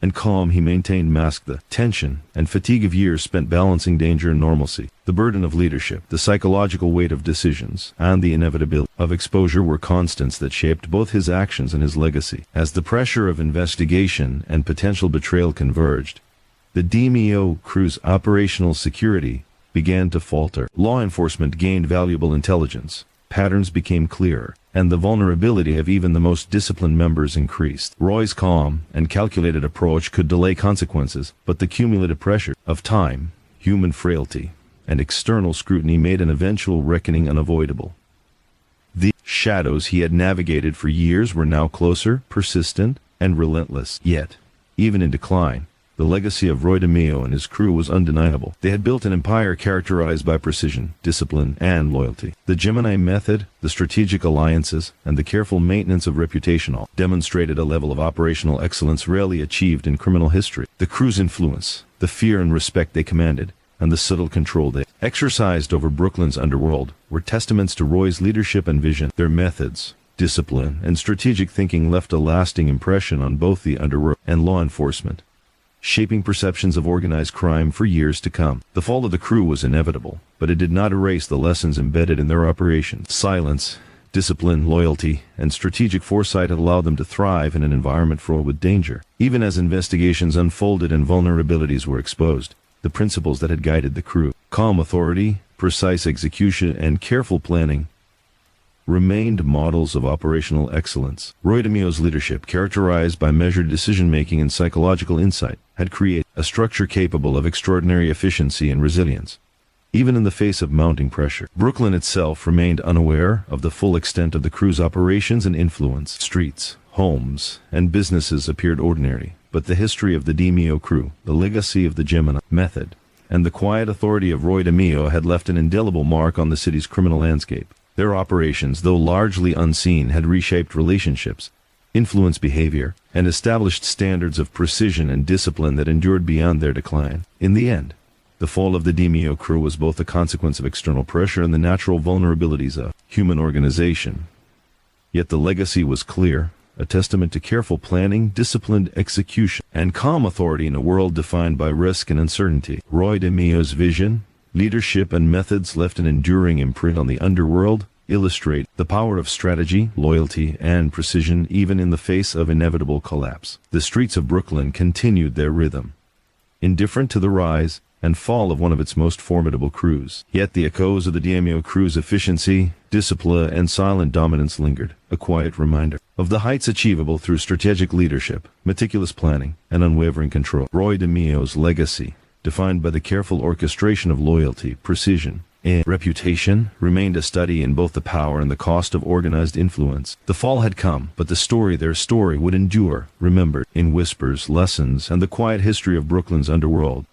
and calm he maintained masked the tension and fatigue of years spent balancing danger and normalcy. The burden of leadership, the psychological weight of decisions, and the inevitability of exposure were constants that shaped both his actions and his legacy. As the pressure of investigation and potential betrayal converged, the DeMeo Crew's operational security began to falter. Law enforcement gained valuable intelligence, patterns became clearer, and the vulnerability of even the most disciplined members increased. Roy's calm and calculated approach could delay consequences, but the cumulative pressure of time, human frailty, and external scrutiny made an eventual reckoning unavoidable. The shadows he had navigated for years were now closer, persistent, and relentless. Yet, even in decline, the legacy of Roy DeMeo and his crew was undeniable. They had built an empire characterized by precision, discipline, and loyalty. The Gemini Method, the strategic alliances, and the careful maintenance of reputation all demonstrated a level of operational excellence rarely achieved in criminal history. The crew's influence, the fear and respect they commanded, and the subtle control they exercised over Brooklyn's underworld were testaments to Roy's leadership and vision. Their methods, discipline, and strategic thinking left a lasting impression on both the underworld and law enforcement, shaping perceptions of organized crime for years to come. The fall of the crew was inevitable, but it did not erase the lessons embedded in their operations. Silence, discipline, loyalty, and strategic foresight had allowed them to thrive in an environment fraught with danger. Even as investigations unfolded and vulnerabilities were exposed, the principles that had guided the crew, calm authority, precise execution, and careful planning remained models of operational excellence. Roy DeMeo's leadership, characterized by measured decision-making and psychological insight, had created a structure capable of extraordinary efficiency and resilience. Even in the face of mounting pressure, Brooklyn itself remained unaware of the full extent of the crew's operations and influence. Streets, homes, and businesses appeared ordinary, but the history of the DeMeo Crew, the legacy of the Gemini Method, and the quiet authority of Roy DeMeo had left an indelible mark on the city's criminal landscape. Their operations, though largely unseen, had reshaped relationships, influenced behavior, and established standards of precision and discipline that endured beyond their decline. In the end, the fall of the DeMeo Crew was both a consequence of external pressure and the natural vulnerabilities of human organization. Yet the legacy was clear, a testament to careful planning, disciplined execution, and calm authority in a world defined by risk and uncertainty. Roy DeMeo's vision, leadership, and methods left an enduring imprint on the underworld, illustrate the power of strategy, loyalty, and precision even in the face of inevitable collapse. The streets of Brooklyn continued their rhythm, indifferent to the rise and fall of one of its most formidable crews. Yet the echoes of the DeMeo Crew's efficiency, discipline, and silent dominance lingered, a quiet reminder of the heights achievable through strategic leadership, meticulous planning, and unwavering control. Roy DeMeo's legacy, defined by the careful orchestration of loyalty, precision, and reputation, remained a study in both the power and the cost of organized influence. The fall had come, but their story would endure, remembered in whispers, lessons, and the quiet history of Brooklyn's underworld.